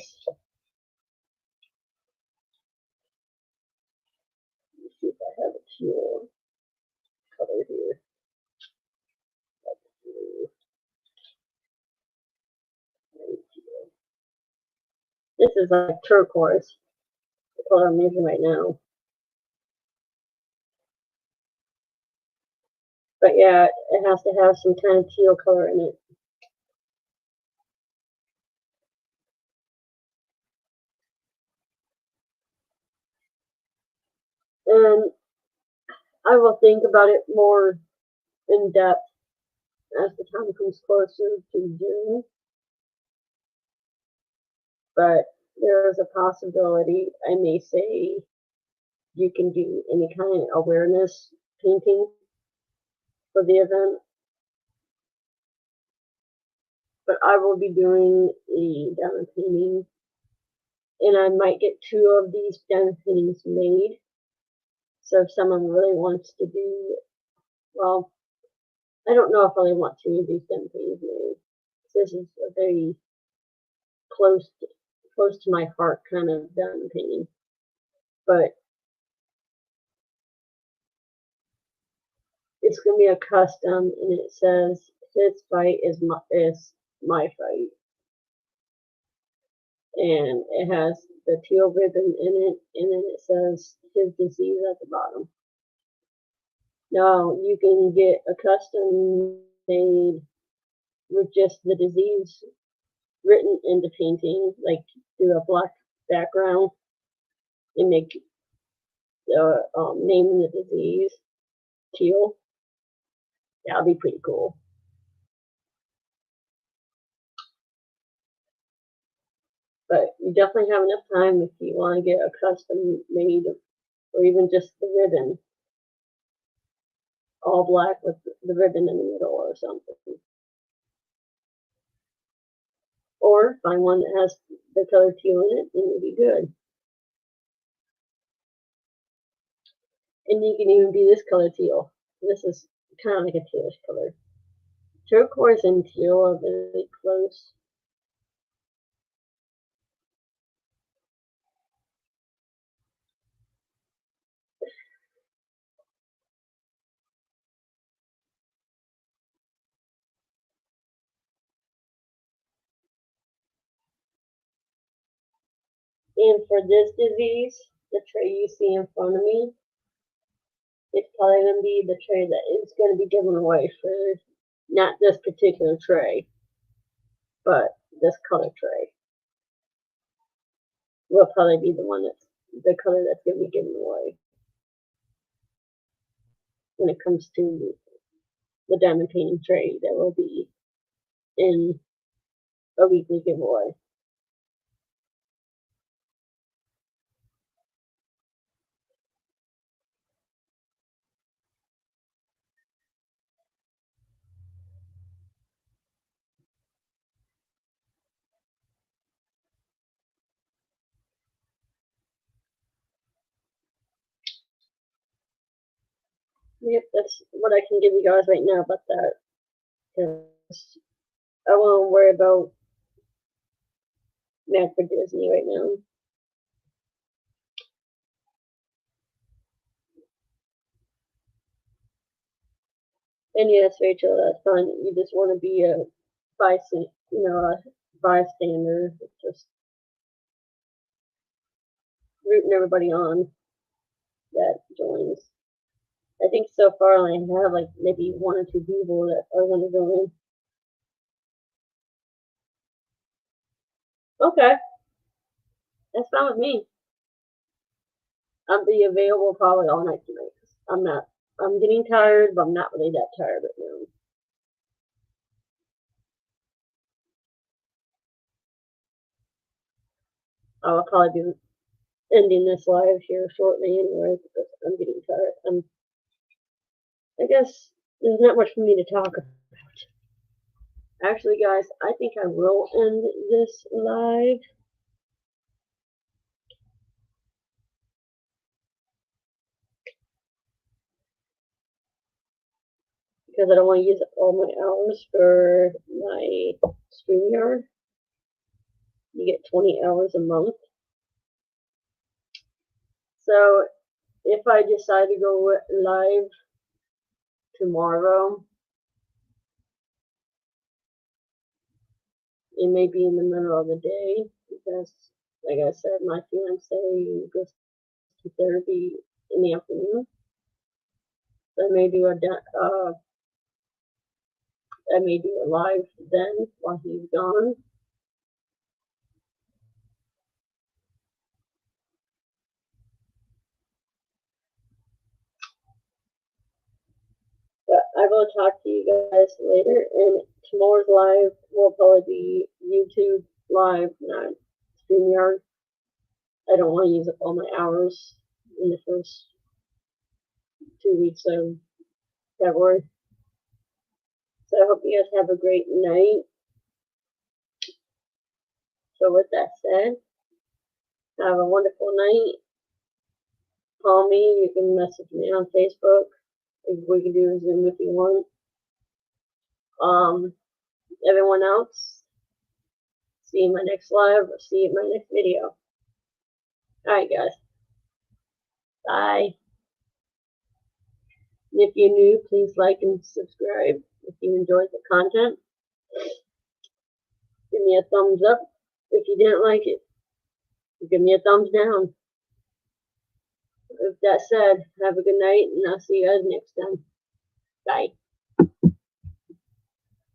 let's see if I have a teal color here. This is like turquoise, the color I'm using right now. But yeah, it has to have some kind of teal color in it. And I will think about it more in depth as the time comes closer to June. But there is a possibility I may say you can do any kind of awareness painting for the event. But I will be doing a diamond painting, and I might get 2 of these diamond paintings made. So if someone really wants to do, well, I don't know if I really want 2 of these diamond paintings made. This is a very close to my heart kind of diamond painting. But it's gonna be a custom, and it says his fight is my fight, and it has the teal ribbon in it, and then it says his disease at the bottom. Now you can get a custom made with just the disease written in the painting, like do a black background and make the name of the disease teal. That'll be pretty cool. But you definitely have enough time if you want to get a custom made, or even just the ribbon, all black with the ribbon in the middle or something. Or find one that has the color teal in it and it'll be good. And you can even be this color teal. This is kind of like a tealish color. Turquoise and teal are very close. And for this disease, the tray you see in front of me, it's probably going to be the tray that is going to be given away for not this particular tray, but this color tray will probably be the one that's the color that's going to be given away when it comes to the diamond painting tray that will be in a weekly giveaway. Yep, that's what I can give you guys right now about that. Because I won't worry about Mad for Disney right now. And yes, Rachel, that's fine. You just want to be a bystander, just rooting everybody on that joins. I think so far I have like maybe 1 or 2 people that are going to join. Okay, that's fine with me. I'll be available probably all night tonight. I'm not. I'm getting tired, but I'm not really that tired right now. I'll probably be ending this live here shortly anyway because I'm getting tired. I guess there's not much for me to talk about. Actually, guys, I think I will end this live. Because I don't want to use all my hours for my StreamYard. You get 20 hours a month. So if I decide to go live tomorrow, it may be in the middle of the day because, like I said, my fiance goes to therapy in the afternoon. So I may do a live then while he's gone. But I will talk to you guys later, and tomorrow's live will probably be YouTube live, not StreamYard. I don't want to use up all my hours in the first 2 weeks of February. So I hope you guys have a great night. So with that said, have a wonderful night. Call me. You can message me on Facebook. We can do a Zoom if you want. Everyone else, see you in my next live or see you in my next video. Alright, guys. Bye. And if you're new, please like and subscribe. If you enjoyed the content, give me a thumbs up. If you didn't like it, give me a thumbs down. With that said, have a good night, and I'll see you guys next time. Bye.